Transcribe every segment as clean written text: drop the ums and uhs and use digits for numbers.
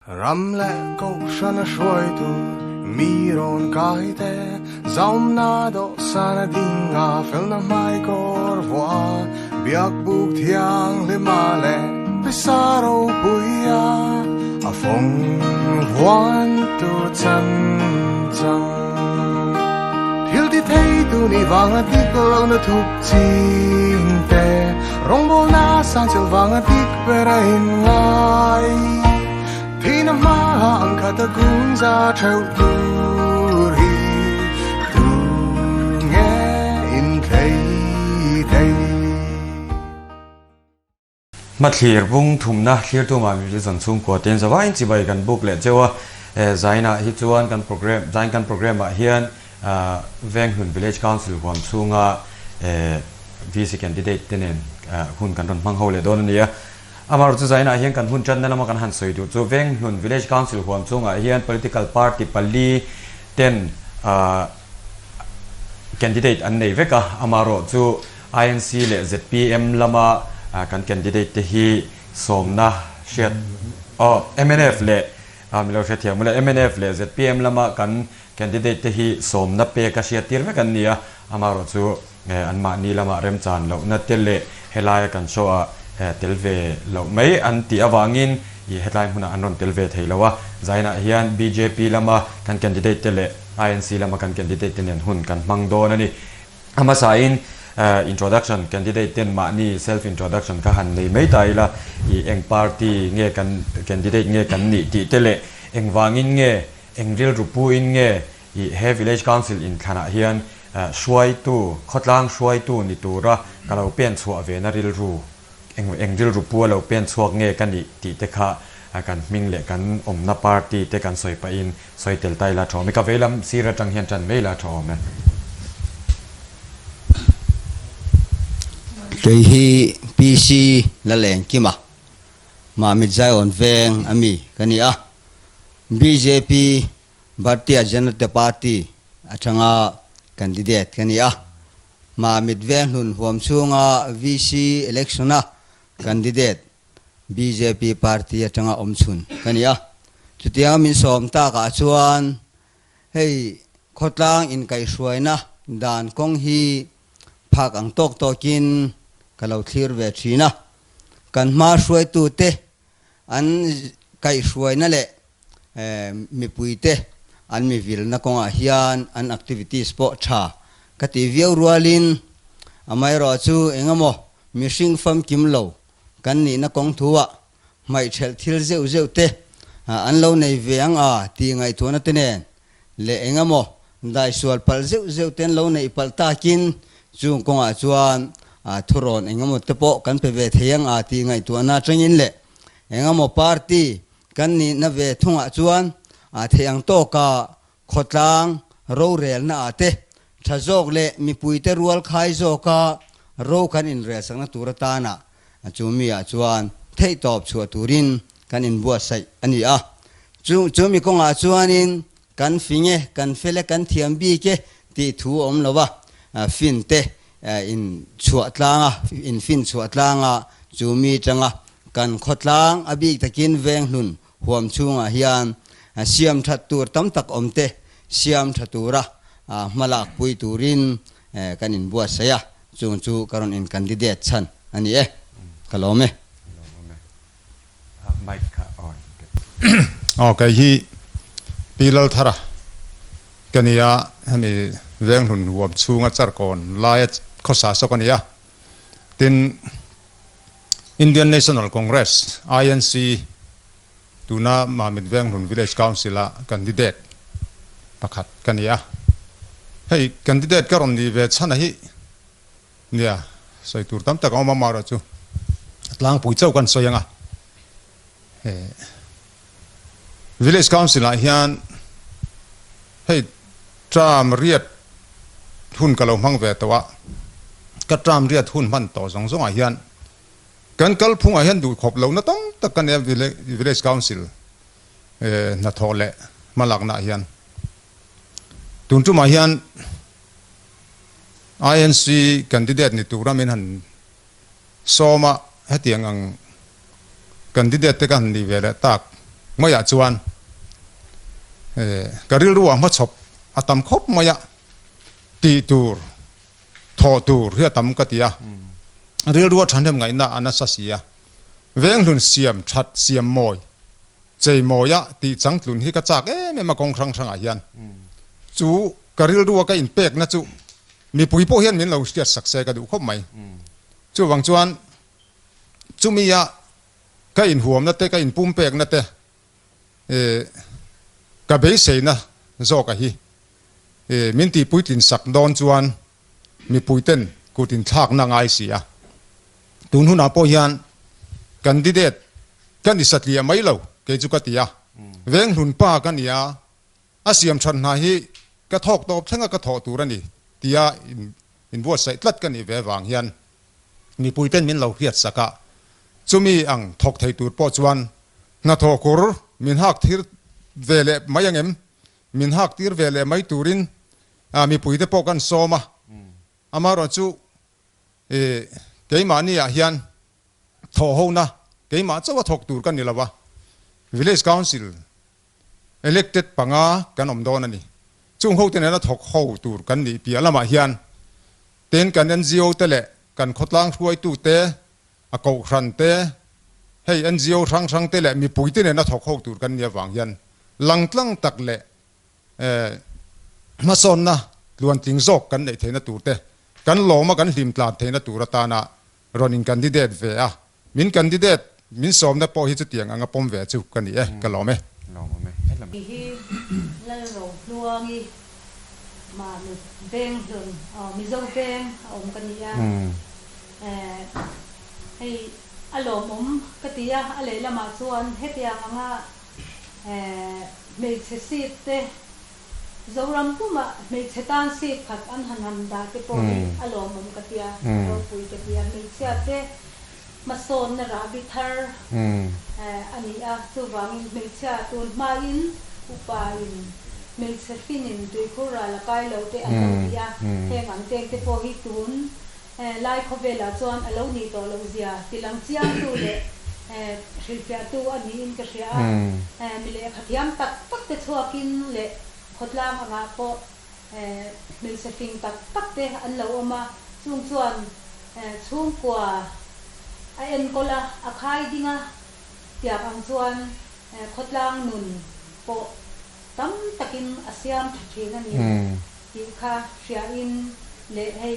Ram le koshana shwaitu miron kaite zaumna do sana dinga felna mai korwa biak buk thiang le male pesaro puya afong wan tu chan chan hil di thei tu ni wanga dik lo na thuk ching te rongbol na sang chil wanga dik pera in ngai Tina maha ang katagunza trao turi tu nghe in thấy thấy mặt hiệp vung thùng na hiệp tu mà mình dần xuống của tiền giáo anh chỉ vậy cần book lệ cho giải na hit chuan kan program giải kan program mà hiện veng hun village council quan xuống VC candidate tên hun kan don mang hậu lệ don này Amar tu zaina hian kan hun chan na ma kan han soi du chu veng hun village council huam chunga hian political party pali ten candidate an nei veka amaro chu INC le ZPM lama kan candidate te hi somna shet MNF le milo shetia mula MNF le ZPM lama kan candidate te hi somna pe ka shet tir vekan nia amaro chu an ma ni lama rem chan lo na tele helaya kan show telve lo mai an ti awangin I headline huna anon telve theilawa zaina hian BJP lama kan candidate tele INC lama kan candidate ten hun kan mangdon ani ama sain introduction candidate ten ma ni self introduction ka han nei mai taila I eng party nge kan candidate nge kan ni ti tele eng wangin nge eng ril rupu in nge I he village council in khana hian shwai tu khotlang shwai tu ni tura kalau pen chua ve na ril ru eng ril rupu lo pen chuak nge kan ni ti te kha kan ming le kan omna party te kan soi pa in soi tel tai la thom ka velam sira tang hian chan mei la thom Tei hi PC la leng kima ma mi zai on veng ami kania BJP Bharatiya Janata Party athanga candidate kania ma midveng hun huam chunga VC electiona candidate BJP party atanga omchun kania chutia min som ta ka chuan hei khotlang in kai hruaina dan kong hi phak ang tok tokin kalau clear ve thina kan ma hruai tu te an kai hruaina le mi puite an mi vil na konga hian an activities po tha kati viau rualin amai ro chu engamo mishing fam kimlo kan ni na kong thuwa mai thel thil zeu zeu te an lo nei veang a ti ngai thona tenen le engamo dai sual pal zeu zeu ten lo nei pal takin chung konga chuan thuron engamo tepo kan pe ve theyang a ti ngai tuana tangin le engamo party kan ni na ve thunga chuan theyang to ka khotlang ro rel na ate thazok le mi puite rual khai zoka ro kan in re sangna turatana chumi a chuan thei top chua turin kan in bua sai ani a chumi konga chuanin kan finge kan fele kan thiam bi ke ti thu om lowa fin te in chua tlanga in fin chua tlanga chumi changa kan khotlang abi takin veng hlun huam chunga hian siam that tur tam tak omte siam thatura malak pui turin kanin bua saya chung chu karon in candidate chan ani kalome mic ka on okay hi pilal thara kania hani veng hun wam chunga charkon lai khosa sokania tin Indian National Congress INC tuna mamit veng hun village council a candidate pakhat kania hey candidate karon ni ve chana hi nia soi tur tam tak oma mara chu tlang pui chau kan soyanga village council a hian hey tram riat hun kalo mang ve tawa ka tram riat hun man to zong zong a hian kan kal phung a hian du khop lo na tong tak kan village council na thole malak na hian tun tu ma hian INC candidate ni turamin han soma hetiang ang candidate te kan ni vele tak ไม่อยากจวนกระดิ่งรัวมาชบอาตมคบไม่อยากตีตูร์ทอตูร์เฮียตมกติยาเรื่องรัวฉันทำไงน่ะอันนั้นสัสียเวงลุนเสียมชัดเสียมมอยใจมอยะตีจังลุนที่กระจากไม่มากองครั้งสังอายันจู่กระดิ่งรัวก็อินเป็กนะจู่มีปุยโพเฮียนมินเราเสียสักเซกระดูคบไหมจู่วังจวนจู่มียะก็อินหัวนั่นเตก็อินปุ่มเป็กนั่นเตกระเบยเสนะโจกะฮีมินตีปุยตินสักดอนจวนมีปุยเต้นกูตินทากนางไอเสียตุนหุนาโพเฮียนกันดิเดตกันดิสัตเลียไม่เล่าเกจุกติยาเวงหุนป้ากันเนี่ยอาเซียมชันนาฮีกระทอกตบทั้งกระทอตูรันนี่ที่อินวัวใส่ตัดกันนี่เววางเฮียนมีปุยเต้นมินเราเฮียสักะจุมีอังทอกไทยตูดปอจวนนาทอกุรมินฮักทิรเวเลไม่ยังเอ็มมินฮักทิรเวเลไม่ตูรินมีปุยเตปอกันโซมาอามารอนจูเกยมานี่เฮียนทอหูนะเกยมาจะว่าทอกตูดกันนี่ละวะ Village Council elected ปังอากันอมโดนนี่จุงหูเตนนั้นทอกหูตูดกันนี่ปีละมาเฮียนเต้นกัน NGO เตเละกันขดล้างช่วยตู้เตะอากาครันเตะให้ NGO ทั้งเตเละมีปุ๋ยเตเนี่ยนะทอกหูตูดกันเนี่ยวางยันหลังตั้งตักเละมาสนนะล้วนติงโจกกันในเทนตูเตะกันหลอมากันหิมตลาดเทนตูรตานะรอนินกันดิเดตเวียมินกันดิเดตมินสมนะพอฮิจุเตียงอังปอมเวจุกันนี่กันหลอไหมลองไหมให้ลำที่เล่าลวงอีมาเบงหนึ่งมีเจ้าเบงอมกันนี่ให้อารมณ์ผมกติยาอะไรละมาส่วนเฮ็ดอย่างว่าเมฆสีเตจอรัมตุมาเมฆตานสีขัดอันหันดาเตปอยอารมณ์ผมกติยาเราคุยกติยาเมฆเสียเตมาโซนนราบิทาร์อันนี้สุวรรณเมฆเสียตุนมาอินอุปาอินเมฆฟินินตุยคุราละกายเราเตอันนี้เฮงันเตงเตปอยตุนไล่เขาเวลาจวนเราหนีต่อเราเสียทีหลังเสียตัวเละสิเสียตัวอันนี้อินก็เสียมีเละขัดย้ำตักเตชัวกินเละขดล่างอ่ะพอมีสฟิงตักเตอันเราเอามาช่วงส่วนช่วงกว่าไอเอ็นก็ละอาคายดิ้งอ่ะเตียบอังส่วนขดล่างหนุนพอตั้มตะกินอาเซียนถัดเทียนนี่ที่ข้าเสียอินเละให้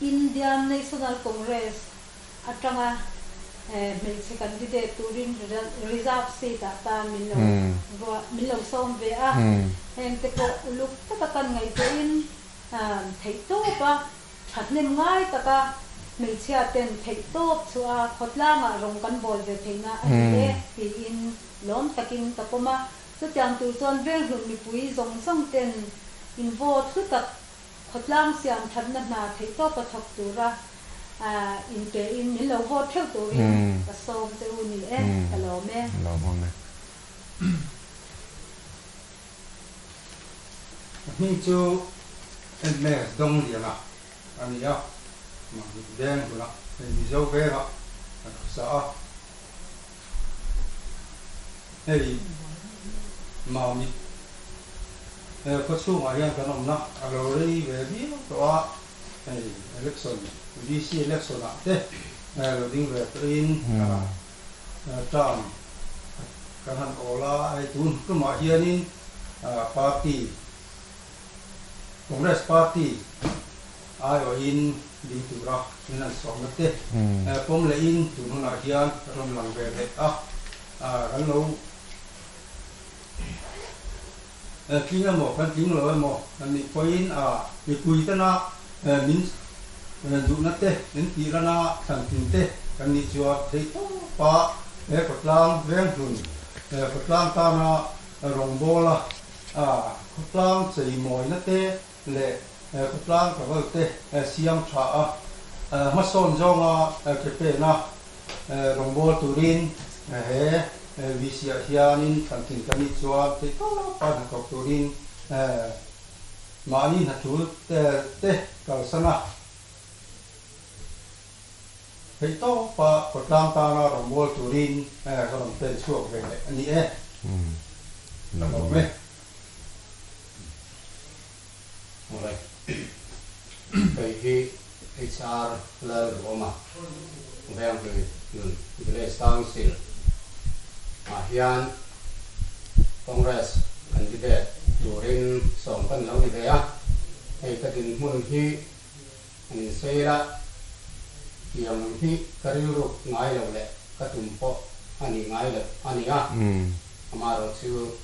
Indian National Congress at saka may candidate to rin reserve seat at milaw som ve hente po uluk tatakan ngai to in theito pa thatnem ngai taka may chia ten theito chua khotlanga rong kan bol ve theina ane ti in lom takin tapoma so tiang tu chon ve hlun mi pui zong song ten in vote khu takขดล่างเสียงทันนาเทโตประทับตัวระอินเตอินมิลเราโฮเทลตัวอินกระโซมเตอุนี่กระโลแม่เราพอไหมนี่จูเอ็นแม่ดงเดียนะอันนี้อ่ะมันแดงตัวละเป็นมิโซเฟ่ละสะเฮ้ยมามีก็ช่วงอะไรกันนะเราเรียกแบบนี้ตัวเล็กส่วนดีซีเล็กส่วนอ่ะเด้เราดิ้งแบบอินจ้างกันหันโอลาไอตุนก็มาเฮียนินปาร์ตี้คอนเกรสปาร์ตี้ไอโออินดีตุระนี่นั่นสองนัดเด้ผมเลยอินตุนหัวเฮียนรำหลังแบบกันเรากินแล้วหมดกันกินเลยหมดอันนี้พออินมีคุยตั้งนะมินดูนัดเต้มินตีละนะสังกินเต้กันนี้ชัวร์ที่ป้ากดล้างเรื่องหุ่นกดล้างตานะรองโบละกดล้างใส่หมอยนัดเต้เละกดล้างกับเต้เสียมชามาส่งจงเก็บเป็นนะรองโบตุรินวิเชียเฮียนินสังกินกันนี้ชัวร์ที่ป้ากับตุรินมานี่นัดจุดเต้กัลสนะ thấy to và cột lang ta nó đồng bol turin có đồng tên chuộc về anh ấy đồng bol về rồi cái khi HR là đồ mà về người lấy council hiện Congress candidate turin song kan lâu như thế à hay cái tin muốn hi anh xây ra yang hi kariru ngai lo le katumpo ani ngai le ani a amaro chu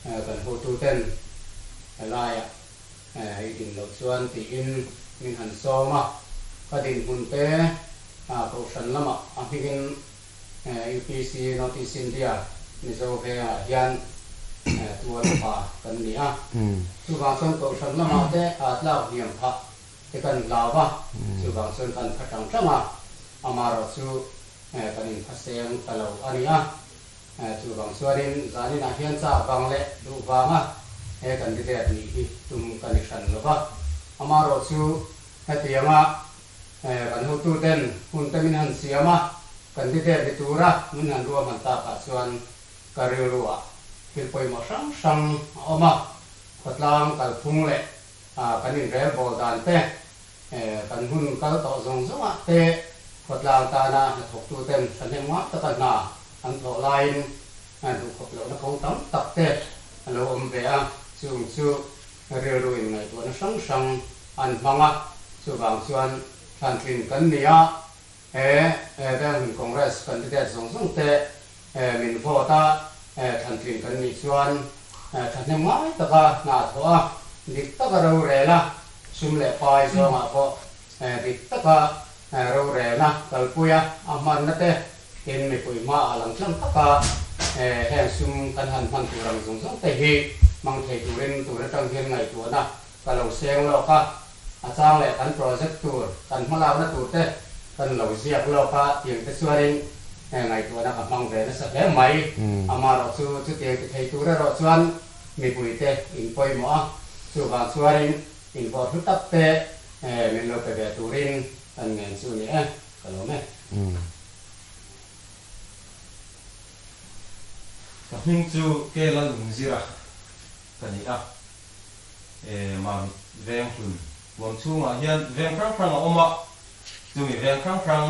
kan ho tu ten lai ai din lo chuan ti in min han so ma kadin hun te ko san lama a higin UPC notice India ni zo he hian tuan pa kan ni a chu ba son ko san lama te atla hiam pha te kan lawa chu bang son kan khatang chama amaro chu kanin phaseng talo ania chu bang suarin zani na hian cha bang le du wanga kan de ni hi tum connection lova amaro chu hatianga kan hu tu ten hun tamin han siama kan de tura mun han ruwa man ta ka chuan karirua hilpoi mo sang oma khatlang kal phung le kanin rel bol dan te kan hun kal to zong zonga te khatlang ta na thok tu ten san hem ma ta kan na an tho line an du khop lo na khong tam tak te alo om ve a chung chu rel ruin ngai tu na sang an manga chu bang chuan than thin kan nia dan congress candidate zong zong te min vota than thin kan ni chuan than hem mai ta ka na thoa dik ta ka ro re la sum le pai zo ma ko dik ta ka ro re na kal puya aman na te ken mi pui ma alang chang ta ka hen sum kan han man tu rang zong zong te hi mang thei tu ren tu ra tang hian ngai tu na ka lo seng lo ka achang le kan project tour kan hmalaw na tur te kan lo ziak lo ka tiang te chuarin ngai tu na ka mang ve na sa hle mai ama ro chu tiang te thei tur ro chuan mi pui te in poi mo chu ba chuarin in bo thu tap te min lo pe ve turin kan ngen chu ni ka lo me ka hing chu ke la lung zira kani a ma veng hun wam chunga hian veng krang krang a oma chumi veng krang krang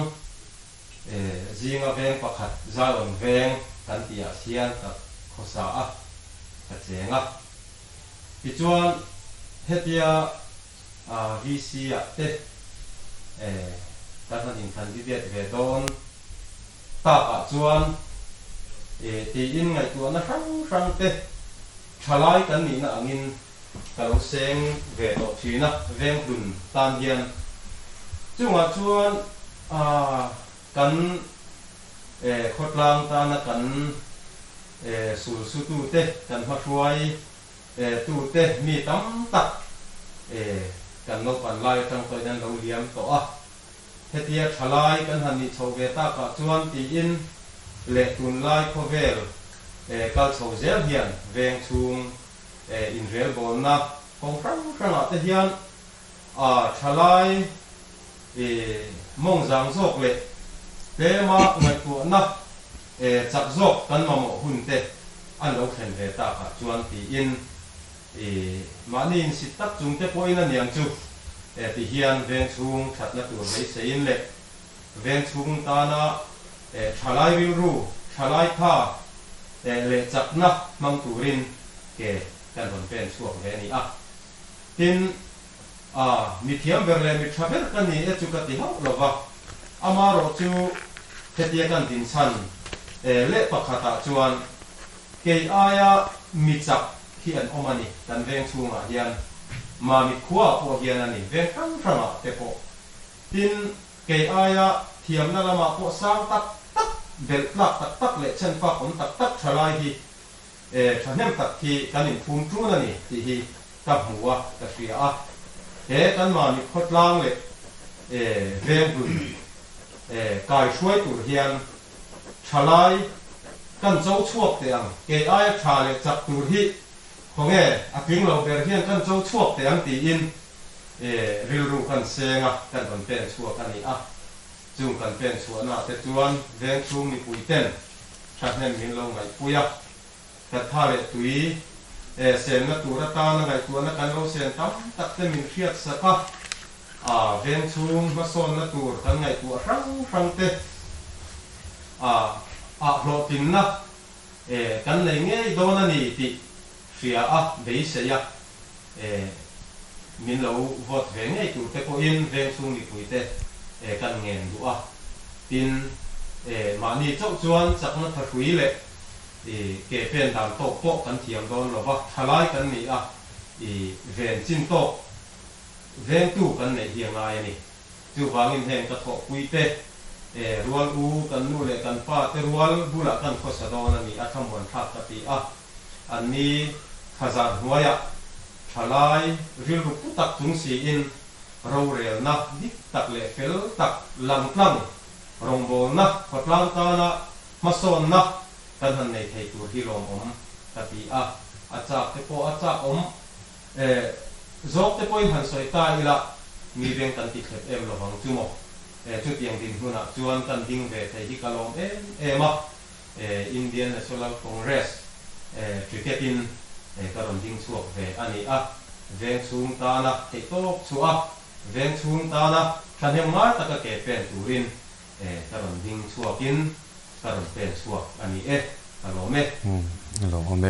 zinga veng pakhat zalon veng kan tia hian tak khosa a ka chenga ti chuan hetia VC a te kan in candidate ve don ta ka chuan ti in ngai tu na rang te thalai kan ni na angin kalau seng ve do thina veng dun tan hian chunga chuan kan khotlang ta na kan sul su tu te kan ma hruai tu te mi tam tak kan no pan lai tang toi dan lo liam to a hetia thalai kan han ni chho ve ta ka chuan ti in le tun lai kho vel kal chho zel hian veng chung in rel bol na kong rang te hian thalai mong jang zok le te ma ngai tu na chak zok kan ma mo hun te an lo khen ve ta ka chuan ti in manin sit tak chung te poina niang chu ti hian veng chung that na tur mai se in le veng chung ta na thalai ri ru thalai tha le chak na mang turin ke kan ron pen chuak ve ni a tin mi thiam ber le mi thaber kan ni e chu ka ti hau lova amaro chu hetia kan tin chan le pakhata chuan ke aya mi chak hi an omani kan veng chunga hian ma mi khuwa po hian ani veng thang te po tin ke aya thiam na lama po sang tak bel plak tak le chen fa kon tak thalai hi thanem tak hi kanin phum tu na ni ti hi ka huwa ka ria a he kan ma ni khotlang le veng bu kai shwai tur hian thalai kan chau chuak te ang ke ai tha le chak tur hi khonge aking lo ber hian kan chau chuak te ang ti in ril ru kan senga kan ban pen chuak ani a จุงกันเป็นส่วนน่ะแต่จวนเรื่องชูมีปุยเต้นชัดเน้นมินลงไงปุยแต่ถ้าเวตุยเสียงนักตัวตาหนังตัวนักการเราเสียงตั้มตักเต็มินเฟียดสักเรื่องชูมาโซนนักตัวทั้งไงตัวรังเตโรตินนะกันเลยเงี้ยโดนนี่ติเสียเบสยมินเราวอดเวงไอ้ตัวแต่พออินเวงสูงมีปุยเตกันเงินดูตินมานี่เจ้าจวนจากนั้นถ้าคุยเลยเก็บเป็นตามโต๊ะโป๊ะกันเทียมโดนหรือว่าทลายกันนี่เวงจิ้นโต๊ะเวงตู้กันในเฮียงไงนี่จู่วางินแหงกระทบปุยเตรัวอูกันนู่นเลยกันป้าแต่รัวบุระกันข้อสะดอนนี่ทำวันทักกติอันนี้ขจารหัวยทลายริลรุตักถุงสีอินเราเรียนนักดิตักเละเฟลตักลังลังรงโบนักพลังตานะมาโซนนักกันทันในไทยตัวที่ลงกติอาจากเตโปอาจากจอกเตโปอินหันสวยตาอีละมีเรื่องกันติดเอ็มระวังจุโมชุดยังดินหุ่นจวนกันดิ้งเวทที่กะลงมาอินเดียนแนชั่นแนลคอนเกรสคริกเก็ตอินกะลงดิ้งสวกเวอันนี้เวงสูงตานะเทโตชัวเวงสูงตานะฉันเห็นมาตะกะเก็บเป็นตูรินกะลงดิ้งสวกินกะลงเป็นสวกอันนี้กะลงเมกะลงเม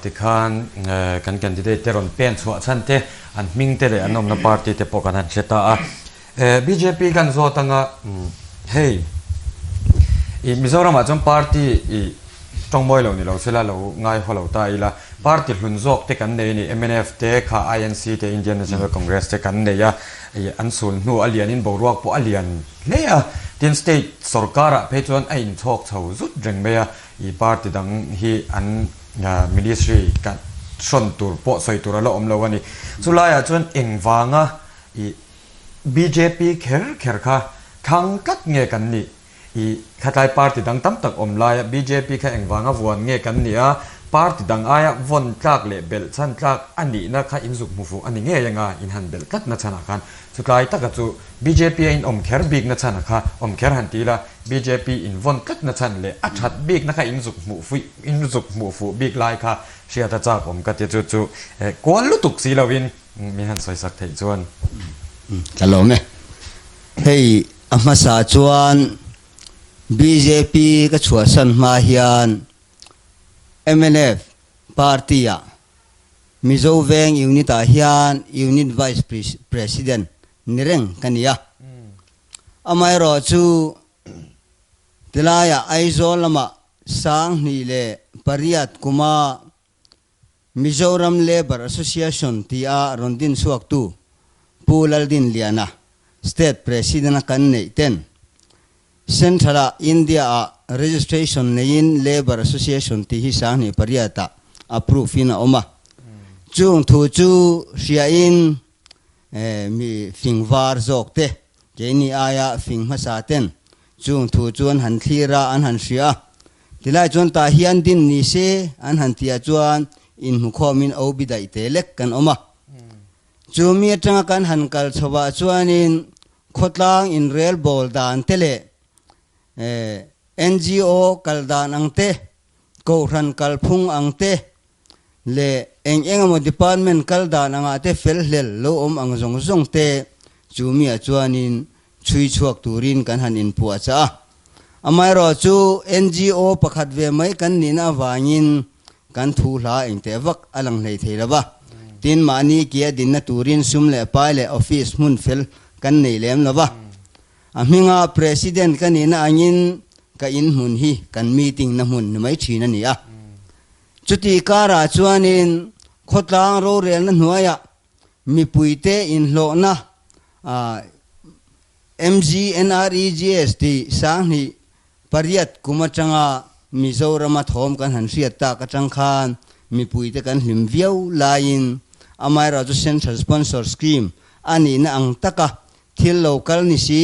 ที่ข้านกันที่ได้เตรอนเป็นสวกฉันเตอันมิงเตเรอันนอมนาปาร์ตี้เตปกันหันเชตาBJP กันโซตังเฮ้ยมิโซรามาจอมพรรคจงมวยเหล่านี้เราเสร็จแล้วง่ายพอเราตายละพรรคที่หุ่นโจกเตกันเนี่ยนี่ MNF เตค่ะ INC เต Indian National Congress เตกันเนี่ยอันสูงนู่นอเลียนินบอกว่าพวกอเลียนเนี่ยที่สเตทสรการะเพื่อจวนไอ้อินทอกเท่าสุดเร่งเบียพรรคดังที่อันministry กันชนตัวพวกใส่ตัวละอมละวันนี้สุดท้ายจวนเอ็งวางBJP เขิร์ค่ะขังกัดเงี้ยกันนี่ข้าทายพรรคดังตั้มตักอมลาย BJP แค่เองวางวนเงี้ยกันนี่พรรคดังวนจากเลเบลชั้นจากอันนี้นะข้าอินสุกมุฟูอันนี้เงี้ยยังไงอินฮันเบลกัดนัชนากันสุดท้ายตักจู่ BJP อินเขิร์บิกนัชนาค่ะเขิร์หันตีละ BJP อินวนกัดนัชนเลยอัดชัดบิกนะข้าอินสุกมุฟูบิกลายค่ะเชียร์ตาจากกัดจู่กวนลุตุกสีลาวินมีหันสวยสักเท่จวนกะลงเมเฮ้ยมาสาจวน BJP ก็ชัวสันมาเฮียน MNF พรรคมิโซเวงยูนิตาเฮียนยูนิต Vice President นี่เร่งกันเนี่ยไม่รอจูตลายไอโซลมาสังนี่เลปริยัตกุมามิโซรัมเลเบอร์ Association ที่รอนดินสวกตูปูลดินเลียนะ State President กันเนี่ยเต็น Central India Registration ในอิน Labor Association ที่ฮิสังนี่ปริยัต approve ฟินะออกมาจุงทูจูเสียอินมีฟิงวาร์จอกเตเจนี่อายาฟิงมาสาเต็นจุงทูจวนหันทีระอันหันเสียที่ไล่จวนตาเฮียนดินนี่เสอันหันที่จวนอินหุคอมินเอาบิดาอิเตเล็กกันออกมาจูมีจังกันหันกัลชวาจวนอินขดลางอินเรลบอลดานเตเลNGO กัลดานอังเตกูรันกัลพุงอังเตเลเองมดีพาร์ตเมนต์กัลดานอังอาเตเฟลเลลโลอังจงเตจูมีจวนอินช่วยชวกตูรินกันหันอินปัวจ้าไม่รอจู NGO ประคัดเวไม่กันนินาวางินกันทูลาเองเตวักอลังเลยเทระบะตินมานีเกียดินนัตูรินซุมเลปายเลออฟฟิศมุนเฟลกันในเลมละบะมิงา President กันนินอังินกันอินมุนฮีกันมีติ้งน้ำมุนไม่ชีนันนี่จุดที่การาจวนินขดลางโรเรียนนั้นหัวยมีปุยเตอินโลนะMGNREGS ที่สังนี่ปริยัตกุมาจังมิโซรามาทอมกันหันเสียตากจังคานมีปุยเตกันหิมเวียวลายินไม่ราจุเซนส์สปอนเซอร์สกีมอันนี้นะอังตะกะที่โลคัลนี่สิ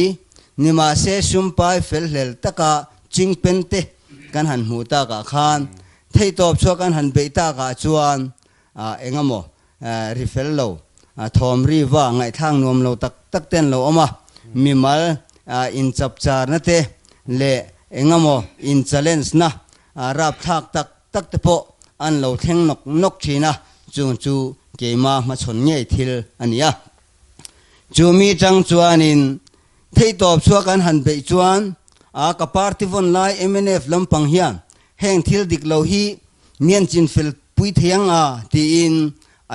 นิมาเซซุมไปเฟลเลลตะกะจิงเป็นเตกันหันหูตากะคานเที่ตบชัวกันหันเบตากะจวนเองโมริเฟลโลทอมรีว่าไงทางนวมเราตักเต้นเราออกมามีมัล in chap char na te le engamo in challenge na rap thak tak te po an lo thleng nok thina chu keima ma chon nge thil ania chu mi chang chuanin thei top chua kan han be chuan ka party von lai MNF lampang hian heng thil dik lo hi mian chin fil pui thiang ti in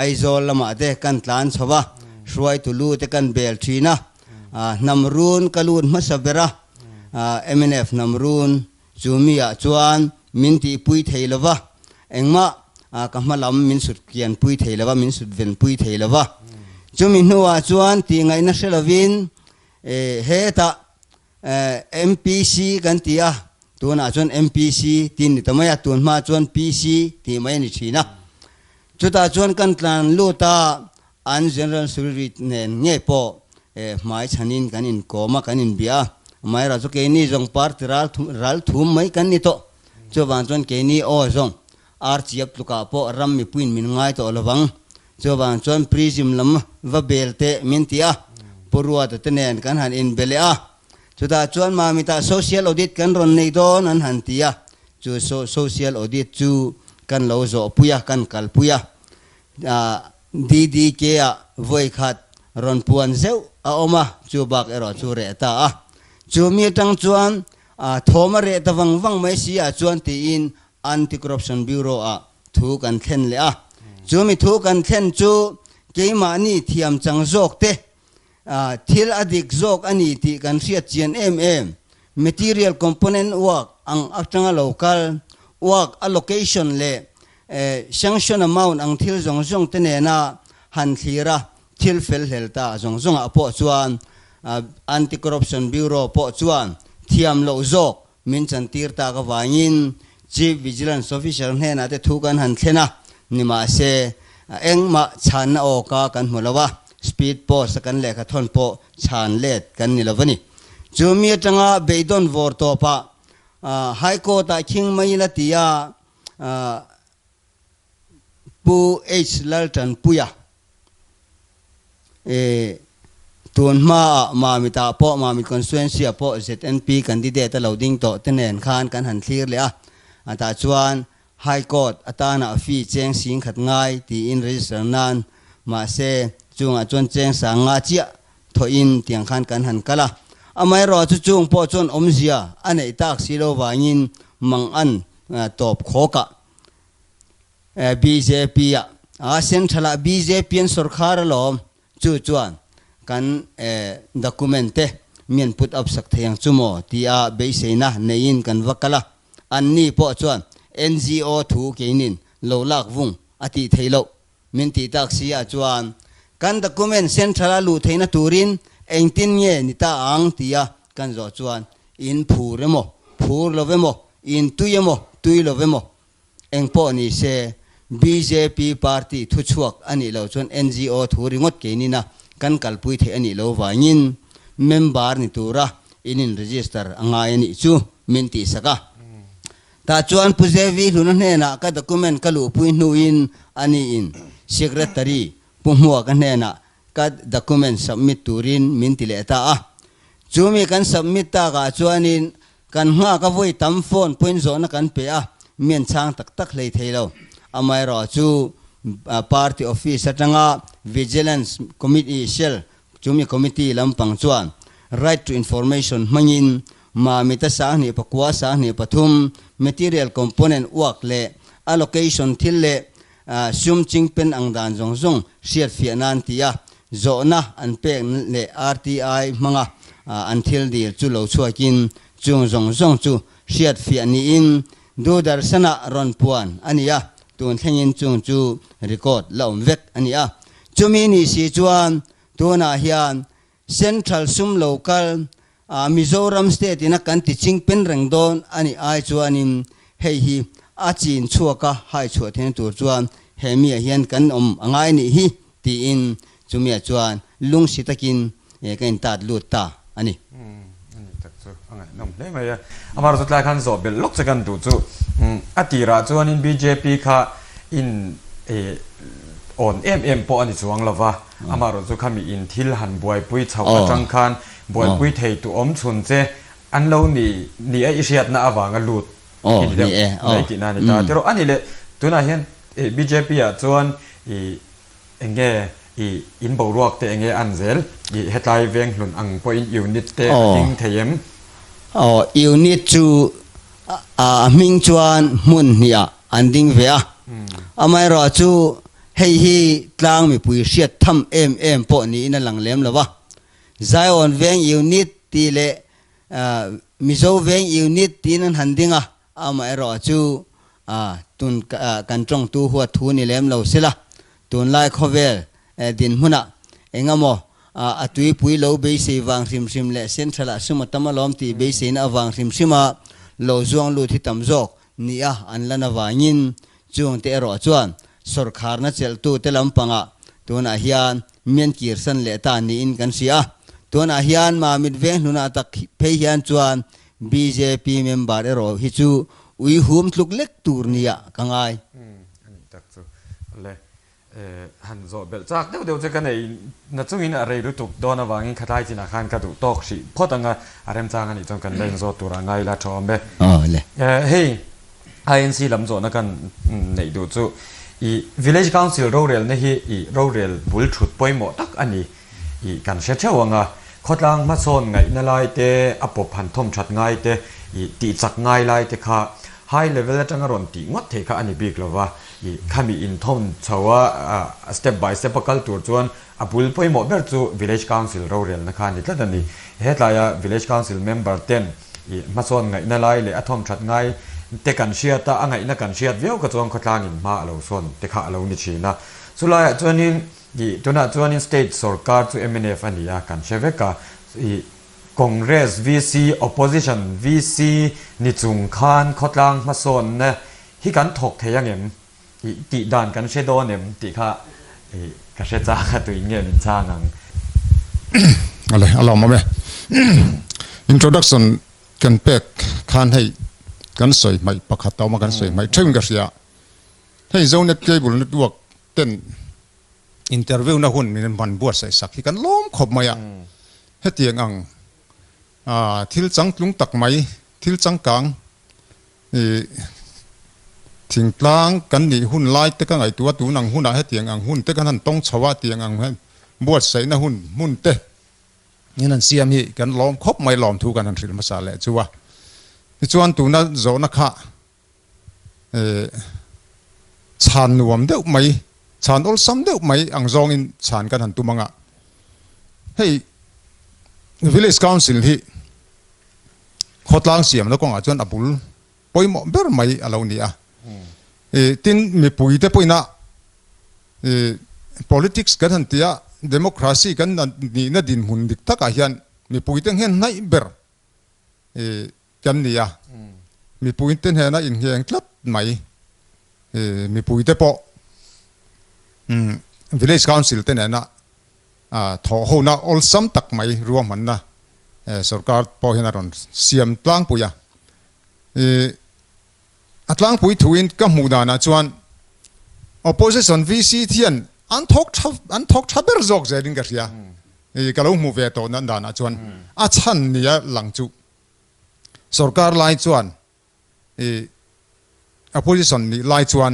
aizol lama te kan tlan chowa shruai tu lu te kan bel thina namrun kalun masabera MNF namrun chumia chuan minti pui theilawa engma kahmalam min sut kian pui theilawa min sut ven pui theilawa chumi nuwa chuan ti ngai na selavin heta MPC kan tia tuna chuan MPC tin tamaya tun ma chuan PC ti mai ni thina chuta chuan kan tlan luta an general secretary nen nge po mai chanin kan in koma kan in bia mai ra chu ke ni jong party ral thum mai kan ni to chuwan chuan ke ni o jong RCF luka po ram mi puin min ngai to lawang chuwan chuan prism lam va belte min tia porua te nen kan han in bele chuta chuan ma mi ta social audit kan ron nei don an han tia chu social audit chu kan lo zo puya kan kal puya DDK voi khat ron puan zeu oma chu bak ero chu re ta chu mi tang chuan thoma re ta wang mai si chuan ti in anti corruption bureau thu kan thlen le chu mi thu kan thlen chu keima ni thiam chang jok te thil adik jok ani ti kan riat chian material component work ang atanga local work allocation le sanction amount ang thil jong te ne na han thira thil fel helta jong po chuan anti corruption bureau po chuan thiam lo jok min chan tir ta ka wangin chief vigilance officer he na te thu kan han thlena nima se engma chan na o ka kan hmulawa speed post kan le kha thon po chan let kan nilovani chumi tanga beidon vor to pa high court a king mai la tia pu h laltan puya tuan ma mi ta po ma mi constituency po ZNP candidate loading to tenen khan kan han clear le ata chuan high court atana fi cheng sing khat ngai ti in register nan ma se chunga chon cheng sa nga chia tho in tiang khan kan han kala amai ro chu chung po chon omzia anei tak silo wangin mang an top khoka BJP central BJP en sarkar lo chu chuan kan documente mian put up sak thayang chumo tia beiseina nein kan wakala anni po chuan NGO thu keinin lo lak vung ati thailo min ti tak sia chuan kan document central lu thaina turin engtin nge nita ang tia kan zo chuan in phuremo phur lovemo in tuyemo tuilovemo engpo ni se BJP party thu chuak ani lo chuan NGO thu ringot keinina kan kalpui the ani lo wangin member ni tura inin register angai ni chu minti saka ta chuan pujevi luna hena ka document kalu pui nuin ani in secretary pumwa kan hena ka document submit turin minti le ta chumi kan submit ta ga chuanin kan nga ka voi tam phone point zona kan pe mian chang tak lei theilo amai ro chu party office atanga vigilance committee shell chumi committee lampang chuan right to information mangin ma mita sa ni pakwa sa ni pathum material component work le allocation thil le sum chingpen angdan jong siat fianan tia zona an pek le RTI manga until dir chu lo chuakin chung jong chu siat fiani in do darsana ron puan ania tun thengin chung chu record laum vek ania chumi ni si chuan tuna hian central sum local Mizoram state ina kan teaching pen rengdon ani ai chuanin hei hi achin chuaka hai chu then tur chuan hemia hian kan angai ni hi ti in chumia chuan lung sitakin kan tat luta ani tak chu angai nom le mai amar zot la khan zo bel lok chakan du chu atira chuanin BJP kha in on po ani chuang lova amaro chu khami in thil han buai pui chau atang khan บวยปุยเทตุอมชุนเจอันเรานี่ไอเชียดน่าอวางกันหลุด นี่ในที่นั่นนี่แต่เราอันนี้เลยตัวนั้นเห็นBJP อ่ะจวนเองอินบรวกแต่เองอันเซลเฮตไลเวงหลุนอังพออินยูนิตเตอิงเทียมยูนิตจูมิงจวนมุนเนี่ยอันดิ้งเวียไม่รอจูให้กลางมีปุยเสียทำปอนี้นั่นหลังเลี้ยมแล้ววะใจอ่อนเวงยูนิตตีเล่มิโซเวงยูนิตตีนั่นหันดิ้งไม่รอจูตุนกันจงตัวหัวทูนี่เลี้ยมเราสิละตุนไล่ข้อเวลดินมุนะเองมอตุยปุยเราเบสีวางริมเละเส้นทละสมัตมาล้อมตีเบสีน่ะวางริมมาเราจวงลูที่ตำจอกนี่อันละนวายินจวงเตะรอจวนสรคาร์นัเจลตูเตลำปังตัวน่ะฮิอันเมียนกีร์สันเลตานี่อินกันเสียตัวน่ะฮิอันมามิดเวงนุนาตักเพย์ฮิอันจวน BJP เมมเบอร์รอฮิจูอุยหุมทุกเล็กตูร์นี่กังไงอันนี้ตักจูเลยฮันโซเบลจากเดี๋ยวจะกันไอ้นัดจุงินอะไรรู้ตุกโดนวางินขดายจินาคารกระดูตอกสิพอตั้งอะไรมจางอันนี้จงกันเลยโซตัวไงละชอมเบเลยเฮ้ย INC ลำโซนักันในดูจูvillage council โรเรลนี่โรเรลบุลชุดป่วยหมดตักอันนี้กันเชื่อเชื่อว่าขดลางมาโซนไงนั่นไรเตอปพันทมชัดไงเตตีจักไงไรเตค่ะ high level จังรอนตีงดเทค่ะอันนี้บิ๊กเลยว่าข้ามีอินทมชาวstep by step กัลตัวจวนบุลป่วยหมดเบอร์จู village council โรเรลนะคะนี่แล้วนี่เหตุไรvillage council member เต็มมาโซนไงนั่นไรเลยอทมชัดไงเตกันเชียร์ตาอังไงนักกันเชียร์เวียวก็จวงขดลางอินมาเราส่วนเตค่ะเรานี่ชีนะสุดท้ายจวนนี้ตัวนั้นจวนนี้ state สรการจู MNF อันนี้กันเชฟก็Congress VC opposition VC นิจุงคานขดลางมาส่วนเนี่ยที่กันถกเทียงเอ็มตีด่านกันเชดอนเอ็มตีค่ะกันเชจ้าตัวเงี้ยเป็นจ้างังอะไรเอาลองมาไหม introduction กันเป็กคานให้กันสวยไม่ประคัตเอามากันสวยไม่เชื่อมกันเสียให้เจ้าเน็ตเกบุลเน็ตวกเต้นอินเทอร์วิวนะหุ่นมีนันบันบวชใส่สักที่กันล้มขบมาให้เตียงอังทิลจังลุงตักไหมทิลจังกลางทิ้งกลางกันนี่หุ่นไล่เตกันไอตัวตูนังหุ่นให้เตียงอังหุ่นเตกันนั่นต้องชาวเตียงอังให้บวชใส่นะหุ่นเตนี่นั่นเสียมีกันล้อมคบไม่ล้อมถูกกันนั่นสิมาสาเลยชัวจวนตูนั้นโจนักข่าชานนวมเด็กไหมชานอลซัมเด็กไหมอังจงอินชานกันหันตุมังอ่ะให้ village council ที่ขดล้างเสียมแล้วก็อาจจะอับุลปอยหมอเบอร์ไม่อะไรนี่อ่ะตินมีปุ๋ยแต่ปอยน่ะpolitics กันทันทีอ่ะ democracy กันนี่น่าดินหุ่นดิกทักอาเฮียนมีปุ๋ยแต่เห็นไหนเบอร์กันนี่อ่ะมีปุ๋ยแต่เห็นไหนอินเฮียงคลับไหมมีปุ๋ยแต่ปอvillage council แต่เนี่ยนะทอหัวน่ะ all ซ้ำตักไหมรวมมันนะสรการพอเห็นอะไรเสียมตลางปุยอัตลางปุยทวินก็มูดานะจวน opposition VC เทียนอันทอกชับเบอร์จอกเจริญกันเสียก็ลงมูเวตโตนั่นดานะจวนอาชันเนี่ยหลังจุสรการไล่จวน opposition นี่ไล่จวน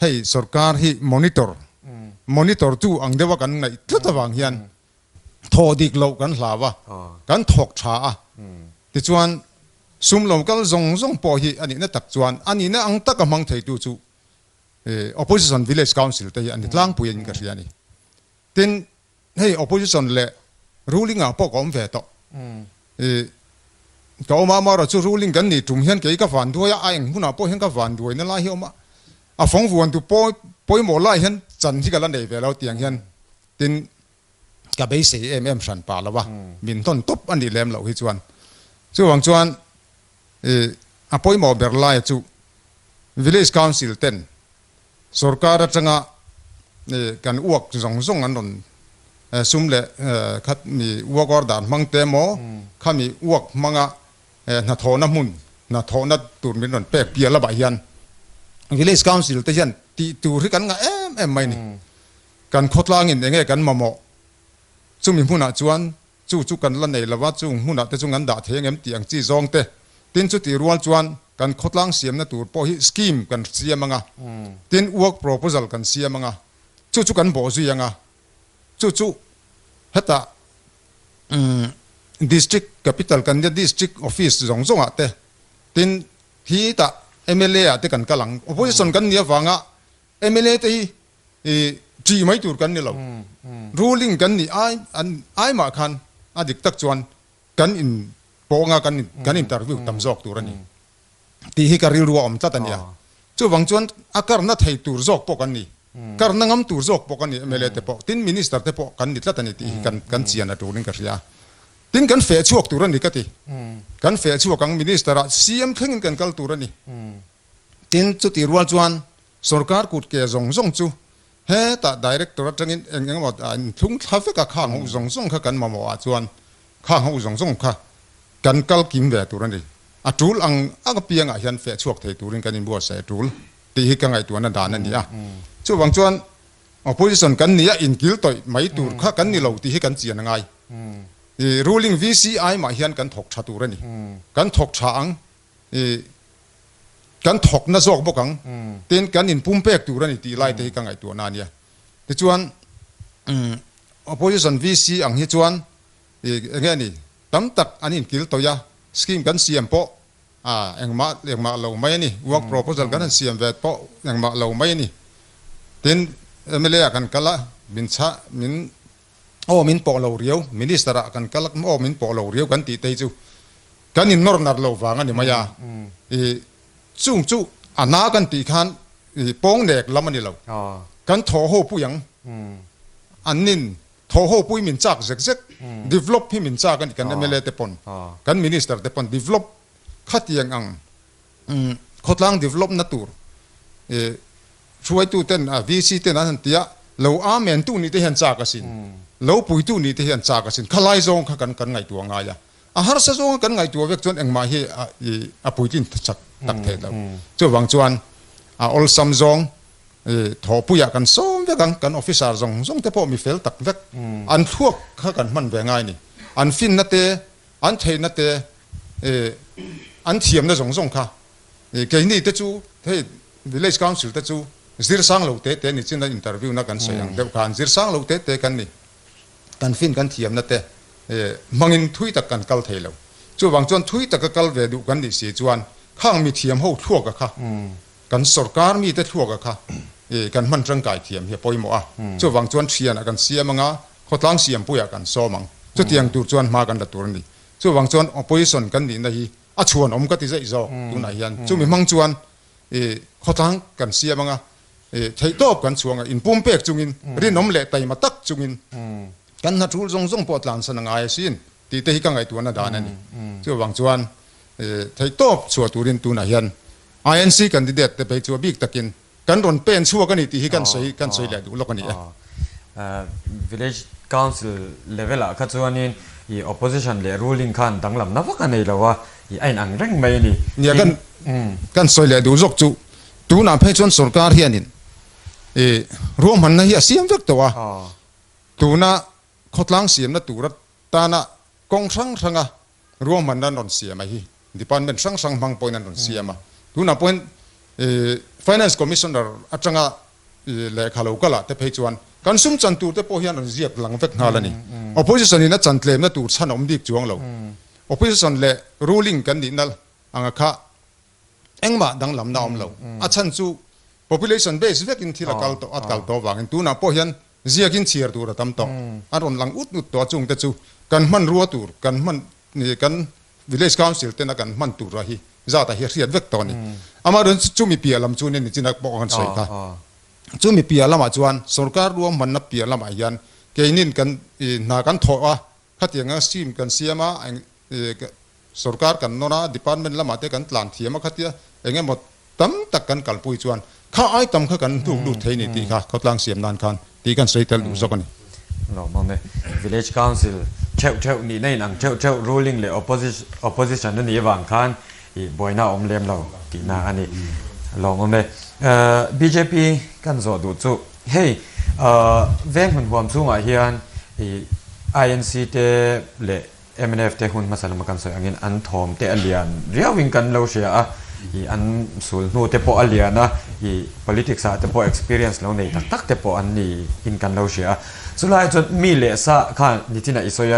ให้สรการให้ monitor จูอังเดว่ากันไงทุกตะวันเฮียนทอดิกโลกันลาวะกันถกช้าที่จวนซุ่มลมกันซงปอฮีอันนี้น่าตักจวนอันนี้น่าอังตักกำมังไทยดูจูopposition village council แต่อันนี้ล้างปุยนกันเสียนี่ทีนให้ opposition เละ ruling อ่ะพวกผมเวทก็มาเราจู ruling กันนี่จุ่มเฮียนเกี่ยกับฝันด้วยไอ้เองหุ่นอ่ะพวกเฮียนกับฝันด้วยนั่นละเฮียมาฟังวันตัวปอยหมดไล่เฮียนจันที่กันละเนี่ยเวลาเตียงเฮียนทีนกับไปเสียสันป่าแล้ววะมินต้นตบอันนี้แหลมเหล่าฮิจวนจู่วังจวนปอยหมอเบอร์ไล่จู่ village council เต้นสรการจังกันอ้วกส่งอันนั้นซุ่มเละคัดมีอ้วกอร์ดานมังเตมอข้ามีอ้วกมังนาทอน้ำมุนนาทอนัดตูนเป็นนนเป๊ะเปียละบายัน village council เต้นตีตูที่กันงไม่นี่กันโคตรลางินเองกันมาหมอซุ่มมีผู้น่ะจวน chu kan la nei lawa chu huna te chu ngan da theng em tiang chi zong te tin chu ti rual chuan kan khotlang siam na tur po hi scheme kan siamanga tin work proposal kan siamanga chu kan bo zuyanga chu heta district capital kan ya district office zong zong ate tin hi ta MLA ate kan kalang opposition kan nia wanga MLA te hi chi mai tur kan ni lo ruling kan ni ai ma khan adik tak chuan kan in ponga kan interview tam zok tur ani ti hi karil ruwa om tatania chu wang chuan akar na thei tur zok po kan ni kar na ngam tur zok po kan ni MLA te po tin minister te po kan ni tlatani ti kan chian na turing ka ria tin kan fe chuak tur ani ka ti kan fe chuak ang minister a CM thengin kan kal tur ani tin chu ti rual chuan sarkar kut ke zong chu he ta director atangin engeng wat an thung thafe ka khang hu zong kha kan mamo a chuan khang hu zong kha kan kal kim ve tur ani a tul ang aga pianga hian fe chuak thei turin kan in bo sai tul ti hi ka ngai tu na dan ani a chu wang chuan opposition kan nia in kil toi mai tur kha kan ni lo ti hi kan chian ngai ruling VCI ma hian kan thok tha tur ani kan thok tha ang kan thok na zok bokang tin kan in pumpek tur ani ti lai te hi ka ngai tu na nia ti chuan opposition VC ang hi chuan nge ni tam tak anin kil to ya scheme kan siam po engma lo mai ni work proposal kan siam vet po engma lo mai ni tin MLA kan kala min cha min po lo riau minister kan kala min po lo riau kan ti te chu kan in nor nar lo wanga ni maya chu ana kan ti khan pong nek lamani lo kan tho ho pu yang anin tho ho pu min chak zek develop hi min chak kan MLA te pon kan minister te pon develop khatiang ang khotlang develop na tur chuai tu ten VC ten an tia lo a men tu ni te han chak asin lo pui tu ni te han chak asin khalai zong kha kan ngai tu nga ya a har sa zong kan ngai tu vek chon engma hi a pui tin chak tak the lo chu wang chuan ol sam zong tho pu ya kan som ve kan officer zong te po mi fel tak vek an thuak kha kan man ve ngai ni an fin na te an thei na te an thiam na zong kha ke ni te chu thei village council te chu zir sang lo te ni chin na interview na kan sayang de kan zir sang lo te kan ni kan fin kan thiam na te mangin thui tak kan kal thei lo chu wang chuan thui tak ka kal ve du kan ni si chuan khang mi thiam ho thuak ka kha kan sarkar mi te thuak ka kha kan man tang kai thiam he poimo a chu wang chuan thian kan siamanga khotlang siam puya kan somang chu tiang tur chuan ma kan da tur ni chu wang chuan opposition kan ni na hi a chuan om ka ti zai zo tu na hian chu mi mang chuan khotlang kan siamanga thei top kan chuanga in pumpek chungin rin om le tai ma tak chungin kan na thul zong pot lan san ngai sin ti te hi ka ngai tu na dan ani chu wang chuan thei top chua turin tu na hian INC candidate te pe chu big takin kan ron pen chua kan ni ti hi kan soi le du lo kan ni village council level a kha chuanin i opposition le ruling khan danglam na wa kan nei lawa i ain ang reng mai ni nia kan soi le du zok chu tu na phe chon sarkar hianin rom han na hi siam vek to wa tu na khotlang siam na tu rat ta na kong sang rom man na non siam hi department sang bang point non siam tu na point finance commissioner atanga le khalo kala te phe chuan kan sum chan tu te po hian ron ziak lang vek ngalani opposition ina chan tlem na tur chan om dik chuang lo opposition le ruling kan ni nal anga kha engma dang lam na om lo a chan chu population base vekin thila kal to wangin tu na po hian ziakin chiar tur tam to aron lang ut to chung te chu kan man ruwa tur kan man ni kan village council te na kan man tur ra hi zata hi riat vek to ni ama ron chu mi pia lam chu ni chinak po kan soi ka chu mi pia lama chuan sarkar ruam man na pia lama hian keinin kan na kan tho a khatianga sim kan siama sarkar kan nona department lama te kan tlan thiama khatia engemot tam tak kan kalpui chuan kha ai tam kha kan du thei ni ti kha khotlang siam nan khan ti kan seitel du zokani lo mame village council cheu ni nei nang cheu ruling le opposition ni wang khan i boina om lem lo ti na ani lo mame BJP kan zo du chu hey veng hun huam chunga hian i INC เตเล MNF เตหุ่นมาสารมากันสอยอังเงินอันทอมเตอเลียนเรียวิ่งกันเราเสียอีอันสูนโนเตปออเลียนะอี politics เตปอ experience เราในตักเตปออันนี้อินกันเราเสียสุดท้ายจนมีเลสะข้านี่ที่ไหนอิสอย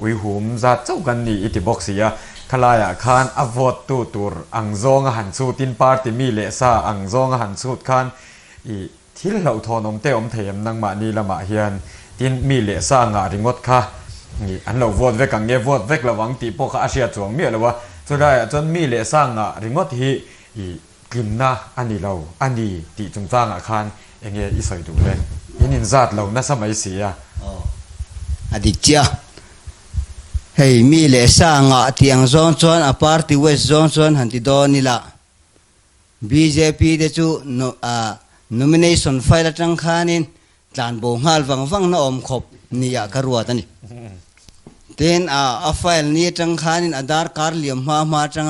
วิหุมจัดเจ้ากันนี่อิติบอกเสียขลายข้านอวอดตูตูร์อังซองหันสูตินปาร์ติมีเลสะอังซองหันสูดข้านอีที่เราทอนเตอมเทียมนังมานี่ละมาเฮียนตินมีเลสะงาริงดค่ะนี่อันเราวอดเวกังเงวอดเวกระวังตีพวกอาเซียจวงเมียเลยว่าสุดท้ายจนมีเลสะงาริงดที่อีกลิ่นนะอันนี้เราอันนี้ตีจงจ้างอาคารเองอิสอยดูเลยยินินจัดเราน่าสมัยเสียอดีตเจ้าเฮ้ยมีเลสางะที่อังซอนชวนอพาร์ติเวสซอนชวนหันติดอนี่ละ BJP เดจูnomination file จังขานินจานโบงาลวังน้อมขบนี่ยากรัวตันนี่เต็นไฟล์นี้จังขานินอดาร์คาร์เลียมมาจัง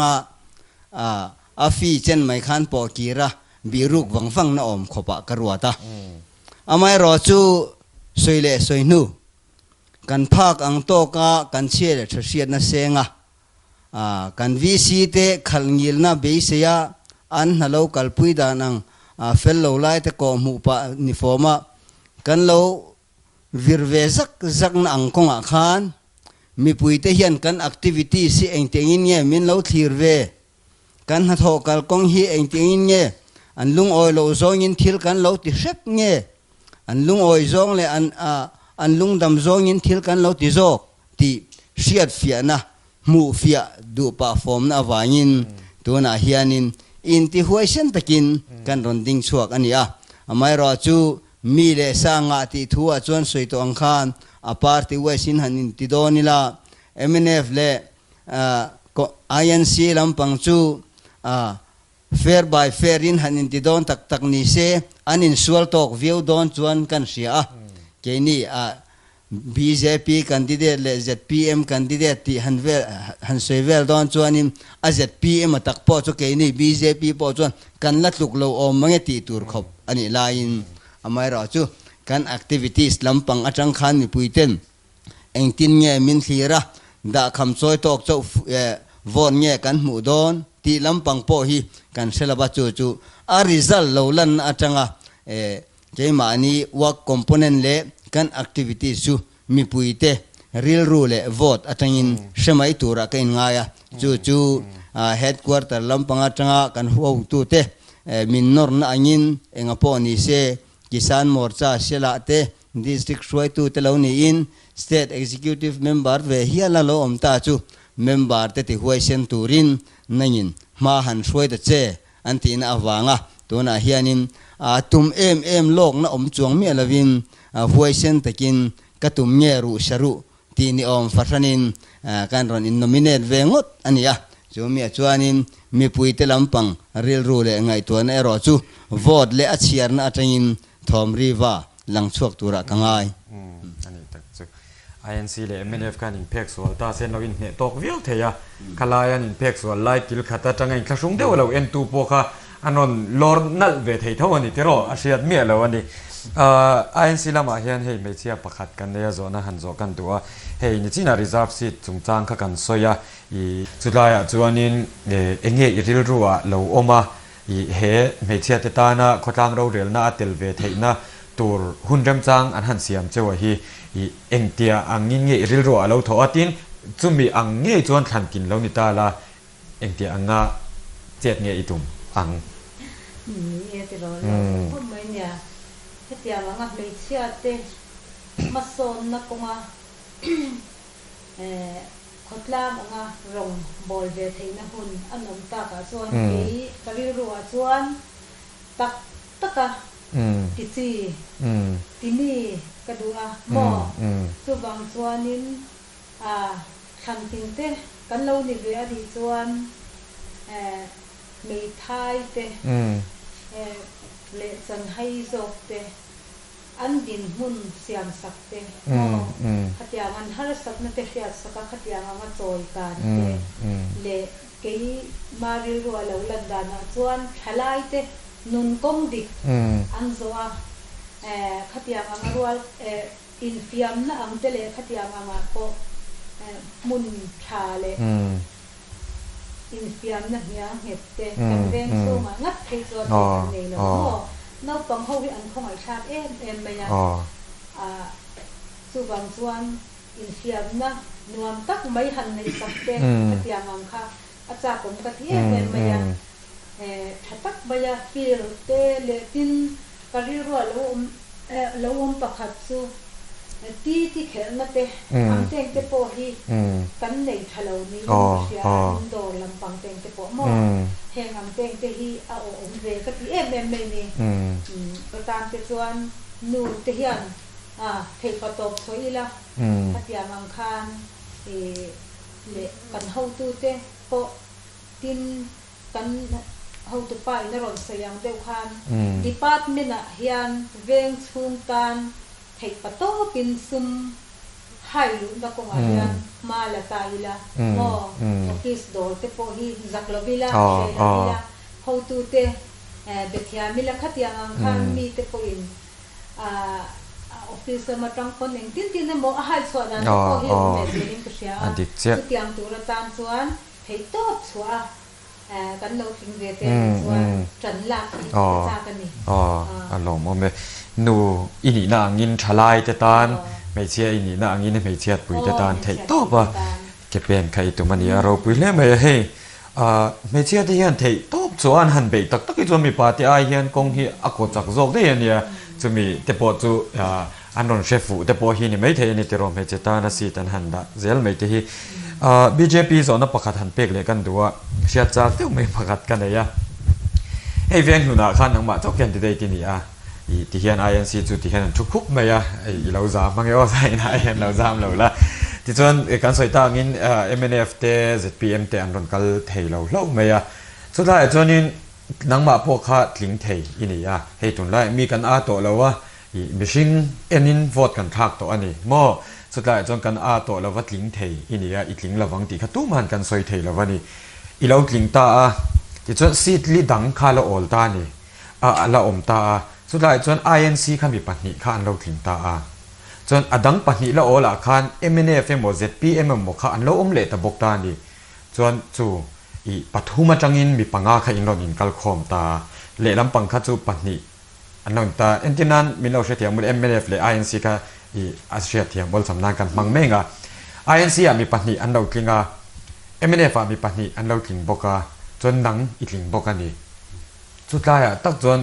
ฟีเจนไม่ขันปอกีระบิรุกวังน้อมขบกรัวตาไม่รอจูสวยเล่สวยนูกันภาคอังโตกากันเชี่ยเชียนะเซงกันวิสิเตขัลงิลนะเบสยาอันฮัลโหลกัลปุยดานังเฟลโลไลต์ก็มูปะนิฟอร์มากันโลวิร์เวซักนังคงอาคารมีปุยเตเฮียนกันแอคทิวิตี้สิเองเตียงเงี้ยมินโลทีร์เวกันฮัทโฮกัลกงฮีเองเตียงเงี้ยอันลุงออยโลซองยินทิลกันโลติเชกเงี้ยอันลุงออยซองเลยอันลุงดำซองยินทิลกันโลติโซติเชียดเฟียนะมูเฟียดูปะฟอร์มนะวายินตัวน่าเฮียนินอินที่หัวเส้นตะกินกันรอนดิ้งสวกอันนี้ไม่รอจูมีเลสางาติทัวจวนสวยตัวอังคารอพาร์ติเวสินหันติโดนิลา MNF เลINC ลำปังจูfair by fair inหันติโดนตักนี่เซอันอินสวลตอกวิวโดนจวนกันเสียแค่นี้BJP candidate le ZPM candidate ti han sevel don chuanin a ZPM atak po chu ke ni BJP po chuan kan latluk lo om mange ti tur khop ani lain amai ra chu kan activities lampang atang khan ni puiten engtin nge min thira da kham choi tok chau von nge kan mu don ti lampang po hi kan selaba chu a result lo lan atanga keimani work component le kan activities chu mi puite real rule vote atangin shemai tura kain ngaya chu headquarter lampanga tanga kan ho tu te min nor na angin engapo ni se kisan morcha sela te district shoi tu te lo ni in state executive member ve hiala lo omta chu member te ti huai sen turin nangin ma han shoi de che antin awanga tuna hianin tum em lok na om chuang mi alavin huai sen takin katum nge ru sharu ti ni om farhanin kan ron in nominate vengot ania chumi chuanin mi puite lampang real rule ngai to na ero chu vote le achiar na atangin thom riwa langchuak tura kangai ani tak chu INC le MNF kan impact so ta sen lo in ne tok vial theya khalayan impact so like kil khata tangai khasung de lo en tu po kha anon lor nal ve thei thawani tero asiat mi lo ani INC lama hian hei me chia pakhat kan ne zona han zo kan tua hei ni china reserve seat chungchang kha kan soya I chulaya chuanin enge iril ruwa lo oma I he me chia te ta na khotang ro rel na atel ve theina tur hunrem chang an han siam chewa hi I engtia angin nge iril ruwa lo tho atin chumi ang nge chuan than kin lo ni ta la engtia anga chet nge itum ang ni te ro lo mai nya hetia nga me chia te mason na konga khotlam anga rong bol ve theina hun anom ta ka chuan ei kali ruwa chuan taka kichi tini kadua mo chu bang chuanin khan tin te kan lo ni ve adi chuan mei thai te le chan hai zok te an din hun siam sak te khatia man har sak na te fiat saka khatia ma choi kan te le kei mari ro lo landa na chuan thalai te nun kong dik an zoa khatia ma rual อินฟิมนะอังเตเลขัดยางอ่ะก็มุนชาเลอินฟิมนะเฮียเห็ดเตะกันเรื่องสู้มางัดเทจอดเลยเนาะนอกจากเขาที่อันเขาหมายชาติไปยังสู้บางส่วนอินฟิมนะนวมตักไม่หันในสักเตะขัดยางอ่ะค่ะอาจารย์ผมก็ที่ไปยังถ้าตักไปยังฟิลเตเลตินกระดิ่งรัวแล้วประคัดสู้ที่เขียนมาเตะทำเต็งเตะโปฮีกันในทะเลนี้เสียโดนลำปังเต็งเตะโปหม้อแห่งทำเต็งเตะฮีเอาเวก็ที่ไม่นี่ประธานเตะส่วนนูเตะยันเทปตบสวยละพัทยามังคารเละกันเฮาตูเตะโปตินกันเฮาตุไปนรนสยามเดียวกันดีพาร์ตเมนต์เฮียนเวงซุงกันเทปโตปินซุมให้ลุนตะกงอาเฮียนมาละตายละโมกิสโดเตโปฮีจักลบิละเชลบิละเฮาตูเตเด็กยามิละขัดยางคันมีเตโปอินออฟฟิศมาตั้งคนเองตินเนี่ยโมให้ส่วนนั้นเตโปฮีเมจิลิงกุเชียสุดยังตัวละตามส่วนเทโตส่วนกันเราทิ้งเวทีส่วนจันลักจ้ากันนี่อารมณ์มันนูอินี่นางยินชลายเตตานไม่เชียอินี่นางยินไม่เชียปุยเตตานเทตอบว่าเก็บเป็นใครตัวมันเนี่ยเราปุยเล่ไม่ให้ไม่เชียที่ยันเทตอบส่วนหันไปตักจะมีปาร์ตี้ไอเฮียนกงที่อากจักจอกได้ยังเนี่ยจะมีเตปอจูอันนนเชฟูเตปอฮีนี่ไม่เทนี่เตโรไม่เจตานาสีตันหันดาเซลไม่เทฮีBJP สอนประกาศหันเป็กเลยกันตัวเชียร์จากเที่ยวไม่ประกาศกันเลยอะไอ้เวียนหุ่นอาคารนังมาเจ้าแก่นที่ได้ที่นี่ที่เฮียน INC จุดที่เฮียนทุกคุบไหมไอ้เราจามบางอย่างว่าใส่นะไอ้เฮียนเราจามเราละที่ส่วนการใส่ตางินMNF เต ZPM เตอันรอนกัลเทยเราไหมสุดท้ายจนนี้นังมาพวกข้าทิ้งเทยอินี่ให้ตุนไล่มีกันอาโตแล้วว่ามิชิงนินวอดกันทักตัวอันนี้โมสุดท้ายจนกันอาโตแล้วว่าทิ้งเทยอินี่อีทิ้งระวังตีขัดตู้มันกันซอยเทยแล้ววันนี้อีเราทิ้งตาที่จนซีดลิดังข้าละออลตานี่ละอมตาสุดท้ายจน INC ข้ามีปัญหาข้าเราทิ้งตาจนอดังปัญหาละออละข้า MNF หมด ZPM หมดข้าอันเราอมเละตะบกตานี่จนจู่ปัทุมาจังอินมีปังอาข้าอินเราอินกัลคอมตาเละลำปังข้าจู่ปัญหาอันนั้นตาเอ็นที่นั้นมีเราเสียมุด MNF เลย INC ข้าอาเซียเทียมบอลสำนักกันมังเมงINC มีปัญหาอันเราทิ้งMNF มีปัญหาอันเราทิ้งบกจนนังอีทิ้งบกันนี่สุดท้ายตักจน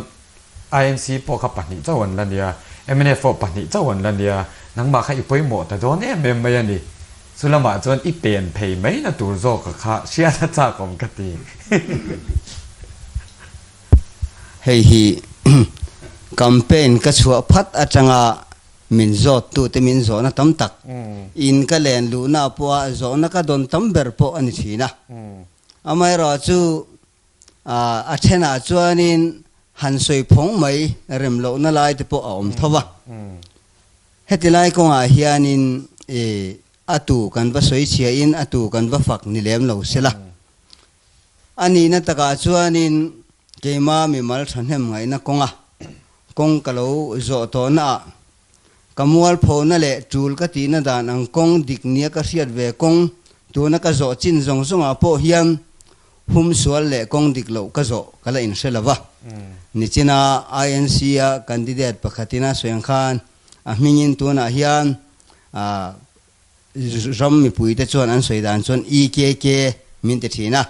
INC พอขับปัญหาเจ้าวันละเนี่ย MNF ปัญหาเจ้าวันละเนี่ยนังมาข้าอีกไปหมดแต่โดนเมมไม่ยันดิสุดละมาจนอีเปลี่ยนเพย์ไม่นะตัวโจกข้าเชียร์จ้าของกติเฮ้ยแคมเปญกระชัวพัดอาจารย์มินโจตัวเตมินโจนะตั้มตักอินก็เล่นลูน่าปัวโจนะก็โดนตั้มเบอร์ปออันนี้นะอาไม่รอจูอาเชน่าจวนนินหันสวยพงไม่เริ่มโลน่าไล่ที่ปออมทว่าเหตุไล่กงอาเฮียนินอาตูกันว่าสวยเชียอินอาตูกันว่าฝักนิเลมเราเสียละอันนี้นั่นตะกาจวนนินเกมามีมัลชันเฮมไงนะกงกะโลโจโตนะกมัวลโพนั่นแหละจูลกตีนั่นด่านังกงดิกเนียก็เสียดเวกงตัวนักโจจินจงอาโปเฮียมหุมสวลเละกงดิกโลก็โจก็เลยอินเสลวะนี่จีน่า INC กันดิเดตปกติน่าสวยงามมิงินตัวน่ะเฮียนรำมีปุ๋ยแต่ชวนอันสวยด่านชวน EKK มินเตทีนะ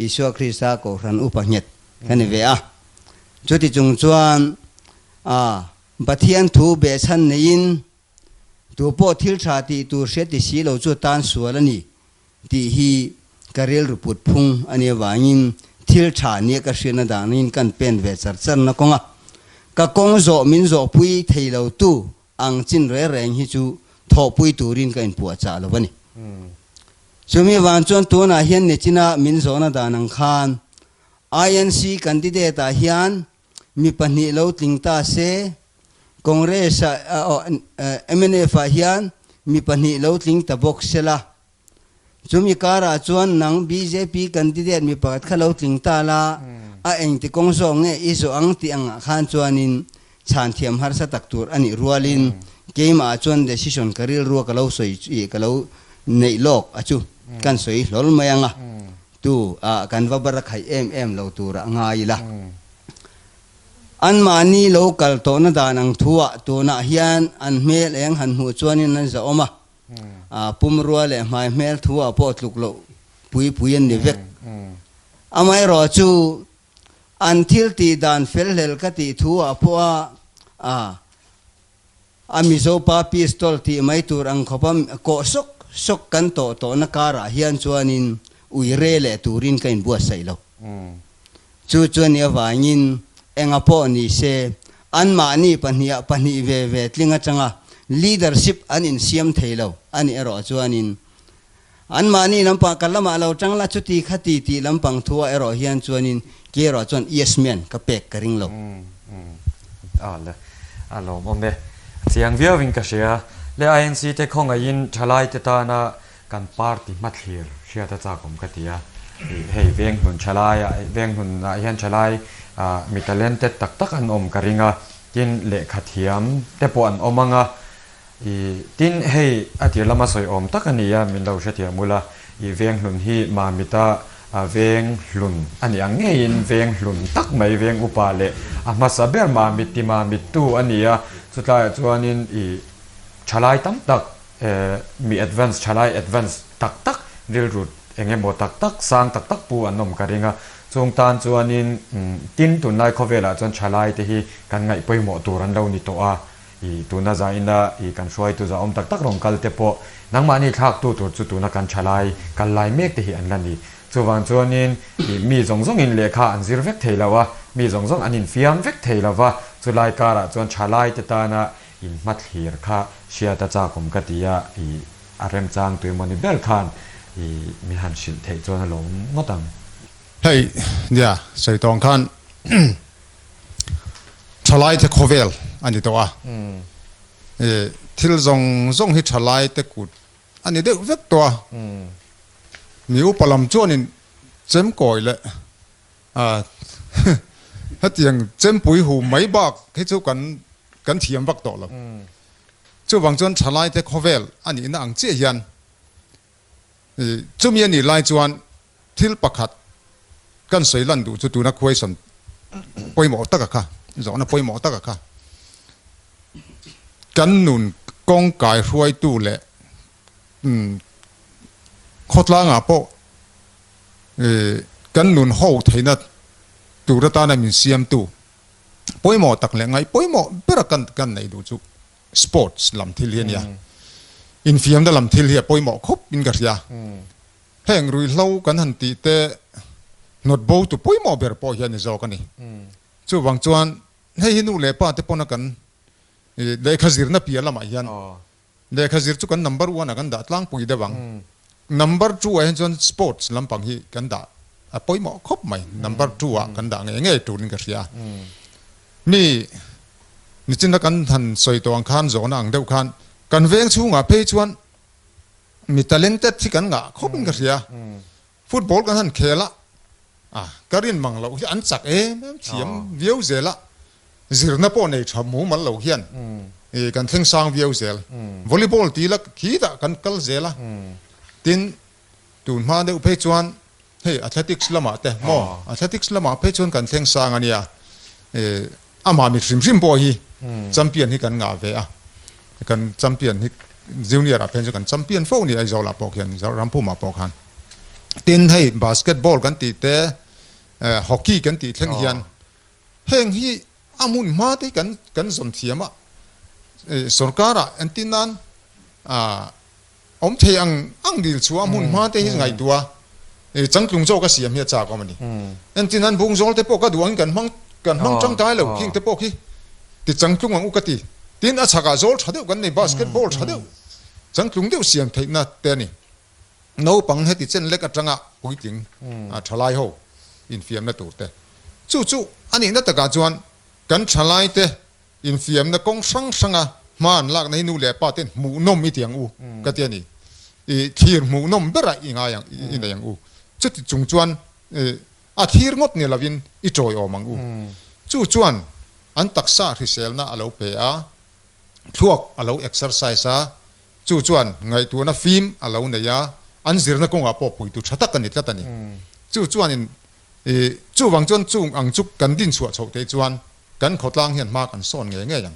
อิสวคริสต์ก็รันอุปนิตกันนี่เว้ยจุดที่จงชวนบัดเทียนถูเบชันในอินตัวพ่อทิลชาติตัวเสติสีเราจุดตานสวนนี่ที่ฮีกระเรลรูปุดพุงอันนี้ว่าอินทิลชาเนี่ยก็เสียนดานินกันเป็นเวชจันนักงะก็กงโจมินโจปุยเทเราตู้อังจินเร่แรงฮิจูทอปุยตูรินกันปวดจ่าแล้ววันนี้สมัยวันจวนตัวน่ะเฮียนเนี่ยจีน่ามินโจน่ะดานังคาน INC กันดิเดตาเฮียนมีปัญหาเราติงตาเซคอนเกรสMNF เฮียนมีปัญหาเราติงตาบกเซล่าจุมีการาจวนนัง BJP กันดิเดตมีปัจจัยเราติงตาละเองที่กงส่งเนี่ยอิสุอังที่อังขันจวนินชานเทียมหาร์สตักตูร์อันนี้รัวลิน ke ma chuan decision karil ru ka lo soi ka lo nei lok achu kan soi lol mayanga tu kan va barak hai em lo tura ngai la an mani local to na danang thuwa to na hian an mel eng han hu chuanin an za oma pumrua le mai mel thuwa po tluk lo pui an ni vek amai ro chu an thil ti dan fel hel ka ti thuwa po amizo pa pistol ti mai tur ang khopam ko sok kan to na kara hian chuanin uire le turin kain bua sai lo chu chuan ya wangin enga po ni se an ma ni pahni ve tlinga changa leadership an in siam theilo ani ero chuanin an ma ni lampa kalama lo changla chuti khati ti lampang thua ero hian chuanin ke ro chuan yes man ka pek karing lo le alo mome chiang viawing ka sia le ANC te khonga in thalai te ta na kan party mathlir sia ta cha kom ka tia hei veng hun thalai veng hun na hian thalai mi talent tak tak an om karinga kin le khathiam te po an omanga tin hei atir lama soi om takania min lo shetia mula veng hun hi ma mita veng hlun ani angein veng hlun tak mai veng upa le ma saber ma mitti ma mittu ania chuta chuanin chalai tam tak mi advance chalai advance tak tak ril rut engemaw tak tak sang tak tak pu anom karinga chung tan chuanin tin tunai khovela chuan chalai te hi kan ngai poimo turan lo ni to a tuna za ina kan shoi tu za om tak tak rong kal te po nangma ni thak tu tur chu tuna kan chalai kal lai mek te hi an lani chuwang chuanin mi zongzong in lekha an zir vek theilawa mi zongzong anin fiam vek theilawa chulai kara chuan chalai te ta na in mathlir kha sia ta cha kom ka tia arem chang tu moni bel khan mi han shin thei chuan lo ngotang hei ya sei tong khan chalai te khovel ani to thil zong hi chalai te kut ani de vek to miu palam chuanin chem koi le hatiang chem pui hu mai bak he chu kan thiam vak to lo chu wang chuan chalai te khovel ani na ang che hian chu mi ani lai chuan thil pakhat kan sei lan du chu tu na question poimo taka kha zo na poimo taka kha kan nun kong kai huai tu le khotla nga po kan nun ho theina tu ra ta na min siam tu poimo tak le ngai poimo bera kan nei du chu sports lam thil hian ya in fiam da lam thil hi poimo khop in ga ria heng rui hlo kan han ti te not bo tu poimo ber po hian zo kan ni chu wang chuan hei hinu le pa te pona kan le khazir na pia lama hian le khazir chu kan number 1 kan da tlang pui de wang number 2 a hen sports lampang hi kan da a poimo khop mai number 2 a kan da nge tu ning ka ria ni chin kan than soi tong khan zo na ang deuh khan kan veng chunga pe chuan mi talented thi kan nga khop ing ka ria football kan han khela karin manglo hi an chak thiam viau zela zirna po nei thamu mal lo hian kan thleng sang viau zel volleyball ti la khi da kan kal zela tin tun ma de pe chuan hey athletics lama te mo athletics lama pe chuan kan thleng sang ania ama mi rim bo hi champion hi kan nga ve kan champion hi junior a pen kan champion fo ni ai zo la pok hian zo rampu ma pok han tin hey basketball kan ti te hockey kan ti thleng hian heng hi amun ma te kan zom thiama sarkara antinan om thei ang dil chu amun ma te hi ngai tua changklung zo ka siam hi cha ko mani antinan bung zol te po ka duang kan hang chang tai lo king te po ki ti changklung ang ukati tin a chaka zol thadeu kan nei basketball thadeu changklung deu siam thei na te ni no pang he ti chen lek atanga puiting thalai ho in fiam na tur te chu ani na taka chuan kan thalai te in fiam na kong sanga man lak nei nu le pa ten mu nom mi tiang u ka te ni thir mu nom bera inga yang in yang u chu ti chung chuan a thir ngot ni lavin I troi omang u chu chuan an taksa risel na alo pe a thuốc à lâu exercise á chú chuan ngày tua na phim à lâu này á anh zir na công à bộ bụi tu chát cái này chát này chú chuan in chú vàng chuan chú ang chú cần din chuột chậu tế chuan cần khót lang hiện ma cần son nghe nghe yang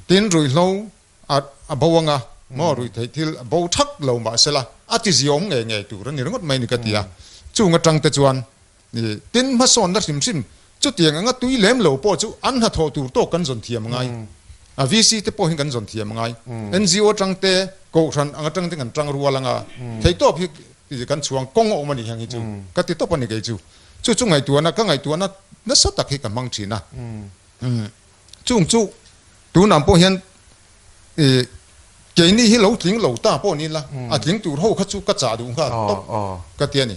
tin rồi lâu à bầu nga mà rồi thấy thì bầu thắc lâu mà sẽ là chỉ ziong nghe nghe tu rồi nhiều ngất mày này cái gì à chú ngắt trăng tế chuan tin mà son đã sim sim chú tiền ngắt túi lém lâu po chú ăn hạt thổ tu to cần dồn thiềm ngay VC te po hin kan zon thiam ngai NGO tang te ko than anga tang te kan tang ruwa langa thei top hi kan chuang kong o mani hangi chu ka ti top ani ge chu chu ngai tuana ka ngai tuana na sa tak hi kan mang thina chung chu tu nam po hian ke ni hi lo ting lo ta po ni la a ting tu ho kha chu ka cha du kha top ka ti ani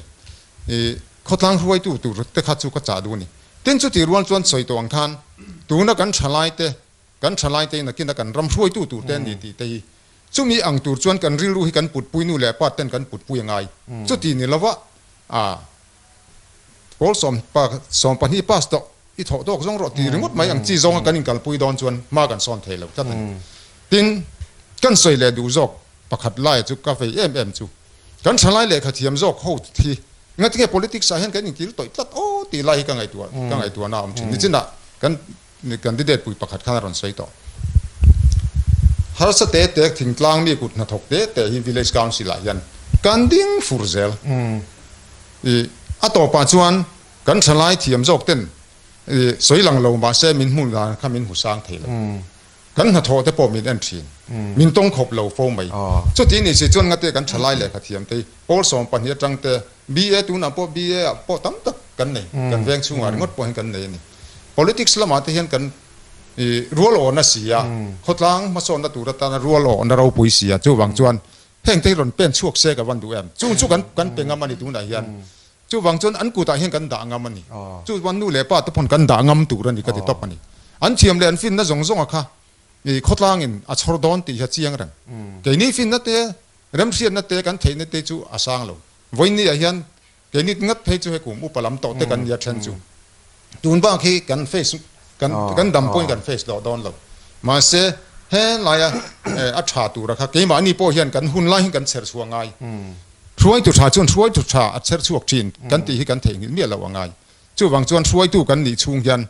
khotlang ruai tu te kha chu ka cha du ni ten chu ti ruan chuan soi to ang khan tu na kan thalai teกันฉลายเตนะกินกันรำช่วยตู้เต้นดีตีตีช่วงนี้อังตูชวนกันริ้วให้กันปุดปุยนู่นแหละป้าเต้นกันปุดปุยยังไงจุดที่นี่แล้วว่าพอสมปันที่ป้าสตอีถอดตกซองรถตีรึงดไม่อังจีซองกันกันปุยดอนชวนมากันซ้อนเทแล้วจัดนั้นตินกันสวยเลยดูจอกประคัดไล่จุกาแฟจูกันฉลายเลยขทียมจอกโหทีงั้นที่ politics เห็นกันอย่างที่ต่อยตัดโอ้ตีไล่กันไงตัวน้ำนี่จินน่ะกันนี่กันที่เด็ดปุยประคัดขนาดนั้นใส่ต่อฮาร์สเตเตกถึงกลางมีกุดนัทกเตแต่ฮิวิลเลจกาวน์สิลายันกันดิ้งฟูร์เซลอัตโตปัจจุบันกันฉลายที่ยมจอกเต้นสวยหลังเรามาเซมินหุ่นลาข้ามินหุ่นสร้างเทลกันนัทกเตปอมินเอ็นทีมินต้องขบเราโฟมไปจุดที่นี่สิจวนกันเตกันฉลายเลยขัดเทียมเตโอลสองปัญญาจังเตบีเอตูน่ะปอบีเอปอตั้มตักกันนี่กันแวงช่วงงดปอให้กันนี่politics ละมาที่เห็นกันรัวหล่อนะเสียขดล้างมาสอนนัตุรัตนารัวหล่อนะเราปุยเสียจู่วังจวนเพ่งที่หล่นเป็นช่วงเสกวันดูแอมจู่กันเป็นงามันนี่ดูไหนยันจู่วังจวนอันกูตาเห็นกันด่างามันนี่จู่วันดูเล่ป้าตะพนกันด่างามตุรันนี่ก็ติดตบมันนี่อันเทียมเลยอันฟินนะจงอะค่ะขดล้างอินอัชรดอนตีหัดเชียงรังเกนี่ฟินนั่นเตะเริ่มเสียนนั่นเตะกันเทนั่นเตะจู่อาสังเราวันนี้ยันเกนี่งัดเทจู่ให้กูมุปลำโตเตะกันยัดเชนจู่ตูนบ้างที่กันเฟซกันดำปนกันเฟซดอนเรามาเสเฮลายอัชาตูระค่ะเกี่ยมานี่พอเห็นกันหุ่นไล่กันเชิดชัวง่ายช่วยตุชาจนช่วยตุชาอัดเชิดชัวจีนกันตีให้กันเถียงเมียเราว่าง่ายจู่บางจวนช่วยตู้กันนี่ช่วงยัน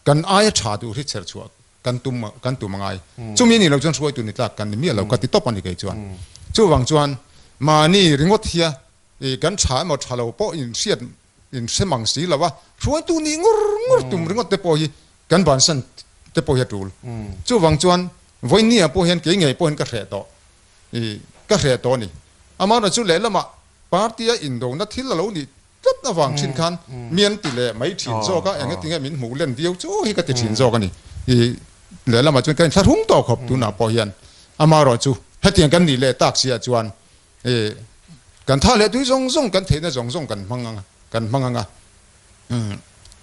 กันอายชาตูที่เชิดชัวกันตุ่มง่ายจู่มีนี่เราจนช่วยตู้นี่ตากกันเมียเราก็ติดตบมันอีกไอ้จวนจู่บางจวนมานี่ริงวัดเฮียกันชาหมดชาเราพออินเสียดอินเสมังสีแล้วว่าช่วยตู้นี่งุรตุ่มริงวัดเตปอยกันบ้านสันเตปอยตูลจู่วังจวนวันนี้พอเห็นเกี่ยงไงพอเห็นกระแสต่อนี่อามาเราจู่เล่ละมาปาร์ตี้อินโดนัทที่เรานี่จัดวังชินคันเมียนติเล่ไม่ถินโซก็อย่างนี้ติงมินหูเล่นเดียวจู่ให้ก็ติถินโซกันนี่เล่ละมาจนกันถ้าทุ่งต่อขบตูน่ะพอเห็นอามาเราจู่ให้เตียงกันนี่เล่ตักเสียจวนกันท่าเล่ดูจงกันเทน่ะจงกันมังงะ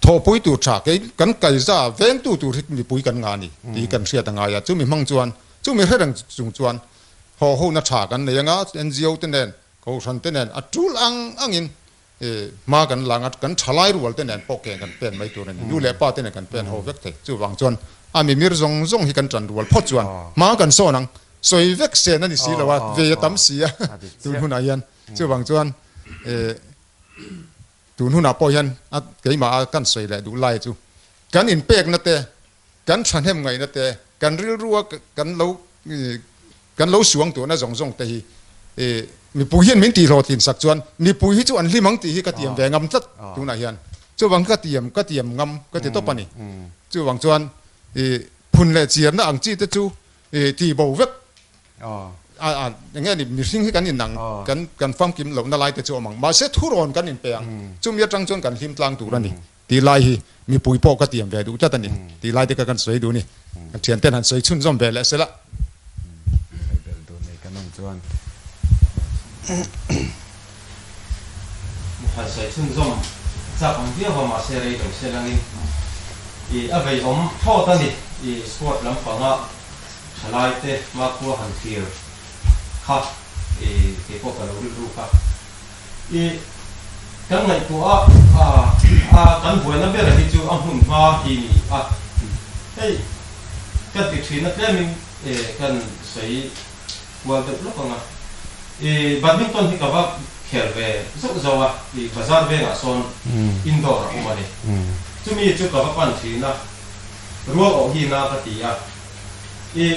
ทอปุยตูชากันไก่ซาเวนตูที่มีปุยกันงานนี่ตีกันเสียต่างายจู่มีมังจวนจู่มีเรื่องจวนพอนัชากันเนี่ยงะ NGO เต้นเด่นเขาชันเต้นเด่นอัดจูลังอินมากันหลังอัดกันฉลายรัวเต้นเด่นปอกแกงกันเป็นไม่ตัวนั้นอยู่แล้วป้าเต้นกันเป็นเขาเวกเตจู่วังจวนมีมีจงให้กันจันรัวพอจวนมากันโซนังสวยเวกเสียนั่นนี่สิแล้วว่าเวียตั้มเสียตัวหุ่นอายันจู่วังจวนตูนหุ่นอาปอยันเกี่ยมากันสวยเลยดูไล่จู่กันอินเป๊กนั่นเตะกันฉันเห็นไงนั่นเตะกันรัวกันเราสวงตัวน่ะจงแต่มีปุยเห็นมินตีโรตินสักจวนมีปุยที่จวนลิมังตีที่กระเทียมแดงงำจัดตัวไหนยันจู่วังกระเทียมงำกระเทียมตบปนี่จู่วังจวนพุ่นเละเจียนน่ะอังจีตจู่ตีบ่าวเวกอย่างเงี้ยนี่มีสิ่งที่กันอินหนังกันฟังกิมเหล่านั่นไล่แต่จู่มังมาเสทุรอนกันอินเปียงจู่มีจังจวนกันลิมตลางตัวนั่นนี่ตีไล่มีปุยปอกระเทียมแดงดูจัดนี่ตีไล่แต่กันสวยดูนี่เทียนเต้นหันสวยชุ่มจอมแบลเสร็จละ还是村中，在旁边我嘛是来种些人的，为我们好的呢，sport 人房啊，出来的嘛过很viel，哈，结果个路哈，刚来ตัวกันหัวนั่นเป็นอะไรที่จู่หุ่นมาทีนี่เฮ้ยกันติดถิ่นนั่นแค่มี กันใส่วัวเด็กลูกของอ่ะbadminton ที่กับว่าเขียนไปสุดยอดบาซาร์เวงอ่ะโซนอินดอร์ของมันนี่จะมีจุดกับว่าปันทีนะรัวออกหินาปฏิอ่ะ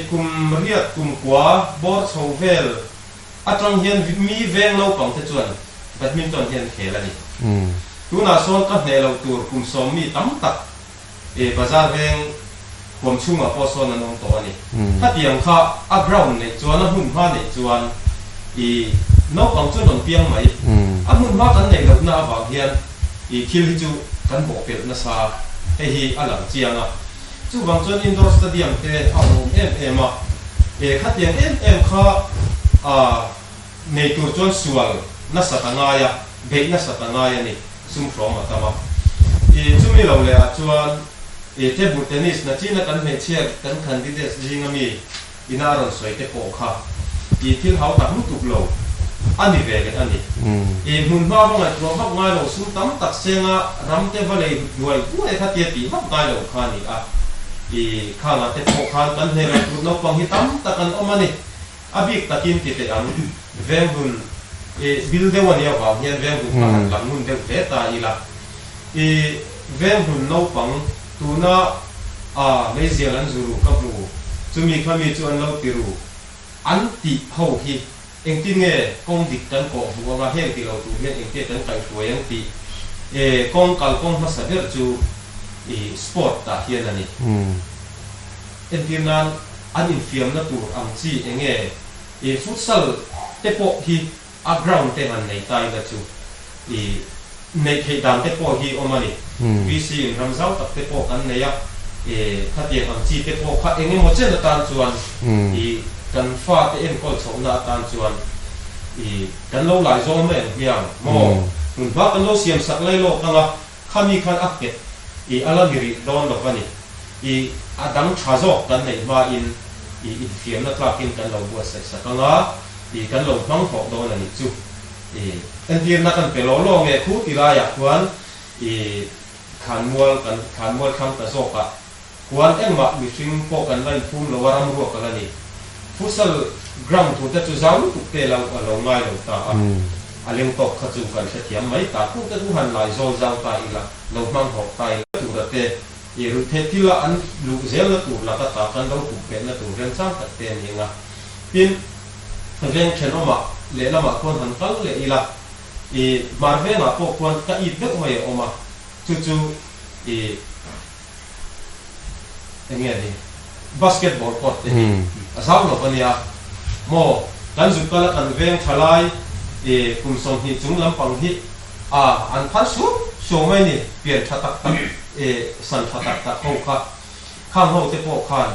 คุมเรียกคุมกัวบอร์โชเวลอัตรังเฮียนมีเวงเราปังที่จวนbadminton เฮียนเขียนอะไรนี่ตัวน่าโซนก็เนี่ยเราตัวคุมสมีตั้มตักบาซาร์เวงผมชุ่มอ่ะพอโซนนั้นตัวนี่ถ้าเตียงข้าอักราวเนี่ยจวนนั้นหุ่นผ้าเนี่ยจวนนอกของจวนหลงเปียงไหมอันหุ่นผ้ากันเนี่ยเราหน้าบางเฮียนคิดที่จูกันบอกเป็นนักษาให้ฮีอันหลังเจียงอ่ะจู่บางจวนอินดอร์สเตเดียมเตะเอาอ่ะถ้าเตียงข้าในตัวจวนส่วนนักสตังายะเบกนักสตังายะนี่ซุ่มพร้อมมาตามอ่ะจู่มีเราเลยอ่ะจวนเทบูเทนนิสนะจีน่ากันเมเชียกันคันดิเดสจิงมีอินารอนสวยเตโปค่ะที่เขาตัดมุตุกโลอันนี้เวกันอันนี้มุนบ้าบ้างไงตัวบ้างไงเราสุ่มตั้มตัดเสียงอ่ะรำเทวเลยด้วยด้วยถ้าเทียบีบ้างไงเราขานี่อ่ะข้างอ่ะเตโปขากันเฮเราตัวน้องฟังฮิตั้มตัดกันออกมานี่อาบิกตะกินกิเตอันเวงบุนบิลเดวันนี้ว่าเนี่ยเวงบุนกันหลังมุนเดเตตาอีละเวงบุนน้องฟังตัวน่ะไม่เสียหลังจูรุกับรูจะมีข้ามีจวนเราติรูอันติเขาที่เองที่เนี่ยกงดิกันก่อหัวมาเฮงที่เราตัวเนี่ยเองที่กันไปช่วยยังที่กงกัลกงมาสักเดือนจูสปอร์ตตาเฮียนั่นนี่เองที่นั้นอันอินฟิมนั่นตัวอังซีเองฟุตซัลเตปอที่อักราวน์เตมันในไทยนั่นจูในเหตุการณ์เตปอที่ออกมานี่วิซีนรำเจ้าตัดเตปอกันเนี่ยถ้าเดียงอังซีเตปอข้าเองหมดเช่นตามส่วนกันฟ้าเต็มก็สองนาตามส่วนกันโลหลายโซนเหมือนเพียงโม่หุ่นพักกันโลเสียมสักเลยโลกันละข้ามีคันอักเก็ตอะไรมีริดอนแบบนี้อาดังชาโซกันในมาอินเฟียมนักลากินกันเราบวชเสร็จสักกันละกันโลมังหอกโดนอะไรจุอันที่นักกันเป็นโลโลเงี้ยคู่ที่ไรอยากควรขันมัวกันขันมัวคำตะโซกะควรมามีชิงพวกกันไล่พุ่มเราว่ารัวกันละนี่ฟุตซอลกรัมถูกจะจุดเจ้าถูกเตะเราง่ายเราตาอะไรตกขจุกันเสียไหมตาคู่จะทุหันหลายโซเจ้าตายละเรามังหอกตายถูกเตะรุ่เทที่ละอันลูกเจ้าละถูกละก็ตากันเราถูกเป็นละถูกเรื่องสร้างตัดเตียนยังไงเป็นเรื่องเช่นว่าเลี้ยละมาคนหันตั้งเลี้ยละมาเวงอ่ะพวกคนก็อีกเด็กไม่ออกมาจู่อย่างเงี้ยดิบาสเกตบอลก็ได้สาวเราคนนี้โม่กันจุดกันละกันเวงทลายคุณส่งที่จุ่มลำปังที่อันพันสูงโชว์ไม่นี่เปลี่ยนชัดตักสันชัดตักเขาข้างห้องเตะโปขัน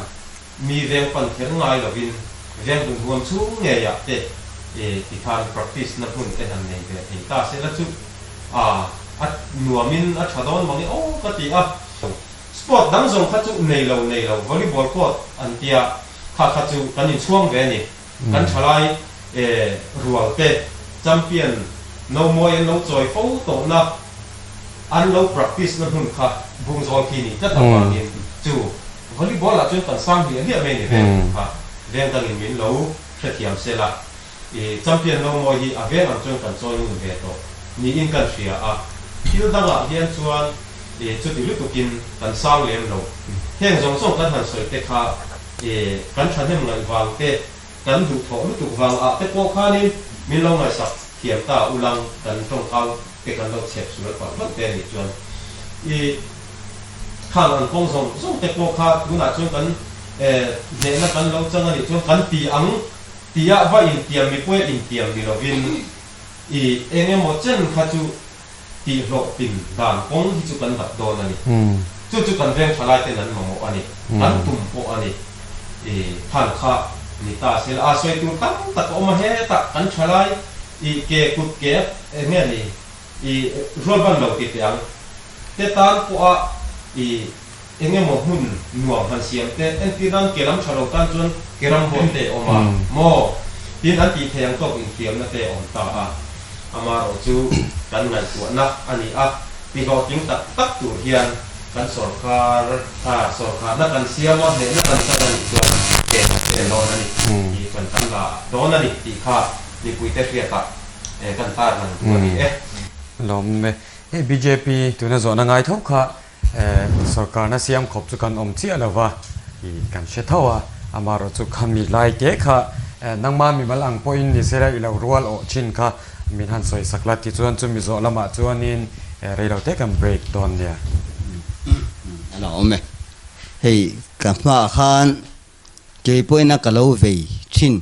มีเวงปันเขียนง่ายหรอวินเวงดุนรวมสูงเงี้ยเตะที่ทาน practice นับหุ่นเป็นอันนี้เป็นตาเสร็จแล้วจุหนัวมินชาดอนบางทีโอ้ก็ตีสปอร์ตดังส่งขัดจุในเราวอลเลย์บอลก็อันเดียขัดจุกันในช่วงเวนี่กันชลายรัวเตะแชมเปี้ยนโนมวยโนจอยฟูโตนับอันเรา practice นับหุ่นขัดบุงจอยที่นี่จะทำอะไรจู่วอลเลย์บอลละจนกันสร้างเฮียไม่เนี่ยขัดเรื่องกันในมินเราเทียมเสละแชมเปี้ยนโนมวยที่อาเวนันจนกันจอยนู่นเวทนี่อินกันเสียที่เราตั้งเฮียนชวนจุดที่ลูกกินกันสร้างเลี้ยงเราเฮียงส่งกันหันสวยเตะขากันชันให้มันวางเตะกันถูกถอลูกถูกวางเตะโปข้านี่มีเราหน่อยสักเทียมตาอุลังกันตรงเขาเตะกันเราเฉียบสวยกว่ามันเป็นอีกจวนข้างอันกงส่งเตะโปข้าดูหน้าจนกันเนี่ยนักกันเราจังกันอีกจนกันตีอังตีอะว่าอินเตียมมีกล้วยอินเตียมดีเราวินเองหมดเช่นข้าจูตีโรตินด่านกงที่จุกันดับโดนอันนี้จุกันเรื่องทลายเต็นนั้นมาหมดอันนี้อันตุ่มโปอันนี้ผ่านข้านี่ตาเสียอาศัยตัวตั้งตัดออกมาให้ตัดอันทลายเกกุดเกเนี่ยนี่รวดบันเราติดอย่างแต่ตานปัวเองหมดหุ่นหน่วงหันเสียงแต่เอ็นที่นั่นเกลัมชาโลตันจนเกลัมบนเตะออกมาโม่ที่นั้นตีเทียงตกอินเทียมนั่นเตะออกตาอามาเราจูกันไงตัวนักอันนี้ที่เขาจิ้งตักตัวเฮียน กันสอดคาสอดคานักกันเสียว่าเนี่ยนักกันสักนั่นตัวเกศโลนั่นที่กันตั้งละโดนนั่นที่ข้าที่ปุยเตเฟียกะกันตามันตัวนี้ลมBJP ตัวนั้นส่วนง่ายเท่าค่ะสกัดนั้นเสียมขบจุกันอมเสียแล้วว่ากันเชื่อเท่าว่าอามารจุกันมีลายเก๋ค่ะนังมามีมาลังพอยน์ดิเซราอิลารัวลอชินค่ะมีหันสวยสักลัดที่ชวนจุมีโซละมาชวนนินเรื่องเทกันเบรกตอนเนี่ยเราไหมเฮ้ยกับมาขันเก็บไว้นักเล่าเวชิน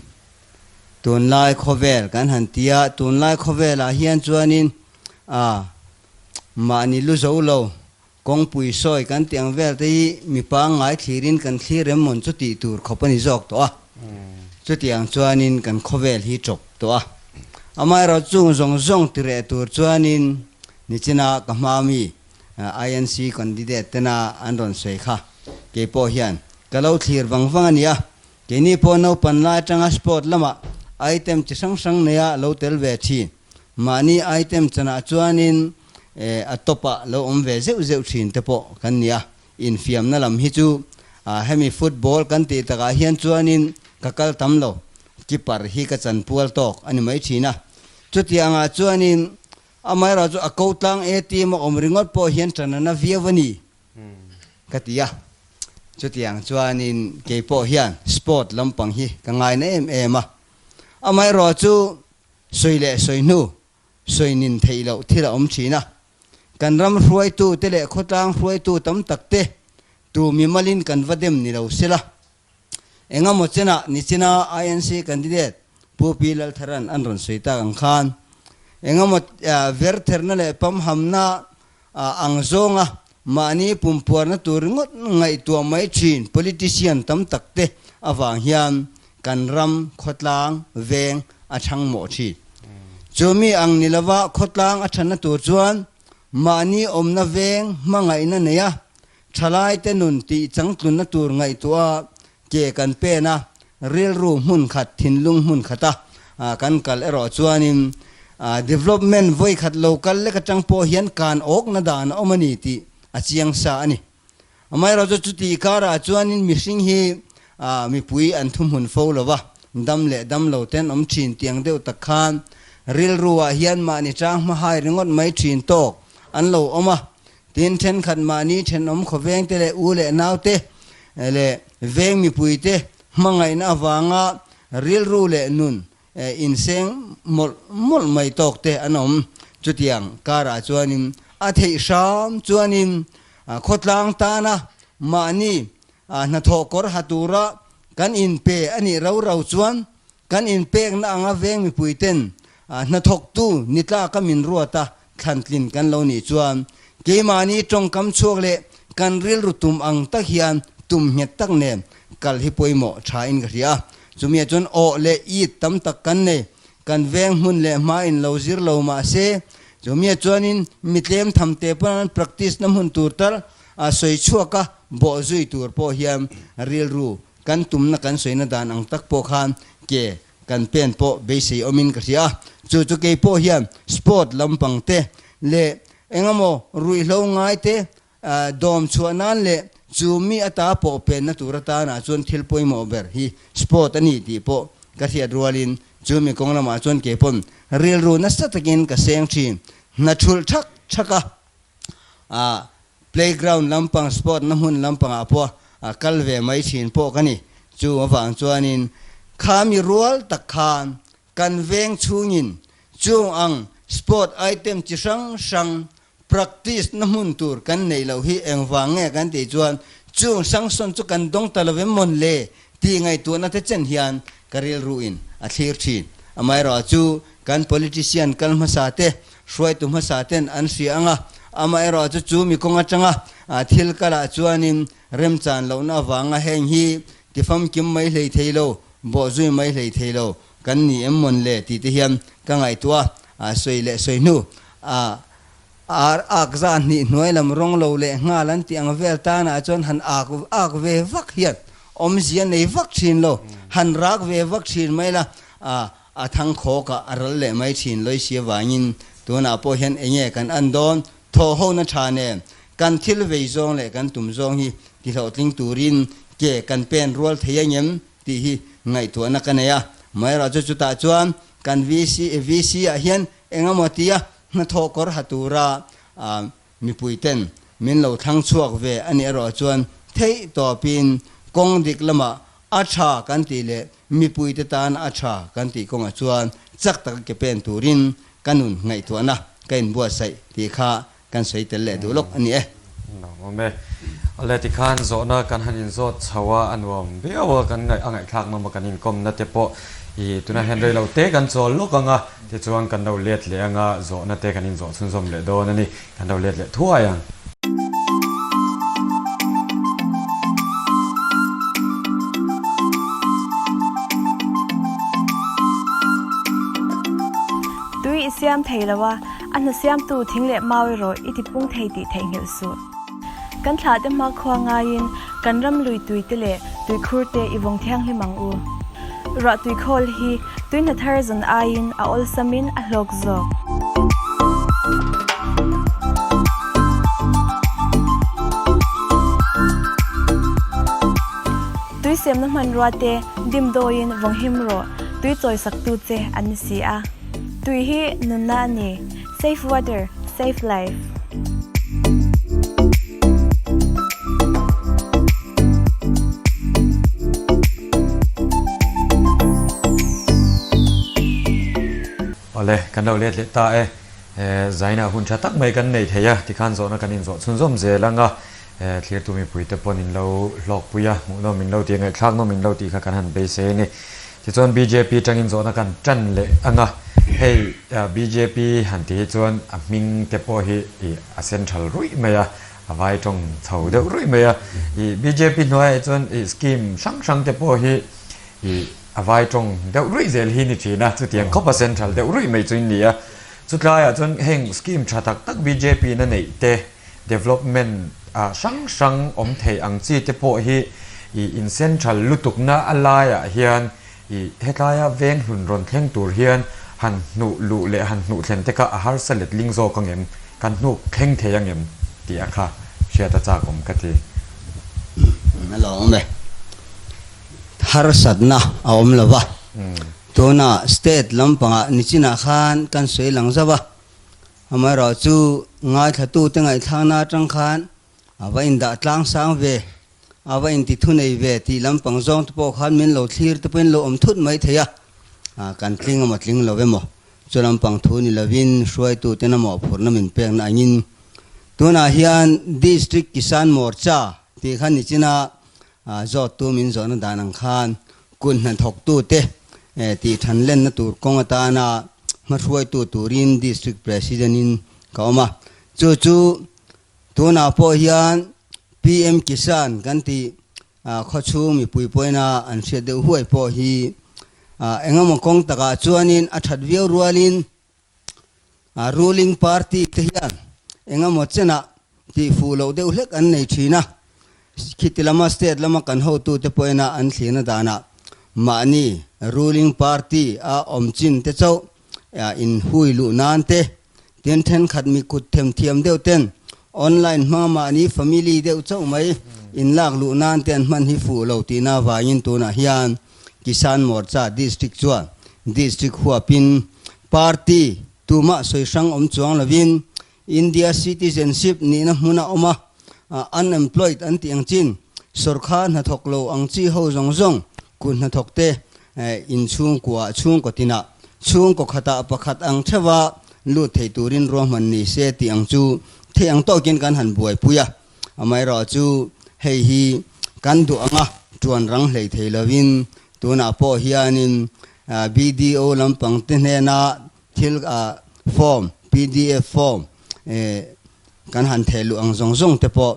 ตุนไล่ขเวลกันหันเตียตุนไล่ขเวลเฮียนชวนนินมานี่รู้จักเรากองปุยซอยกันเตียงเวลที่มีปังไงทีรินกันทีเรมมอนจุดตีตูร์เขาปนิจอกตัวจุดเตียงชวนนินกันขเวลที่จบตัวอามาเราจุงจงติเรตูร์ชวนนินนิชนากับมามี INC คนดีเดตนาอันรอนสวยค่ะเก็บพอเฮียนก็เราทีร์วังเนี่ยเกนี่พอเราปันไล่จังสปอร์ตละมาไอเทมจะสังเนี่ยเราเตลเวชีมานี่ไอเทมจะน่าชวนนินอัตปะเราเวเซลชินเตปอกันเนี่ยอินฟิมนั่นลำฮิจูให้มีฟุตบอลกันตีตะกาเฮียนชวนนินกัลทำเรากิปาร์ฮีกัจันพัวตอกอันนี้ไม่ชีนะจุดyangชวนนินอามาเราจะอากาตังทีมอมริงอดพอเฮียนจันนาวิวนีกัตยาจุดyangชวนนินเก็บพอเฮียนสปอร์ตลำปังฮีกังไงเนี่ยมาอามาเราจะสวยเละสวยนูสวยนินเทเราที่เราชีนะกันรำรวยตู้เตะขดตังรวยตู้ตั้มตักเตะตู้มีมาลินกันวัดเดมนี่เราเสียละเองอ่ะหมดเจนะนิชนา INC กันดีเด็ดผู้พิลทารันอันรันสวยตาอังคารเองอ่ะหมดเวอร์เทอร์นั่นแหละปั๊มหำนาอังซงอ่ะมานี่ปุ่มปวดนั่นตัวงดไงตัวไม่ชิน politician ตั้มตักเตะอวังเฮียนกันรำขดตังเวงอาชังหมอชีจูมีอังนิลวะขดตังอาชันนั่นตัวจวนมานี่อมนาเวงมาไงนั่นเนี่ยชลายเตนุนตีจังตุนนตัวไงตัวเกกันเป้นะเรียลรูมุนขัดทินลุงมุนขัดกันกัลรอจวนิมdevelopment ไว้ขัด local เล็กจังพอเฮียนการออกนาดานอมันนี่ตีอาเจียงสานี่ไม่เราจะจุดที่การจวนินมิสิงฮีมีปุยอันทุ่มหุ่นโฟลวะดำเละดำเหลาเต้นอมชินเตียงเดียวตะคานเรียลรูเฮียนมานี่จ้างมาให้เรื่องไม่ชินโตกอันเราออกมาทีนเทนขันมานี่เทนอมขเวงเตเลอูเลนาวเตเลเวงมีปุยเตมังไงนะวางะเรียลรูเลนุนอินเซงมลไม่ตกเตอันอมจุดยังการจวนิมอาเทชามจวนิมขดลางตานะมานี่นาทอกรหัตุระกันอินเปอันนี้เราจวนกันอินเปงนะอ่างเวงมีปุยเต้นนาทอกตูนิตลาก็มินรัวตาขันลินกันเหล่านี้จวนเกมานี้จงกำช่วงเละกันเรียลรุตุมอังตะเฮียนตุมเหียตักเนมกัลฮิปวยโมชาอินกะเรียจุมีจนโอเละอีตัมตักกันเนกันเวงหุ่นเละมาอินเหล่าซิรเหล่ามาเซจุมีจวนินมิเตมทำเตปนัน practice น้ำหุ่นตูร์ตัลสวยชั่วกะบ่อจุยตูร์พอเฮียมเรียลรูกันตุมนักกันสวยนาดานอังตักโปคานเกกันเป็นโปเบสีอมินกะเรียจู่ๆเกพอเฮียมสปอร์ตลำปังเตเลเองโมรุยลงง่ายเตดอมชวนนั้นเลจูมีอัตราโปเป็นนัตุรตานะจนทิลปอยโมเบอร์ฮีสปอร์ตนี่ที่โปกระเทียดรัวลินจูมีกองละมาจนเก็บปนเรียลรูนัสตะกินกระเซงชีนัชุลชักplayground ลำปังสปอร์ตน้ำหุ่นลำปังอาปัวกัลเวไม่ชีนโปกันนี่จูมาฟังจวนินข้ามีรัวตะคานกันเวงชูงินจูอังสปอร์ตไอเทมจิสังpractice น้ำมันตูร์กันในเราฮีเองฟังเงกันตีจวนจูสังสนจุกันดงตะลเวมอนเล่ที่ไงตัวนัทเจนเฮียนกเรียลรูอินอาเทียร์ชีนอไม่รอจูกัน politician กันมาสาเตช่วยตุมาสาเตนอันเสียงไม่รอจูมีคงจังทิลกะละจวนนิมเริ่มจานเราหน้าฟังเฮงฮีที่ฟังกิมไม่เลยเทโลบ่จุยไม่เลยเทโลกันนี่เอ็มมอนเล่ที่เฮียนกันไงตัวสวยเล่สวยนูอักษรนี่หน่วยลำร้องเราเละงาลันที่อังเวลตานะจนหันอักเววักเฮียนอมเสียในวัคซีนโลหันรักเววัคซีนไม่ละทั้งโคกะรัลเล่ไม่ชินเลยเสียวายินตัวน่ะพอเห็นเองกันอันโดนโทโหนชาเน กันทิลเวยซองเลยกันตุ่มซองฮีที่เราทิ้งตูรินเกี่ยกันเป็นรัวเทียงยมที่ฮีไงตัวนักกันเนี่ยไม่เราจะจุดตาจวนกันวีซีเฮียนเองมติยะนัทอกรหัตุระมีปุยเต้นมินเราทั้งช่วงเวอันนี้เราจวนเทต่อปีนกงดิกละมาอาชากันตีเลมีปุยเตตานอาชากันตีกงจวนจักตะเกเป็นตูรินกันนุ่นไงตัวนะกันบัวใส่ที่ข้ากันใส่เตลเลดูลกอันนี้น้องเมย์อะไรที่ข้านโซน่ากันหันอินโซชาวอันวมเบี้ยวกันไงอ่างไงคลากมันกันอินคอมนัดเตปออีตัวนั้นเห็นเลยเราเตะกันโซลูกอ่ะที่ชวนกันเราเลียดเลี้ยงอ่ะโซน่าเตะกันอินโซซุนซอมเลโดนั่นนี่กันเราเลียดเลยทั่วยังตุยเสียมไทยละว่าอันนั้นเสียมตูทิ้งเละมาไว้รออิทิปุ่งไทยตีไทยเหนียวสุดกันถาดมาควางายินกันรำลุยตุยเตเละตุยครูเตอีวงเทียงหิมังอูรอตุยโคลฮีตุยนัทาร์ซันอายินอาอลซามินอาลอกซอกตุยเสียมน้ำมันรัวเตดิมโดยินวงหิมโรตุยจอยสักตูเจอันนี้สิอาตุยฮีนุนนานี safe water safe lifeเลยกันเราเลียดตาใจน่ะหุ่นชะตักไม่กันในเทียที่ข้านโซนกันอินโซซุนซอมเจลังอ่ะเคลียร์ตัวมีปุ๋ยแต่ปนินเราหลอกปุยอ่ะมุนเรามินเราตีไงคลากน้องมินเราตีข้ากันหันไปเซนี่ที่ส่วน BJP จังอินโซนกันจันเลยอ่ะเฮ้ย BJP หันที่ส่วนมิงเตปอฮีเซ็นทรัลรุ่ยเมียไว้ตรงเสาเดียวรุ่ยเมียBJP หน่วยส่วนสกีมช่างเตปอฮีเอาไว้ตรงเดี๋ยวรุ่ยเซลฮีนี่ทีนะสุดที่ยังครบเซ็นทรัลเดี๋ยวรุ่ยไม่จุนเนี่ยสุดท้ายจนเฮงสกีมชาตัก BJP นั่นเองเต development ช่างอมเทอังซีเตปอฮีอินเซ็นทรัลลุตุกน่าอะไรเฮียนเฮกายเวงหุ่นรอนเท่งตัวเฮียนหันหนุลุเละหันหนุเทนเตก็อาหารสลัดลิงโซกังเอ็มกันหนุเข่งเทียงเอ็มตีอาคาเชียตจากผมกตินั่นหลงเลยฮาร์สัดนะเอาอมละวะตัวน่ะสเตทลำปังนิจินาขานกันสวยหลังซะวะทำไมเราจูง่ายขัดตู้ตั้งไงทางนาจังขานเอาไว้อินดาตลังสางเวเอาไว้อินติทุนไอเวที่ลำปังจงตะโปขานมินโลทีร์ตะเป็นโลอมทุนไม่เทียการคลิ้งมาคลิ้งเราเวมจนลำปังทุนเราวินช่วยตัวเต็นหมอผลน้ำมินเปียงนายินตัวน่ะเฮียนดิสตริกกิสานมอร์ชาที่ขันนิจินาจอดตัวมินจอนันดานังขานกุนนันทกตัวเตที่ทันเล่นนัตัวกงตานามาช่วยตัวรินดิสตริกเพรสิดนินเขามาจู่ตัวน่ะพอเฮียน PM กิสานกันที่ข้อชูมีปุยปอยนาอันเสียเดือหัวพอฮีเองมงคงตะกาจวนินอัฐเวียวรัวลินruling party ที่ยันเองมดเจนะที่ฟูโลเดือเล็กอันในชีนะคิดละมาสเตทละมากันhow to จะปอยนาอันเสียนะดานะมานี่ ruling party อมจินเตเจ้าอินหุยลุนานเตเตียนเทนขัดมีกุดเทียมเทียมเดียวเต้นออนไลน์มานี่ family เดียวเจ้าไหมอินลากลุนานเต้นมันฮิฟูโลตีนาวายินตัวนะเฮียนกิสานมอร์ชาดิสตริกจวนดิสตริกหัวปินปาร์ตี้ตัวมาสวยช่างจวงละวินอินเดียซิติเซนชิพนี่นะมุนาอมาunemployed อันที่อังจินสุรคานัทกโลอังจีเฮาจงคุณนัทกเตอินช่วงกว่าช่วงกตินะช่วงก็ขัดประคัดอังเทวะลูดเทตุรินรวมมันนี่เสติอังจูเทอังโตกินกันหันบวยปุยะไม่รอจูเฮฮีกันดูอังะจวนรังเลยเทลวินตัวน่ะพอเฮียนินBDO ลำปังเตนนาทิลฟอร์ม PDF ฟอร์มกันหันเทลุอังจงเตปอ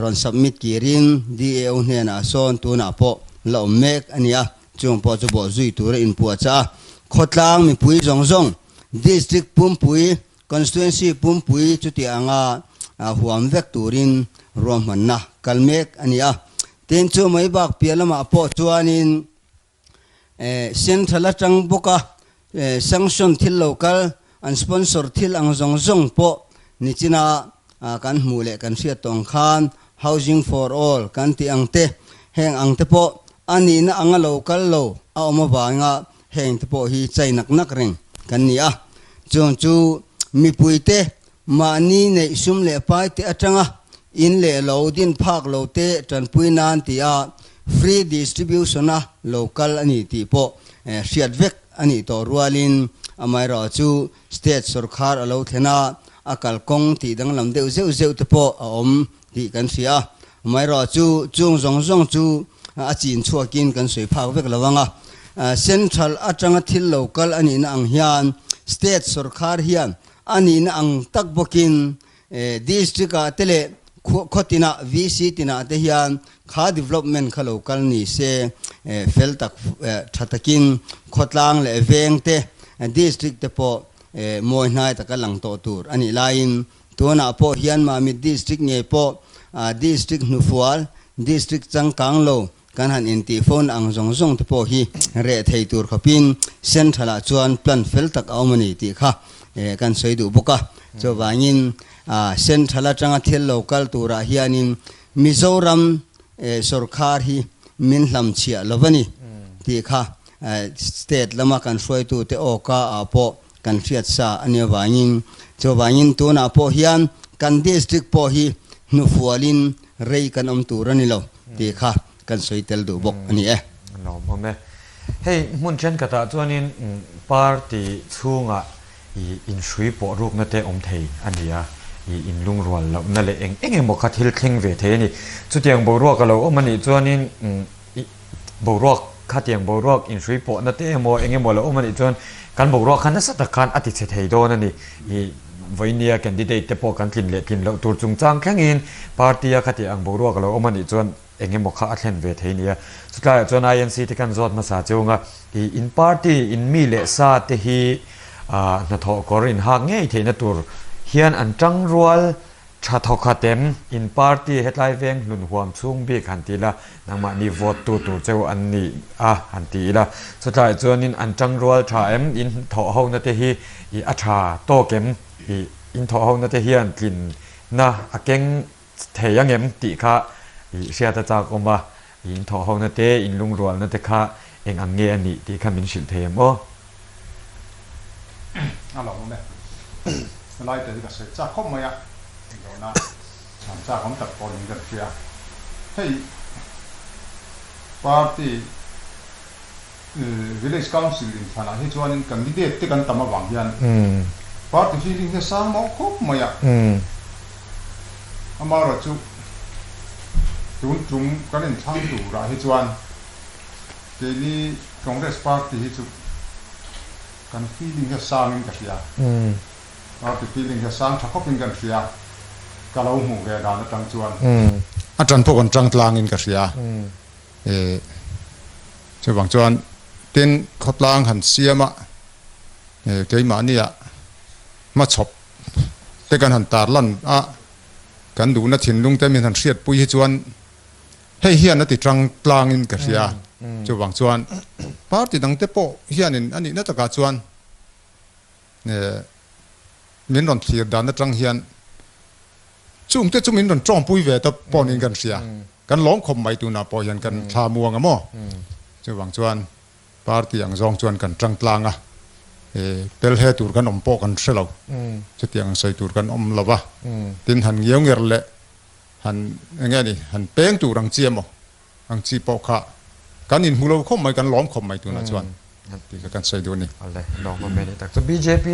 รอนสับมิดกีริน DAO เนี่ยนะส่วนตัวน่ะพอเราเมกอันนี้จงพอจะบอกจุยตัวเรอินปัวจ้าขดลางมีปุยจงdistrict ปุ่มปุย constituency ปุ่มปุยจุดที่อังหัวเวกตัวรินรวมมันนะกัลเมกอันนี้เต็นจูไม่บักเปียละมาพอจวนินเซ็นทรัลจังบุกsanction ที่ local and sponsor ที่อังจงพอนิจินา kan hmu le kan sia tong khan housing for all kan ti angte heng angte po ani na anga local lo a oma wanga heng te po hi chainak nak reng kan ni a chung chu mi puite mani nei sum le pai te atanga in le lo din phak lo te tran puinan ti a free distribution a local ani ti po siat vek ani to rualin amai ro chu state sarkar alo thena akal kong ti dang lam deu zeu te po a om ti kan sia amai ro chu chung zong chu a chin chuakin kan soi phak vek lawanga central atanga thil local ani na ang hian state sarkar hian ani na ang tak bokin district a tele khotina vc tina te hian kha development kha local ni se fel tak thatakin khotlang le veng te district te po moi nai ta lang to tur ani lain tuna po hian ma mi district nge po district nufual district changkang lo kan han in ti phone ang zong te po hi re thei tur khapin central chuan plan fel tak aumani ti kha kan soidu boka cho wangin central atanga thil local tura hianin mizoram sarkar hi min hlam chia lovani ti kha state lama kan soi tu te oka apo kan riat sa ania wangin cho wangin tu na po hian kan district po hi nufualin rei kan om turani lo ti kha kan soi tel du bok ani no mome hey mun chen kata chuanin party chunga in shui po ruk na te om thei ania in lung rual lo na le eng mo kha thil thleng ve the ni chutiang bo ro ka lo omani chuanin bo ro kha tiang bo ro in shui po na te mo enge mo lo omani chuan kan bo ro khan na sa ta khan ati che thei do na ni voinia candidate te po kan tlin lo tur chung chang khangin party a khati ang bo ro ka lo omani chuan enge mo kha athlen ve the ni chuta chuan INC te kan zot ma sa chunga in party in mi le sa te hi na tho korin ha nge the na tur hian an tang rual tha thoka tem in party hetlai veng lun huam chung bi kan ti la nangma ni vote tu cheu an ni an ti la chuta chuanin an tang rual tha em in tho ho na te hi I atha to kem in tho ho na te hian tlin na akeng theyangem ti kha sia ta cha koma in tho ho na te in lung rual na te kha eng ange ani ti kha min sil them o alo me lai te ka se cha khom maya do na cha khom tak pon ga sia hey party village council in thana hi chuan candidate te kan tama wang hian party feeling he sang mo khop maya amara chu chung kan in thang tu ra hi chuan ke ni congress party hi chu kan feeling he sang in ka sia party feeling he sang thakop in kan sia kalau mu ge da na tang chuan atran pho kan tang tlang in ka sia chu bang chuan tin khotlang han siama keima ania ma chop te kan han tar lan kan du na thin lung te min han riat pui hi chuan hei hian na ti tang tlang in ka sia chu bang chuan party dang te po hian in ani na taka chuan min ron thlir dan na tang hian chung te chu min ron tong pui ve ta pon in kan sia kan long khom mai tu na po hian kan tha muang amo chu bang chuan party ang zong chuan kan tang tlang tel he tur kan om po kan selo chutiang sai tur kan om lova tin han ngiau nger le han nge ni han peng tu rang chiamo ang chi po kha kan in hulo khom mai kan lom khom mai tu na chuan ti kan sai du ni alle no ma me ni tak so BJP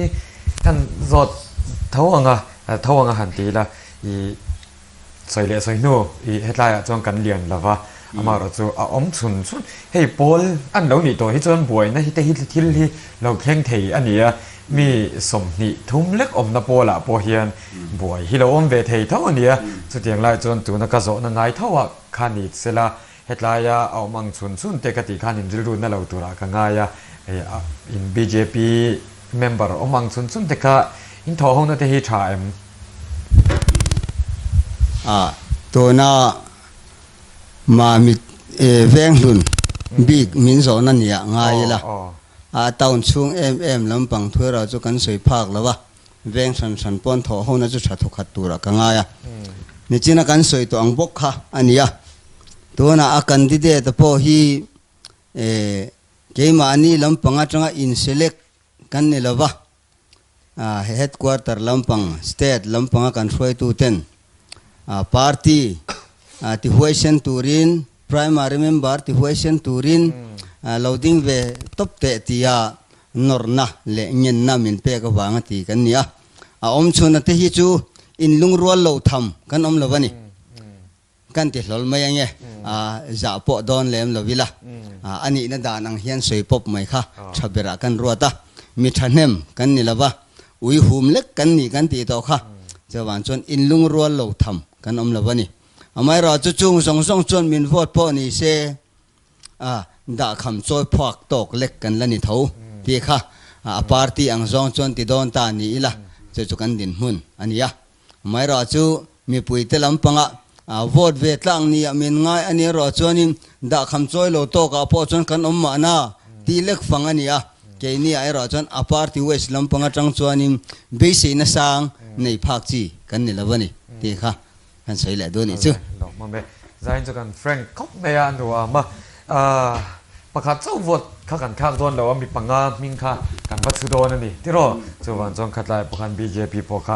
kan zot thawanga han ti la I sai le sai no I hetlai a chong kan lian lova amaro chu a om chun hei pol an lo ni to hi chon buai na hi te hi thil hi lo thleng thei ania mi som ni thum lek om na pola po hian buai hi lo om ve thei thaw ania chu tiang lai chon tu na ka zo na ngai thawa khani sela hetlaya aw mang chun te ka ti khanin rilru na lo tura ka nga ya in BJP member omang chun te ka in tho hong na te hi tha em to na ma mi veng hun big min zo na nia ngai la town chung mm lampang thura chu kan soi phak lawa เวงสันปอนทอเฮานะจุชาทุขัดตัวระกังายนี่จีน่ากันสวยตัวอังบกค่ะอันนี้ตัวน่ะอากันดีเดตพอฮีเกมาอันนี้ลำปังอาจังอินเซเล็กกันนี่ละวะเฮดควอเตอร์ลำปังสเตทลำปังกันสวยตัวเต็นปาร์ตี้ที่หัวเชนตูรินพรายมารีเมมเบอร์ที่หัวเชนตูรินเราดิ้งเวตบเตะที่นอร์น่ะเละเงินน่ะมินเปกวางตีกันเนี่ยอมชนเตหิจูอินลุงรัวเราทำกันละวันนี้กันติดหลอไม่ยังไงจะปอดอนเล่มละวิละอันนี้น่าด่านังเฮียนสวยปบไหมคะชอบเบรักันรัวตามีทันเนมกันนี่ละวะอุ้ยหุ่มเล็กกันนี่กันตีต่อค่ะจะวันจนอินลุงรัวเราทำกันละวันนี้ไม่รอจุงส่งจนมินวอดพ่อนี่เซด่าคำจอยพวกตกเล็กกันละนี่เท่าที่ค่ะปาร์ตี้อังซองจนติดโดนตานี่ละจะจุกันดินหุ่นอันนี้ไม่รอจูมีปุยเตลำปังวอดเวทลังนี่มีง่ายอันนี้รอจนด่าคำจอยโลโตกับพ่อจนกันมานาตีเล็กฟังอันนี้แกนี่ไอรอจนปาร์ตี้เวสลำปังจังจวนเบสินสังในภาคจีกันนี่ละวันนี้ที่ค่ะกันสวยแหละดูนี่จูมาเมใจจะกันแฟรงค์คบเมียดูมาประกาศเจ้าวอดข้ากันข้าโดนแล้วว่ามีปังงามิงค่ะกันพัดสุดโดนนี่ที่รอจะวันจงขัดลายประกัน BJP พวกข้า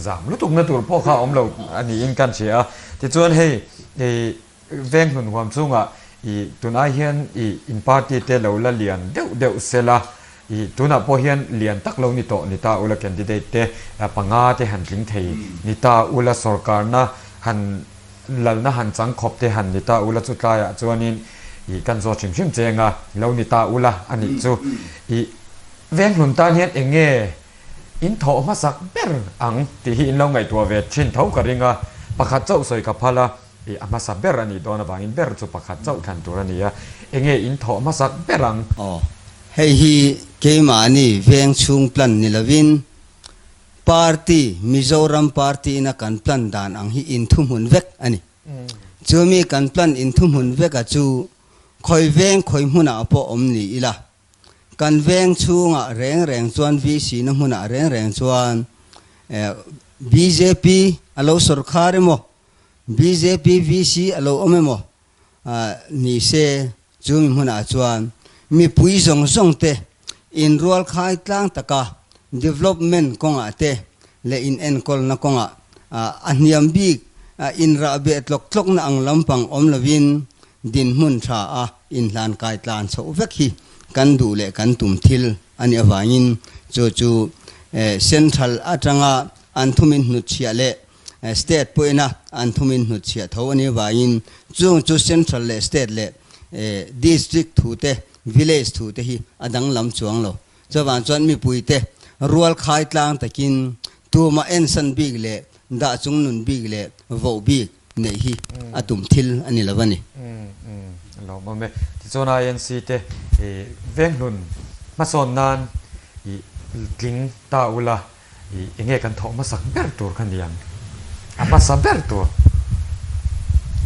จามรู้ตุกนั่นตัวพวกข้าเราอันนี้อิงกันเชียที่ส่วนให้แวงหุ่นความสูงตัวนั้นเฮียนอินปาร์ตี้เตเราละเลียนเดี๋ยวเสละตัวนั้นพอเฮียนเลียนตักเรานี่โตนี่ตาอุลแคนดิเดตเตปังงาเตหันลิงเทนี่ตาอุลสรการนะหันลัลนะหันสังคบเตหันนี่ตาอุลสุดท้ายจวนนี้กันโซชิมเจงเรานี่ตาอุลอันนี้จูแวงหุ่นตาเฮียนเองอินโถมาสักเบร์อังที่หินเราไงตัวเวทชินเท่ากับริงประคัดเจ้าสวยกับพลามาสักเบร์อันนี้โดนบางอินเบร์จูประคัดเจ้าขันตัวนี้เองอินโถมาสักเบร์อังให้ฮีเกมานี่เวงชุงพลันนิลวินปาร์ตี้มิโซรัมปาร์ตี้นักการพลันดานอังฮีอินทุ่มหุ่นเวกอันนี้จูมีการพลันอินทุ่มหุ่นเวกจูคอยเวงคอยหุ่นอาปอมนี่อีละกันเวงชุงแรงจวนวีซีน้ำหุ่นแรงจวน BJP อโลสุรคาริโม BJP VC อโลอเมโมนี่เซจูมีหุ่นจวนมีปุยส่งเตอินรัวขายตั้งตะกา development กงอาเตเลอินเอ็นคอลนักกงอันยามบีอินราเบตลกนังลำปังอมลวินดินมุนชาอินลานกายตานโซเวกีกันดูเลกันตุมทิลอันนี้ว่าอินจูเซ็นทรัลอาจังอันทุมินนุชเชียเลสเตทปุยนะอันทุมินนุชเชียเท่าอันนี้ว่าอินจูเซ็นทรัลเลสเตทเลดิสตริกทูเตvillage ทูเตฮีอดังลำจวงโลจะวันจวนมีปุยเตรัวขายตางตะกินตัวมาเอ็นสันบิกเลด่าจุงนุนบิกเลวอบิกเนฮีอตุมทิลอันนี้ละวันนี้เรามาเมที่โซน INC เตเวงนุนมาสอนนานกิงตาอุลาเองกันทอมาสักเบร์ตัวกันเดียงมาสักเบร์ตัว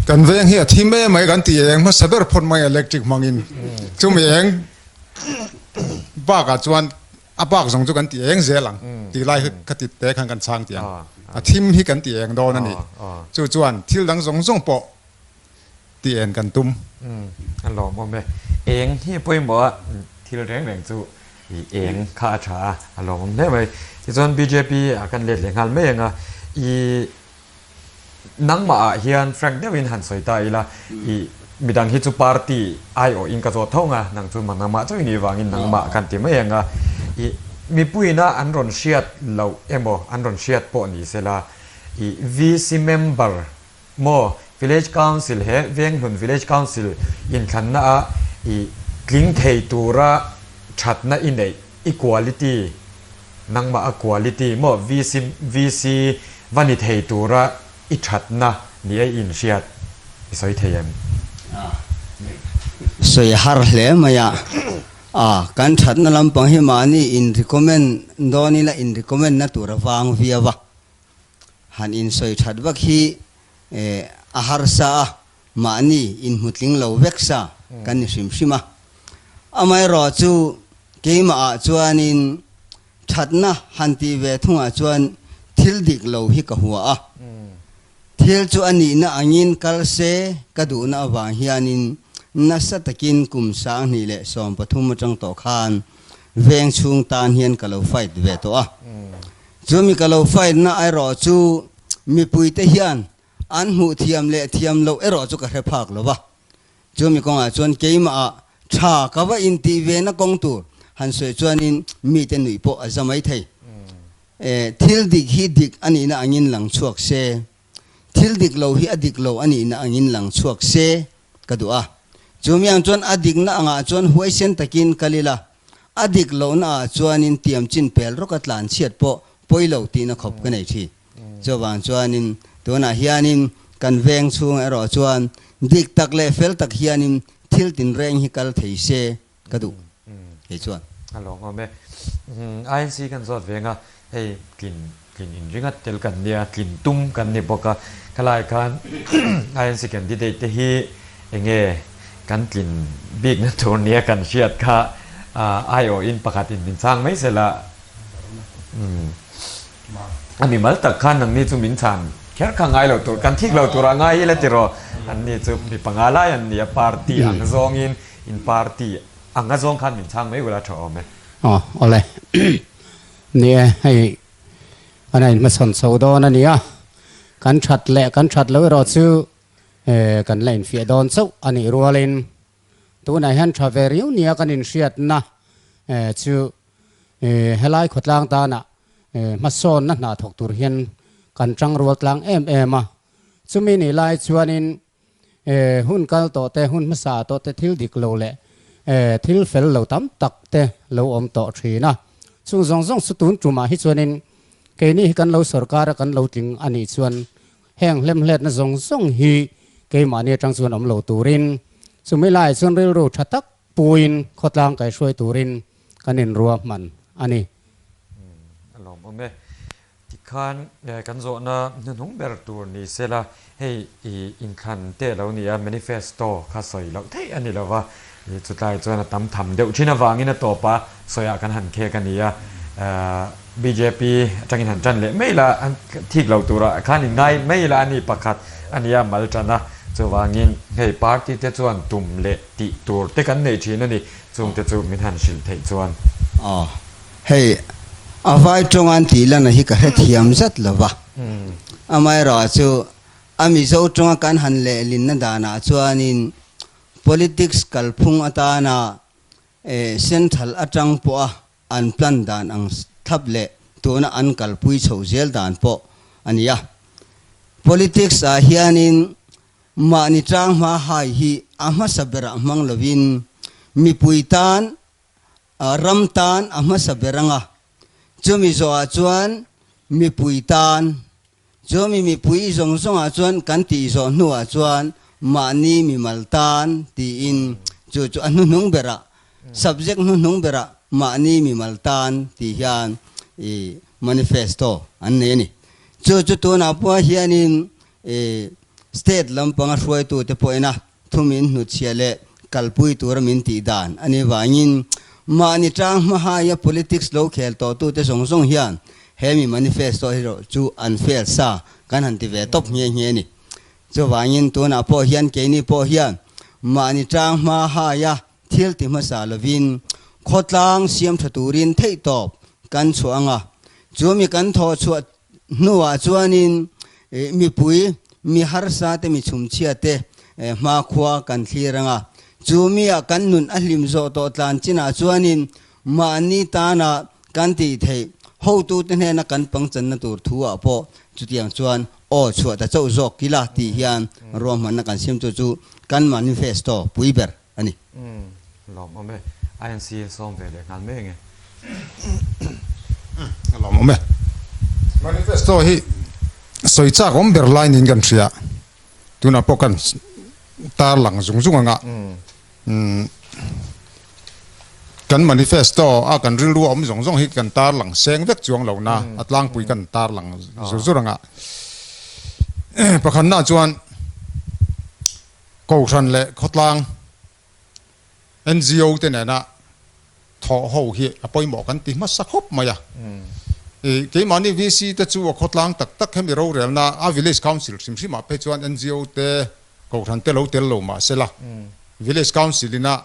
กันเวงเฮียที่แม่ไม่กันตีเองมาสับเบอร์พลไม่อิเล็กทริกมังอินจุ่มเองบ้ากจวนบ้ากส่งจุกันตีเองเสียหลังตีไล่คือติดแต่ขันกันช่างเตียงทีมที่กันตีเองโดนนั่นนี่จวนที่หลังส่งปอตีเองกันตุ้มอันหล่อมองไปเองที่ปุ้ยบอกว่าที่เราแรงจูเองข้าช้าอันหล่อมองได้ไหมที่ส่วน BJP กันเล่นเลี้ยงหันไม่ยังนังมาเฮียนแฟรงค์เดวินหันสวยตายละมีดังฮิจูปาร์ตี้ไอโออินกาโจท่องนังจูมันนังมาจ้าอินี่วางอินนังมากันที่ไม่ยังมีปุ้ยนะอันรอนเชียดเราอันรอนเชียดปอนี่เสละVC member โม village council เฮเวียงหุ่น village council อินขันนะกลิ้งเทตัวระชัดนะอินเด equality นังมา equality โม VC วันนี้เทตัวระอิชัดนะนี่ไออินเชียดสวยเทียมสวยฮาร์เลมายาการชัดนั่นลำปังหิมานี่อินริคอมเมนโดนี่ละอินริคอมเมนนั่นตัวระวังวิวะหันอินสวยชัดวักฮีอาหารซามานี่อินมุดลิงเราเวกซากันนิชิมชิมาไม่รอจูเกมาจวนิน ชัดนะฮันตีเวทุ่งอาจวนทิลดิกโลหิกหัวทิลจวนนี้นะอังินกัลเซกระดูนะวางเฮียนินนัสตะกินกุมสางนี่แหละสอมปฐุมจังโตคานเวงชุงตานเฮียนกะโลไฟเวตัวจูมีกะโลไฟนะไอรอจูมีปุยเตเฮียนอันหูเทียมเละเทียมโลไอรอจูกะเรพักโลวะจูมีกงอาจวนเกยมาชากะวะอินตีเวนะกงตูหันสวยจวนอินมีเตนุยโปอะจะไม่ไทยทิลดิกฮิดิกอันนี้นะอังินหลังชวกเซทิลดิกโลฮิอดิกโลอันนี้นะอังินหลังชวกเซกะดูจูมีอังจวนอดิกนะอังจวนหวยเส้นตะกินกะลิละอดิกโลนะจวนอินเตรียมจินเปลรกัตลานเชียดโปปอยโลตีนะขบกันไอทีจวางจวนอินตัวน่ะเฮียนินกันเวงชุงไอรอจวนดิกตักเลเฟลตักเฮียนินทิลตินแรงฮิกัลเทเซกะดูเฮจวนฮัลโหลงอเมANC กันสอดเวงอ่ะเฮ้กินอินริงัดเตลกันเนี่ยกินตุ้มกันเนี่ยบอกว่าคลายกัน ANC กันที่ได้ที่เองกันกินบิ๊กนะตัวเนี้ยกันเชียดค่ะIO อินประกาศอินสร้างไม่เสร็จละอันนี้มาตักขันอันนี้จุมินชันแค่ข้างไงเราตัวกันที่เราตัวง่ายเลยทีเราอันนี้จะมีปังอะไรอันนี้ปาร์ตี้อังกซองอินปาร์ตี้อังกซองขันมินช่างไม่เวลาชอบไหมอ๋ออะไรเนี่ยให้อันไหนมาสอนสาวดอนอันนี้กันชัดแหละกันชัดแล้วเราซื้อกันเล่นเฟียดอนสู้อันนี้รัวเล่นตัวไหนฮันชาเวริวเนี่ยกันอินเชียดนะชื่อเฮลัยขดลางตานะมาสอนนะน่าถกตุรเฮียนกันจังรัวกลางมาซึ่งมีนี่ลายชวนินหุ่นกัลโตเตหุ่นมาสาโตเตทิลดิกโลเละทิลเฟลเราตั้มตักเตเราอมโตชีนะซึ่งสองสุดตุนจุมาฮิชวนินเกนี่กันเราสรการกันเราจึงอันนี้ชวนแห้งเล่มเล็ดนะสองฮีเกมาเนี่ยจังส่วนอมโลตูรินซึ่งไม่ไล่ส่วนเรื่องรูชัดตักปูอินขดลางไก่ช่วยตูรินกันเน้นรัวมันอันนี้ลองเอาไหมที่คันกันโซนะนุ่งเบอร์ตูนี่เสละให้อินคันเตะเราเนี่ยแมนิเฟสโตข้าสอยเราเท่อันนี้เราว่าสุดท้ายจวนทำเดี๋ยวชินาวางินะตัวปะสอยกันหันเคกันนี่BJP จังอินหันจันเลยไม่ละที่เราตัวข้านี่ง่ายไม่ละอันนี้ประกาศอันนี้มาลจันนะจะวางินให้พาร์ตี้เตจวนตุ่มเละติตัวเตกันในชีนั่นนี่จงเตจูมิหันชิลเทจวนอ๋อให้อาไว้จงอันที่ละนะฮิกะเทียมจัดละวะไม่รอจูอามิโซจงกันหันเละลินนัดานะจวนิน politics กัลพุงอัตานะเส้นทัลอัจังปัวอันพลันดานอังทับเละตัวน่ะอันกัลปุยโฉเจลดานปัวอันนี้politics เฮียนินมานิจังมาหายฮีอามาสับระมังลวินมีปุยตานรัมตานอามาสับระงะจะมีโซอาจวนมีปุยตานจะมีปุยสงอาจวนกันตีโซนัวจวนมานีมีมัลตานตีอินจู่อันนุ่งเบระ subject นุ่งเบระมานีมีมัลตานตีเฮียนmanifesto อันนี้นี่จู่ตัวนับว่าเฮียนินstate ลำพังช่วยตัวเตปอยนะทุ่มินนุเชียเละกัลปุยตัวมินตีดานอันนี้ว่ายินมานิจังมหายา politics โลเคลตัวเตส่งเฮียนเฮมี manifesto ฮิโรจู่อันเฟลซากันหันติเวตบเงี้ยนี่จะว่ายินตัวนับพอเฮียนเกนี่พอเฮียนมานิจังมหายาทิลติมาสาลวินขดลางเสียมถตูรินเทยตอบกันสวงจู่มีกันทอชวดนัวจวนินมีปุยมีฮาร์ซาเตมีชุมเชียเตมาขวากันทีรังจูมีกันนุนอัลลิมโซโตตานจินาจวนินมานีตานากันตีเทฮูตูเตเนนักันปังจันนตูร์ทัวปอจุดยังจวนโอชัวแต่เจ้าจอกกิลาตีเฮียนรวมมันนักันเสียมจูกันมานิเฟสโตปุยเบอร์อันนี้ลองเอาไหม ANC ส่งไปเลยงานไม่ไงลองเอาไหม manifesto ฮีสวยจากผมเบอร์ไลน์นินกันเสียตัวนับพวกกันตาหลังสูงอ่ะกัน manifesto กันริ้วรัวมีส่งให้กันตาหลังแสงเวกจวงเหล่านะอัดล่างปุยกันตาหลังสุดๆอ่ะประคันหน้าจวนกูชันเละขดล่าง NGO เต็นน่ะ ทอโหเฮียปอยหมอกันตีมาสักครบมาอ่ะเกี่ยมันนี่วีซีแต่จู่ขดล้างตักให้มีเราเรียนนะvillage council สิมาไปจวน NGO เตะกูทันเตลมาเสร็จละ village council นี่นะ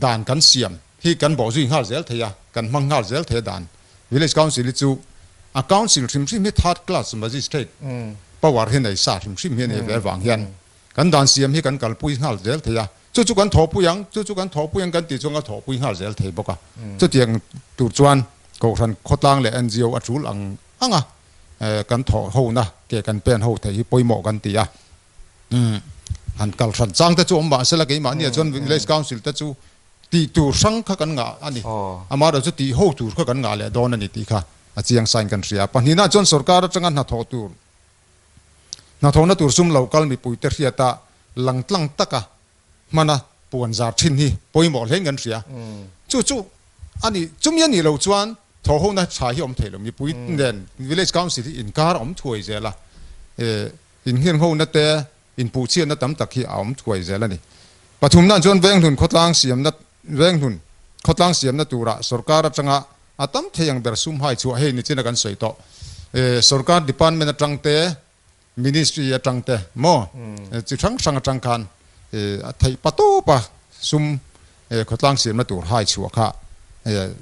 ด่านกันเสียมที่กันบอกสิ่งหาเซลเทียกันมังหาเซลเทียด่าน village council นี่จู่council สิไม่ทัด class magistrate ประวัติเห็นไอ้ศาสตร์สิไม่เห็นไอ้แบบวางยันกันด่านเสียมที่กันกันปุยหาเซลเทียจู่กันถอปุยังจู่กันถอปุยังกันตีจงกันถอปุยหาเซลเทียบอกอ่ะจู่เตียงตูจวนกูทันขดล้างเลย NGO อัดรูลังอ่ะกันถอโหนะเกี่ยกันเป็นโหเทียปุยหมอกันตีอ่ะหันกัลสันจังแต่จู่มาเสร็จแล้วกี่มาเนี่ยจน village council แต่จู่ตีตูสังขกันงาอันนี้อามาเราจะตีโหตูขกันงาเลยโดนอันนี้ตีค่ะอาเจียงไซน์กันเสียปัญหาจนสรการจังงันนาทอตูนาทอนาตูซุ่มเหล่ากัลมีปุยเตเรียตาหลังตั้งตะกะมันนะปวนจาชินฮีปุยหมดเห็นกันเสียจู่อันนี้จุ่มยันนี่เราจวนทอโหนะชายอมเทลมีปุยเด่น village council ที่อินการอมถวยเจละอินเฮียนโหนะเตอินปูเชียนนะตั้มตะขี้อมถวยเจละนี่ปฐุมนั่นจนเวงทุนขดล้างเสียมนัดเวงทุนขดล้างเสียมนัดตัวระสรการจังอ่ะตั้มเทียงเบอร์ซุ่มให้ชัวให้นี่จีนกันสวยต่อสรการดิพาร์ตเมนต์จังเตมินิสทรีจังเตโมจีทั้งสังจังคันไทยปะตูปะซุ่มขดล้างเสียมนัดตัวให้ชัวค่ะ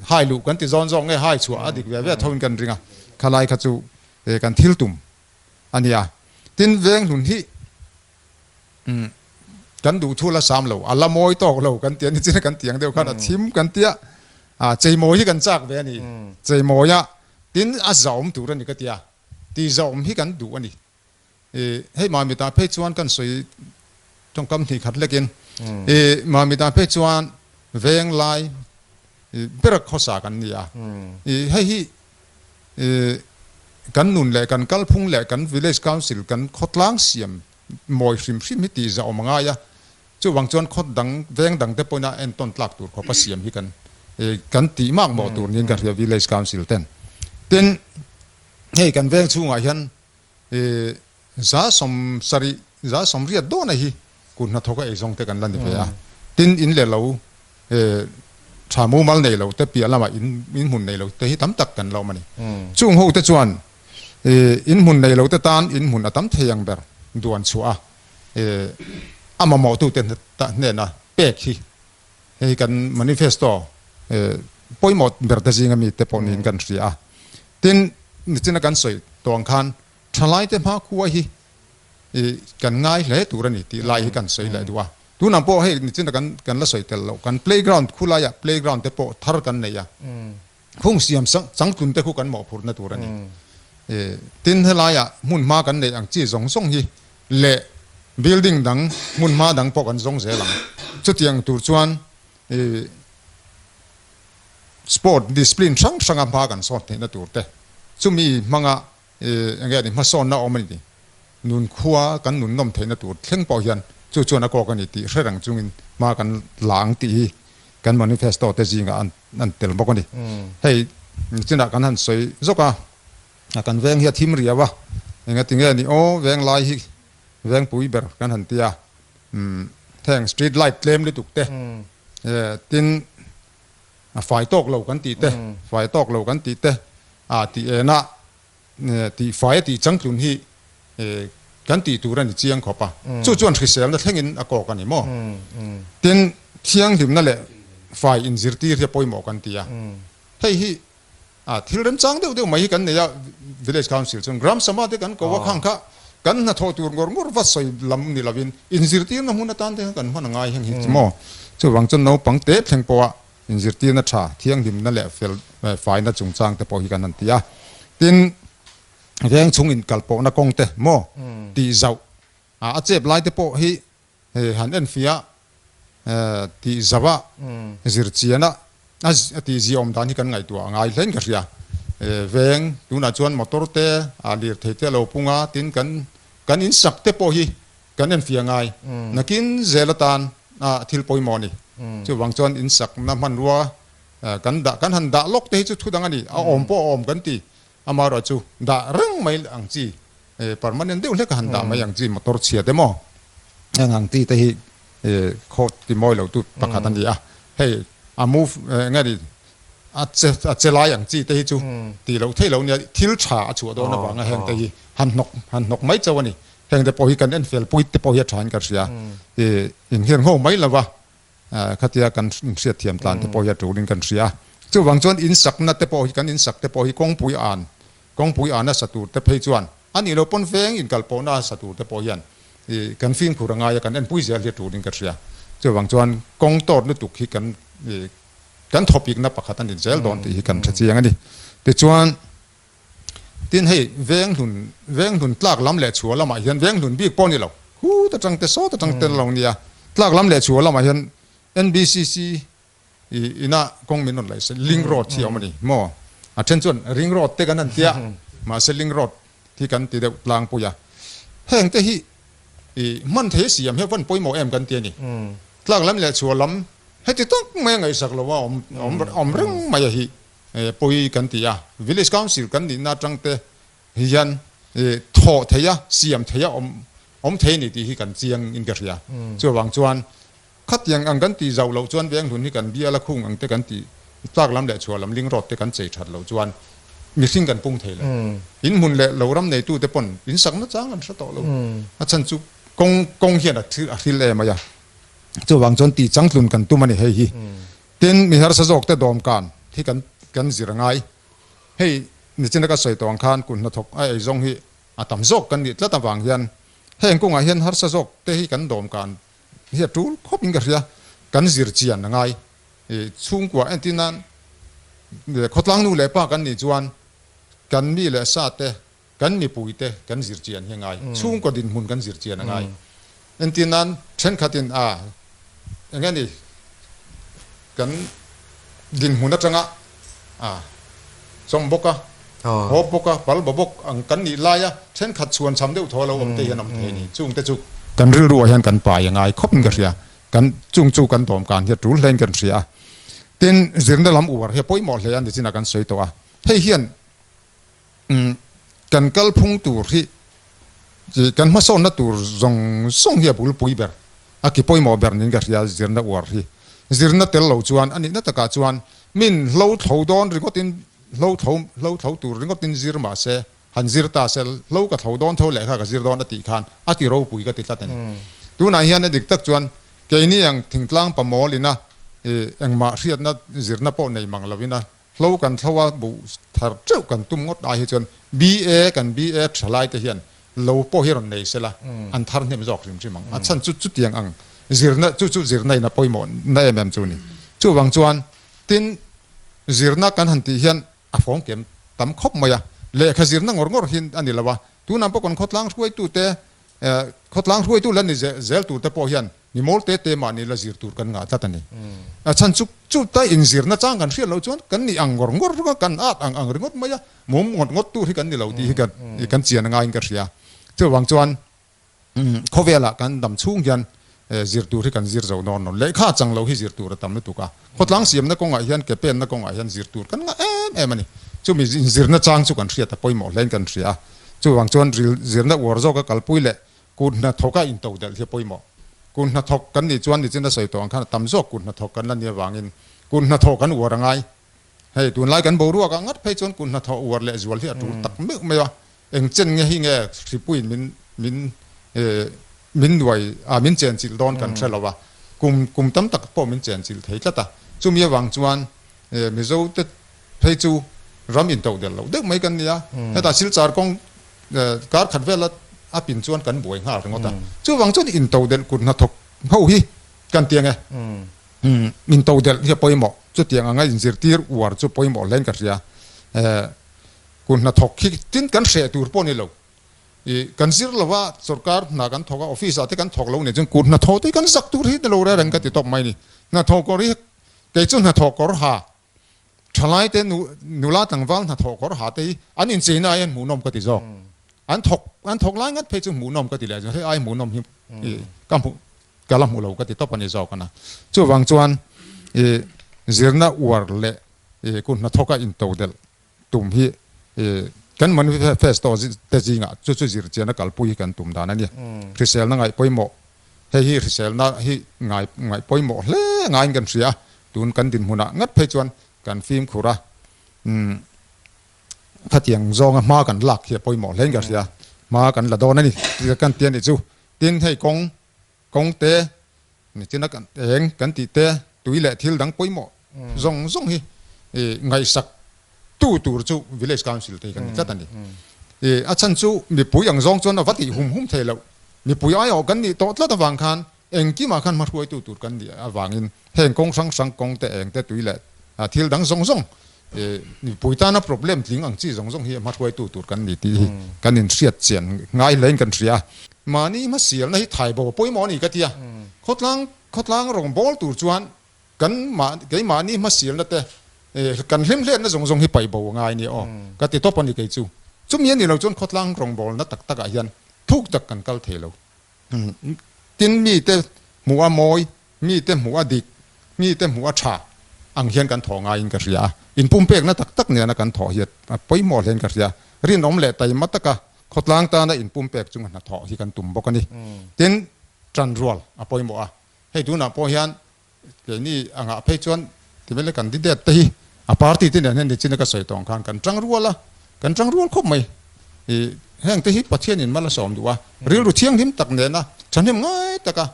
ให้ลูกกันที่จอนให้ชัวอดีตเวททนกันริงอ่ะขลายขจูกันทิลตุมอันนี้อ่ะตินเวงทุนที่กันดูทุละ3 เหล่าอัลละมอยตอกเหล่ากันเตียนี่จีนกันเตียงเดียวกันชิมกันเตียใจโมยกันจากเวนี่ใจโมยะตินอาจอมตัวนี่ก็เตียตีจอมที่กันดูอันนี้ให้มามีตาเพชวนกันสวยจงกำที่ขัดเล็กินมามีตาเพชวนเวงลายเปรกข้อสากันนี่ให้กันนุนแหละกันกัลพุงแหละกัน village council กันขดล้างเสียมมอยชิมมิตีจะออกมาง่ายจู่วังจวนขดดังแวงดังแต่ปนเอ็นต้นหลักตัวเขาประเสียมที่กันตีมากหมดตัวนี้กันเรียก village council เต้นให้กันแวงช่วงไอ้ยันจะสมสริจะสมเรียดโดนไอ้คุณนัทก็ไอ้ทรงเตกันลันนี่ไปตินอินเลเราชามูมัลในเราแต่เปียละมาอินหุ่นในเราแต่ที่ตั้มตักกันเรามานี่ช่วงหูแต่จวนอินหุ่นในเราแต่ตานอินหุ่นตั้มเทียงแบบดวนชัวอามาหมอตูเต็นเนี่ยนะเป๊กที่ให้กันมานิเฟสโตปอยหมดแบบแต่จริงมีแต่ปนินกันเสียตินนี่จินกันสวยตัวอังคารทลายเต็มหัวคัวฮีกันง่ายเลยตัวนี้ที่ไล่กันสวยเลยดูว่าดูน้ำโปให้นี่จินกันละสวยแต่เรากัน playground คู่ลายะ playground แต่โปทาร์กันเนี่ยคงเสียมสังตุนแต่คู่กันหมอพูดนะตัวนี้ตินเท่าไรมุ่นมากันในอย่างจีจงส่งฮีเละ building ดังมุ่นมาดังพอกันจงเสียหลังจุดยังตัวชวนsport discipline สังพากันสอนในตัวเตะซุมีมังอย่างเงี้ยนี่มาสอนน่าอมนี่นุนขัวกันนุนนมเทนตัวเข่งปอยันจู่ๆนักกันนี่ตีเรื่องจุงมากันหลังตีกัน manifesto แต่จริงอันเตลบอกกันดิให้จินตนาการนั้นสวยจกกันแวงเฮียทีมเรียวะอย่างเงี้ยติงเงี้ยนี่โอ้แวงลายแวงปุ๋ยเบอร์กันหันเตียแทงสตรีทไลท์เต็มเลยตุกเตะตินฝ่ายตอกเหล่ากันตีเตะฝ่ายตอกเหล่ากันตีเตะตีน่ะตีฝ่ายตีจังกลุ่นที่กันตีตัวนั้นเจียงขอบปะจู่ๆที่เสียมนั่นเท่างินอากอกันนี่มั้งตินเชียงถิ่มนั่นแหละฝ่ายอินซิร์ตีที่ปอยหมอกันตีให้ที่เรื่องจังเดี๋ยวไม่กันเนี่ย village council จนกรัมสมาธิกันก็ว่าข้างข้ากันน่ะทอตัวงอวัดใส่ลำนี่ละวินอินซิร์ตีนั่นหุ่นตันเดียวกันมันง่ายอย่างนี้มั้งจู่วังจนเราปังเตะเพียงปะอินซิร์ตีนั่นชาเที่ยงถิ่มนั่นแหละฝ่ายนั่นจงจังแต่ปอยกันนั่นตีตินเรื่องชงอินกัลโปนักกงเตะโมตีเจ้าเจ็บไล่เตะโปฮีหันเอ็นฟิอาตีเจ้าจิรเจียนะตีจีอมดานี่กันไงตัวไงเล่นกันเสียเวงดูน่าชวนมอเตอร์เตะเลียร์เทเตเราปุ่งตินกันอินสักเตะโปฮีกันเอ็นฟิอาไงนักอินเจลตันทิลโปยมอนี่จู่วังชวนอินสักน้ำมันรัวกันหันด่าล็อกเตะจุดทุดังนี่อมโปอมกันตีอามาราจูด่าเรื่องไม่อังจีปรมาณนั้นเดี๋ยวเล็กหันด่าไม่อังจีมาตรวจเสียได้มั้งยังอังจีแต่ฮีโคตรที่มอยเราตุดประกาศทันทีให้ move ngay đi chế láiอย่างจีเตหิจูตีเราเที่ยวเนี่ยทิลชาชัวโดนว่าไงแห่งแต่หันนกไม่เจ้าวันนี้แห่งแต่พอฮิกันเอ็นเฟลปุยแต่พอฮิชานกันเสียอินเฮียงโฮไม่ละวะขัดแย้งกันเสียเทียมตานแต่พอฮิจูดินกันเสียจู่วังจวนอินสักนั่นแต่พอฮิกันอินสักแต่พอฮิกงปุยอ่านน่ะสตูแต่เพยจวนอันนี้เราปนเฟงอินกัลปน่าสตูแต่พอฮิกันกันฟิล์มผู้รงายกันเอ็นปุยเสียเรียจูดินกันเสียจู่วังจวนกงโตดนึกตุกฮิกันทอปิกนับประคัตันดินเซลโดนที่กันเสียงนี่แต่ชวนทีนให้เวงหุนตลากล้ำแหล่ชัวละมาเห็นเวงหุนบีกป้อนนี่เราฮู้แต่จังแต่โซ่แต่จังแต่เราเนี่ยตลากล้ำแหล่ชัวละมาเห็น NBCC อีน่ะกงมินนเลยลิงโรดที่เอามานี่มั่วเช่นชวนลิงโรดเตกันนั่นเตี้ยมาเซลิงโรดที่กันตีเดกลางปุยะแห่งแต่ฮีมันเทเสียมให้วันปุยหมอแอมกันเตี้ยนี่ตลากล้ำแหล่ชัวล้ำให้ติดต้องไม่ไงสักแล้วว่าอมเรื่องไม่ฮีปุยกันตีอ่ะ village council กันนี่น่าจังเตฮิยันทอเทียเสียมเทียอมเทนี่ที่กันเจียงอินเกษียจวนหวังจวนคัดยังอังกันตีเจ้าเราจวนเบียงหุ่นที่กันเบียละคุ้งอังเตกันตีจากลำเดชัวลำลิงรถเตกันเจชัดเราจวนมีสิ่งกันปุ่งเทเลยอินหุ่นเละเรารำในตู้เตปนอินสักนัดจ้างกันสักต่อเราฉันจุกงเฮียนที่เล่มาอย่าจวนหวังจวนตีจังตุนกันตู้มันเฮียเต้นมีฮาร์สจอกเตดอมกันที่กันสิรงไงให้นี่จินก็ใส่ตัวอังคารคุณนัทกไอ้จงฮีอาตมจกกันนี่แล้วตะวังเฮียนให้กุ้งไอ้เฮียนฮาร์สจอกเตะให้กันดอมกันเฮียจูครบอิงกันเสียกันสิรเจียนไงช่วงกว่าอันที่นั้นขดลังนู่นเลยป้ากันนี่จวนกันมีเลยซาเตกันมีปุ๋ยเตกันสิรเจียนยังไงช่วงก็ดินหุ่นกันสิรเจียนไงอันที่นั้นเช่นขัดินอย่างนี้กันดินหุ่นนั่นจังสมบกหอบบกปัลบบกอังกันนี่ลายเช่นขัดชวนช้ำเดียวทอเราอมเทียนอมเทนี่จุงแต่จุกันรัวๆยันกันป่ายังไงคบกันเสียกันจุงกันตอมกันเฮียรู้เล่นกันเสียเต้นเสียงได้ลำอวดเฮียป่วยหมดเลยอันที่จินกันสวยตัวให้เฮียนกันกัลพุงตูที่กันมาส่งนัดตูส่งเฮียบุลปุยเบอร์กี่ป่วยหมดเบอร์นี่กันเสียเสียงได้อวดที่เสียงนัดเตลเหล่าจวนอันนี้นัดตะกาจวนมินเล่าเท่าดอนหรือก็ตินเล่าเท่าตัวหรือก็ตินซีร์มาเสหันซีร์ตาเสเล่ากับเท่าดอนเท่าแหล่ค่ะกับซีร์ดอนอติคานอติเราปุยก็ติดละตันตัวนายเฮียนเด็กตักจวนแกนี่ยังถึงกลางปะมอลินะยังมาเรียนนัดซีร์นับปอในมังลาวินะเล่ากันเท่าว่าบุทาร์เจ้ากันตุ้มงดได้จน BA กัน BA ฉลายแต่เฮียนเล่าปอเฮียนในเสละอันทาร์เนี่ยมันจอกริมใช่มั้งอันฉันจุดยังอังซีร์นัดจุดซีร์ในนับปอยมอนในแมมจูนี่จู่วังจวนตินจีรนักกันหันตีเฮียนอฟงเก็มตั้มคบมาอย่าเละขจีรนักงอหินอันนี้ละวะตูนำพวกคนขดล้างช่วยตูเตะขดล้างช่วยตูแล้วนี่เซลตูเตะพอเฮียนนี่มอลเตะมานี่ละจีรตูกันงาทัดนี่ฉันจุดใต้อินจีรนักจ้างกันเสียเราจวนกันนี่อังงอกันอังริงดมาอย่ามุมงดตูที่กันนี่เราดีกันเจียนงาอินกันเสียเจ้าวังจวนเขาเวลากันดำชุ่งยันจีรตูที่กันจีรเจ้านอนเละข้าจังเราที่จีรตูระตำนี่ตุกะขดล้างเสียมนักกงไอเฮียนเก็บเป็นนักกงไอเฮียนจีรตูกันงามันนี่จู่มีจีรนักจ้างจู่กันเสียแต่ปอยหมอเล่นกันเสียจู่วังจวนจีรนักวัวเราก็กัลปุยเละกุนนักทอกอินโตเดลที่ปอยหมอกุนนักทอกกันนี่จวนนี่จินนักใส่ตัวขันตำโซกุนนักทอกกันนั่นเนี่ยวางอินกุนนักทอกกันวัวรังไงให้ตุนไล่กันบูรัวกันงัดไปจนกุนนักทอกวัวเละจวนที่ตูตักไม่ว่าเองเจนเงี้ยเงี้ยสิปุยมินด้วยมินเจนจิลดอนกันใช่หรอวะกุมตั้มตักพอมินเจนจิลเทียจ้ะจู่มีวังจวนมิโซเตเพย์จูรำอินโตเดลเราเด็กไม่กันเนี่ยให้ตาสิลจาร์กงการขัดเวลาปินจวนกันบ่อยง่ายทั้งหมดจู่วังจวนอินโตเดลกุนนัทกเขาฮีกันเตียงไงอินโตเดลที่ปอยหมอจู่เตียงไงอินซิร์ตีร์วัวจู่ปอยหมอเล่นกันเสียกุนนัทกที่ทิ้งกันเสียตัวปนี่เรากันสิร์ละว่าสุรการนักกันทอกออฟฟิศที่กันทอกเราเนี่ยจึงกุนนัทกที่กันสักตัวที่เราเรื่องกันติดต่อไม่นี่นัทกก็เรียกแต่จุนนัทกก็หาฉลายเตนุลาตั้งวังนัทกก็หาแต่อันอินซีน่ายันหมูนมก็ติดจอกอันทกล้างงัดเพจุหมูนมก็ติดเลยให้ไอหมูนมหิมกำลังหมูเราก็ติดต่อปันจอกกันนะจู่วังจวนจีรนาอวร์เละกุนนัทกก็อินโตเดลตุ่มฮีกันมันเฟสโตแต่จริงอ่ะจู่จีรเจนักกัลปุยกันตุ่มดานั่นเนี่ยคริสเซลนั่งไงปอยหมอให้ฮีคริสเซลนั่งฮีไงปอยหมอเละไงกันเสีย ตุนกันดินหุนะงัดเพจวนกันฟิล์มขุระพัดยังจงมากันหลักเฮียปอยหมอเล่นกันเสียมากันละโดนนี่กันเตียนอีจูเตียนให้กงเตนี่จีนักกันเองกันตีเตตุยเละทิลดังปอยหมอจงฮีไงสักตู้จู village council เตกันจัดนี่อาจารย์จูมีปุยยังจงจนวัดที่หุ่มเทแล้วมีปุยไอ้ออกกันนี่โตแล้วตะวังคันเองกี่มาคันมาช่วยตู้กันนี่วางอินเฮงกงสังกงเตเองเตตุยเละทิลดังจงนี่ปุยตานะ problem ทิ้งอังจีจงเฮียมาช่วยตู้กันนี่ที่กันนี่เสียดเสียนง่ายเล่นกันเสียมานี่มาเสียในไทยบอกปุยหมอนี่ก็เทียขดล้างรองบอลตู้จวนกันมานี่มาเสียแล้วแต่กันเล่นนะจงให้ไปบอกง่ายนี่อ๋อก็ติดตัวปนิกไอจูจุ่มยันนี่เราจนขดล้างรองบอลนัตักอายันทุกตักกันกัลเทลตินมีแต่หัวมอยมีแต่หัวดิกมีแต่หัวชาอังเฮียนกันถอง่ายกันเสียอินปุ่มเป็กนะตักเนี่ยนะกันถอเฮียไปหมดเห็นกันเสียเรียนน้อมแหละแต่มัตตะขดล้างตานะอินปุ่มเป็กจุงหันถอที่กันตุ่มบอกกันนี่ตินจันรัวอ่ะไปหมดอ่ะให้ดูนะพอเฮียนเดี๋ยวนี้อ่างอ่ะไปจวนที่เป็นกันดิเดตที่อ่ะปาร์ตี้ที่เนี่ยนี่จีนก็ใส่ตองกันจังรัวละกันจังรัวครบไหมแห่งที่ประเทศนี่มาละสอมดูว่าเรื่องรู้เที่ยงทิมตักเนี่ยนะฉันทิมง่ายแต่ก็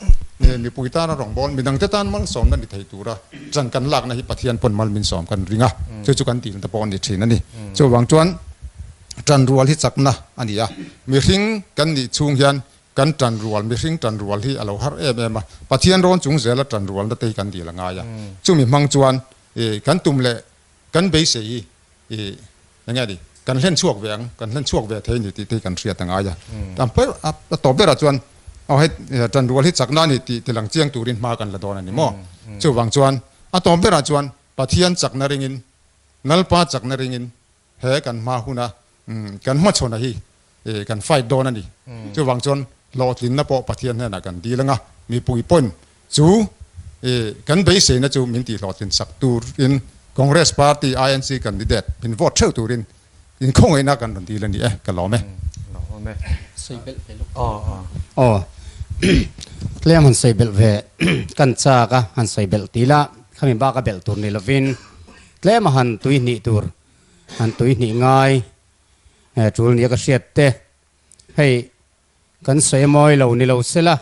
เนี่ยมีปุยตานะรองบอลมีดังเตตันมาละสอมนั่นดิไทยตัวละจังกันหลักนะที่ประเทศปนมาลมินสอมกันริงอ่ะจุกันตีนตะปอนดิชีนั่นนี่จู่วางจวนจันรัวที่จักนะอันนี้อ่ะมีริงกันนี่ชุงยันกันจันรัวมีริงจันรัวที่เราฮาร์เอเอ็มประเทศร้อนจุงเสียละจันรัวนั่นตีกันดีละง่ายอ่ะจู่มีมังจวนกันตุ่มเละกันเบสซี่ยังไงดิกันเล่นช่วงแหวงกันเล่นช่วงแหวงเทนี่ที่กันเสียต่างอายะแต่เพื่อต่อไปละจวนเอาให้จันรัวที่จักนั่นนี่ที่หลังเจียงตูรินมากันละตอนนั้นนี่มั่วจู่วางจวนต่อไปละจวนประเทศจักนาริงินนัลปาจักนาริงินเฮกันมาหุนะกันมาชนอะไรกันไฟโดนนั่นนี่จู่วางจวนหลอดลินนะปอประเทศนั่นกันดีแล้วไงมีปุยปนจู่กันไปเสียนะจู่มินตีหลอดลินสักตูรินCongress Party INC candidate เป็น vote เช่าตัวรินอินคงไอ้นักกันทันทีแล้วนี่กันหล่อไหมใส่เบลไปลูกอ๋อเลี้ยงหันใส่เบลเวกันจากะหันใส่เบลตีละขมิ้นบ้ากะเบลตัวนี่ละวินเลี้ยงมาหันตุยนี่ตัวหันตุยนี่ง่ายจูนนี่ก็เสียดเตะให้กันใส่มอยเหล่านี่เหล่าเสละ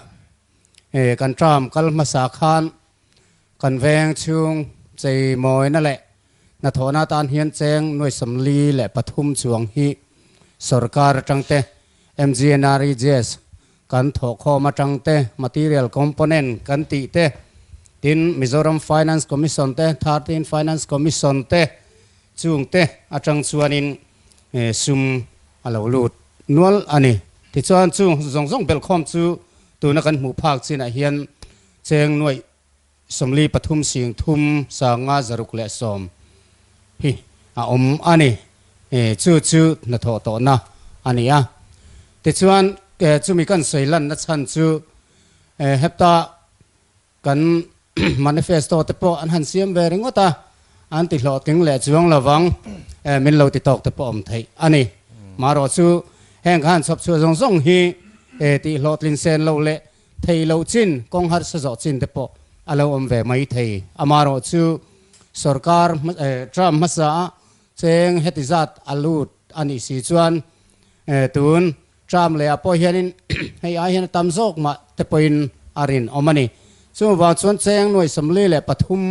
กันจามกันมาสาขานกันแวงชุงใจมอยนั่นแหละนาทอนาตานเฮียนแจงหน่วยสำลีและปฐุมช่วงฮีสรการจังเต MGNREGS กันถกข้อมาจังเต Material Component กันติเตติน Mizoram Finance Commission เต 13 Finance Commission เตช่วงเตอาจังส่วนินซุมอาลาลูดนวลอันนี้ที่ส่วนช่วงส่งเบลคอมจูตัวนักการหมู่ภาคสินะเฮียนแจงหน่วยสมลีปฐุมเสียงทุมสางาจารุกเลสอมฮิอันนี้ชื่อนัทโตนะอันนี้แต่ส่วนจูมีกันใส่ลันนัชันจูเฮปตากันmanifesto แต่พออันหันเสียมเวริงว่าตาอันติดหลอดถึงแหล่จวงระวังมินเราติดตอกแต่พอมไทยอันนี้มารอจูแห่งการสอบสวนส่งฮีติดหลอดลินเซนเราเละไทยเราจินกองหัดสะจอจินแต่พออาเราไม่ไม่ไทยอามารอจูสรการทรัมป์มาซาเจงเฮติจัดอาลูดอันนี้สิจวนตูนทรัมป์เลยพอเห็นให้อาเห็นตามโซกมาแต่พออินอารินอมันนี่ส่วนว่าส่วนเจงหน่วยสำลีเลยปฐุม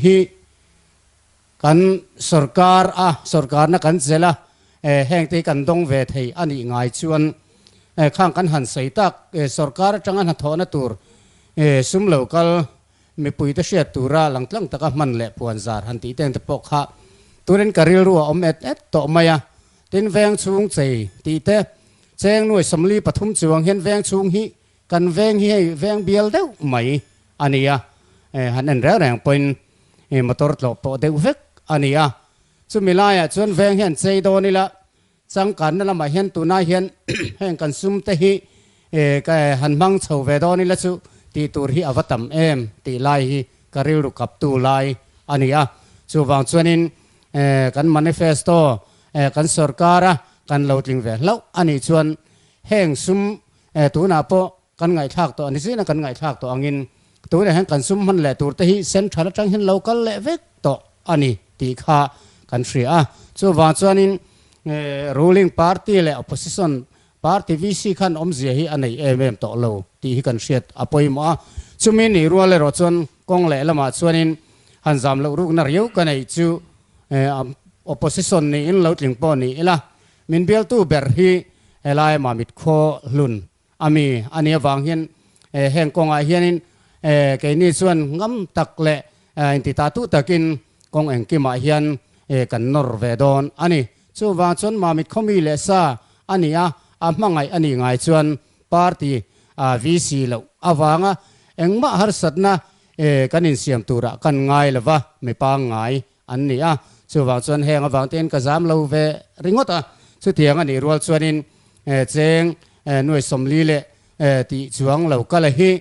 ฮีกันสรการนักกันเจละแห่งที่กันดงเวทีอันนี้ง่ายชวนข้างกันหันใส่ตักสรการจังหันทอนะตูร์ซุ่มเหล่าก็มีปุยตะเชียตูระหลังตะกมันแหละปวนซาร์หันตีเต็งตะปกค่ะตัวนั้นกะเรียรัวอมเอ็ดต่อมาตินแวงชุงใจตีเตแจงหน่วยสำลีปฐุมจวงเห็นแวงชุงฮีกันแวงฮีแวงเบียลเด้อไหมอันนี้หันนั่นแล้วแรงเป็นมาตรหลบปอเดือเฟกอันนี้ซุ่มมีลายชวนแวงเห็นใจโดนี่ละสังกันนั่นละมาเห็นตัวน่าเห็นแห่งกันซุ่มเตฮีก็หันบังเฉาเวดอนี่ละซุตีตัวที่อวตารตีลายกระริรุกับตัวลายอันนี้ส่วนบางส่วนนี้กัน manifesto กันสรการกันเราจริงเวแล้วอันนี้ส่วนแห่งซุมตัวนาโปกันไงทักตัวอันนี้สินะกันไงทักตัวอังิน ตัวเนี่ยกันซุ่มมันแหละตัวที่เซ็นทรัลจังเห็นเราก็เละเวกต่ออันนี้ตีข้ากันเสียส่วนวันส่วนนี้ruling party และ opposition party VC ขันเสียอันนี้ต่อเราตีกันเสียอภัยมาช่วงนี้รัวเลยรถส่วนกองเละละมาส่วนนี้หันจำเราลูกนักเรียวกันไอ้จู่ opposition นี่อินเราถึงปอนี่ละมินเบลตู้เบอร์ฮีลายมามิดโคลุนอามีอันนี้วางเห็นแห่งกองอาเฮียนินแกนี่ส่วนงำตักเละอินติตาตุตะกินกองแห่งกิมาเฮียนกันนอร์เวดอนอันนี้ส่วนวางส่วนมามิดเขามีเลซ่าอันนี้มังไงอันนี้ไงส่วนปาร์ตี้VC เราวางเอ็งมาฮาร์สัตนะกันอินเสียมตัวระกันไงเลยวะไม่ปางไงอันนี้ส่วนวางส่วนแห่งวางเต็นกระซามเราเวริงอตสุดที่อันนี้รัวส่วนนี้เจงหน่วยสมลีเละที่จวงเราก็เลย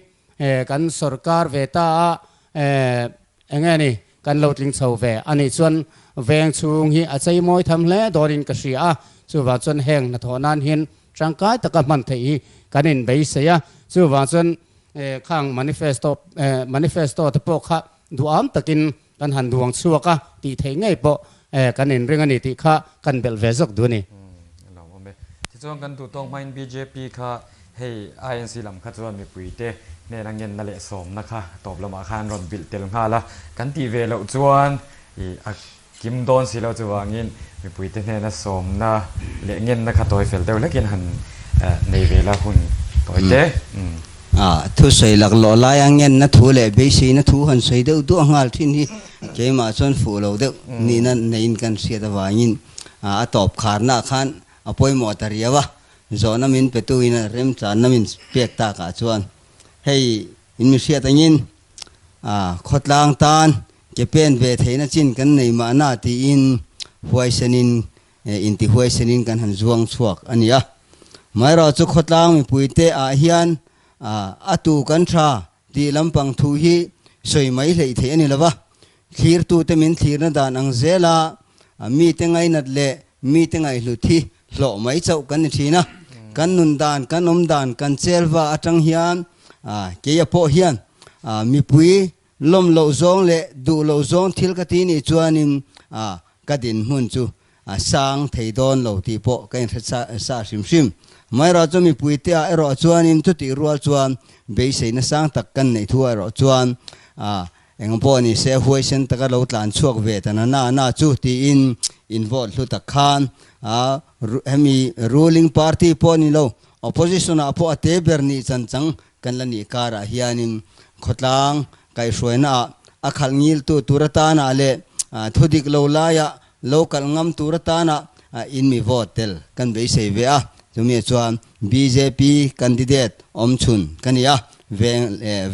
กันสรการเวตาอย่างนี้กันเราถึงเสาเวอันนี้ส่วนแวงชูงฮีอาศัยมวยทำเละดอรินกษีส่วนว่าส่วนแห่งนัทนันเห็นร่างกายตะกับมันเทีกันอินใบเสียส่วนว่าส่วนข้าง manifesto ตะปกดูอ้ำตะกินกันหันดวงชัวกะตีเทงไงปะกันอินเรื่องนี้ที่ข้ากันเบลเวซกดูนี่ที่ช่วงกันตัวตรงมาอิน BJP ค่ะให้ INC ลำคัดส่วนมีปุ๋ยเตในนังเงินนั่นแหละสมนะคะตบละมาคานรอนบิลเตลงห้าละกันตีเวลาจวนกิมโดนสิเราจะวางเงินมีปุ๋ยเตเนี่ยนะสมนะเละเงินนะคะตัวเฟลเตลเล็กเงินหันในเวลาหุ่นตัวเตทุสวยหลักหล่อลายเงินนะทูเล่เบสีนะทูหันสวยเดือดตัวงาที่นี่เจมาส่วนฟูเราเดือดนี่นั่นในอินกันเสียตะวายินตอบขาดหน้าขันอภัยหมอตารียวะจอน้ำมินเปตุยนะเริ่มจานน้ำมินเปียกตากาชวนให้อินมิเสียตังยินขดลางตานเก็บเป็นเวทีนะจินกันในมาหน้าที่อินหวยเสนินอินที่หวยเสนินกันหันจวงสวกอันนี้ไม่รอจุขดลางมีปุยเตอาเฮียนตูกันชาดีลำปังทูฮีสวยไม่เลยเทนี่ละวะขีร์ตูเตมินขีร์นัดานังเซลามีเตงไงนัดเละมีเตงไงลุทีหล่อไม่เจ้ากันทีนะกันนุนดานกันอมดานกันเซลวาอัจังเฮียนเกียโพเฮียนมีปุยลมเหลาซองเละดูเหลาซองทิลกตีนี่จวนนิมกระดินมุนจูสร้างไทยดอนเหลาตีโพกันซาชิมไม่รอจะมีปุยเตะรอจวนนิมทุติรัวจวนเบสในสร้างตักกันในทั่วรอจวนเองพ่อนี่เสียหวยเส้นตะกันเราตานช่วงเวทนาหน้าจูตีอินวอลลุตะคานมี ruling party พ่อนี่เรา opposition พ่อเตเบอร์นี่จังกันละนี่การะเฮียนิมขดลางไก่สวยน่ะขัลงิลตุรตานาเล่ทุดิกโลลายะโลกัลงำตุรตานาอินมีวอเตลกันเบสเวะจะมีจวน BJP candidate อมชุนกันนี่เ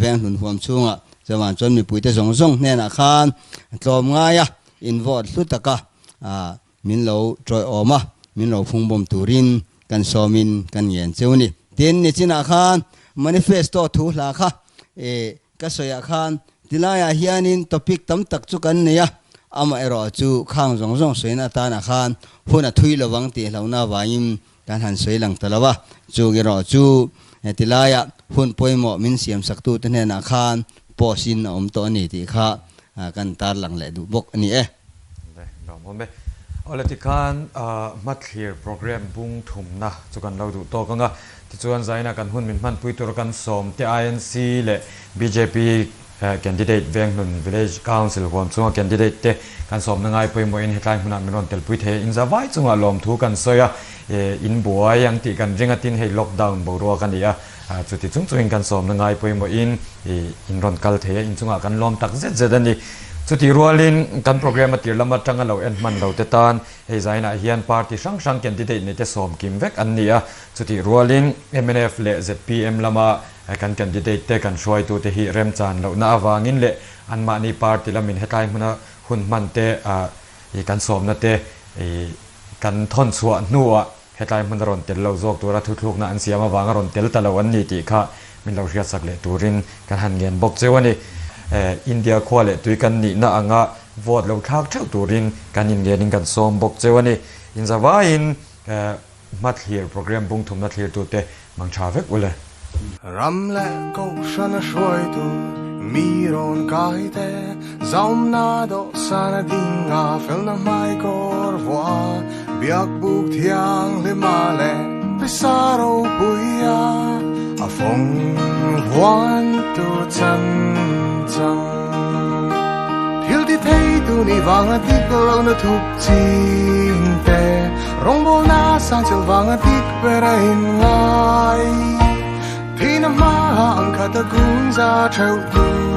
วงหุ่นหัวชุงจะมาจนมีปุ๋ยแต่ส่งเนี่ยนะคันตอมง่ายอินวอร์ดสุดตะกะมินเราจอยออกมามินเราพุ่งบ่มตูรินกันซอมินกันเย็นเจ้านี่เตียนนี่จินาคัน manifesto ทุลาค่ะก็สอยคันทีลายเฮียนินท็อปิกตั้มตักจุกันเนี่ยอามาเอรอจูข้างส่งสวยนาตานาคันหุ่นทุยระวังตีเหล่าหน้าวายิมการหันสวยหลังตะละวะจูเอรอจูทีลายหุ่นป่วยหมอมินเสียมสักตูตันเนี่ยนาคันปอสินอมตัวนี้ที่ข้ากันตาหลังแหละดูบกอันนี้ดอกมันเอาละที่การมัดเคลียร์โปรแกรมบุ้งถุมนะจุกันเราดูโตกันก็ที่ชวนใจนะกันหุ่นมินพันปุยตัวกันสมที่ INC และ BJP candidate เวียงหนุน Village Council ความช่วง candidate เตกันสมนังไงปุยมวยอินเหตุการณ์มันมีรอนเตลปุยเทอินซาไว้จังหวะลมทุกันเสียอินบัวยังติกันริงตินให้ล็อกดาวน์บัวรัวกันดีจุดที่จุงจุงกันสมนังไงปุยมวยอินรอนกัลเทอินจังหวะกันลมตักเจ็ดนี่สุดที่รัวลินกันโปรแกรมมาตีละมาจังกันเราเอ็นมันเราเตตันให้ใจน่ะเฮียนพาร์ตี้ช่างแคนดิเดตนี่จะสมกิมเวกอันนี้สุดที่รัวลิน MNF และ ZPM ละมากันแคนดิเดตเตกันช่วยตัวเตหิเริ่มจานเราหน้าวางินเละอันมานี่พาร์ตี้ละมินให้ใครมันหุ่นมันเตกันสมนะเตกันทนสัวนัวให้ใครมันรอนเตลเราโจกตัวรัทุกๆนะอันเสียมาวางรอนเตลตะละวันนี้ที่ข้ามินเราเรียกสักเละตัวรินกันหันเงินบอกเจ้าวันนี้อินเดียขวาเลยตุยกันนี่น่าอ่างวอดเราทักเท่าตัวรินกันยินเดียนิกันสมบอกเจ้าวันนี้อินซาว่าอินมัดเฮียร์โปรแกรมบุ้งทุ่มมัดเฮียร์ตัวเตมังชาเวกเลยรำและก็ฉันช่วยตัว miron kaite zaum na do sana dinga fel na mai kor wa biak buk thiang le male pesaro puya a phong wan tu chan chang thil ti thei tu ni wanga tik lo na thuk ching te rong bol na sang chil wanga tik pera in ngai thi na ma ang khata kun za thau tu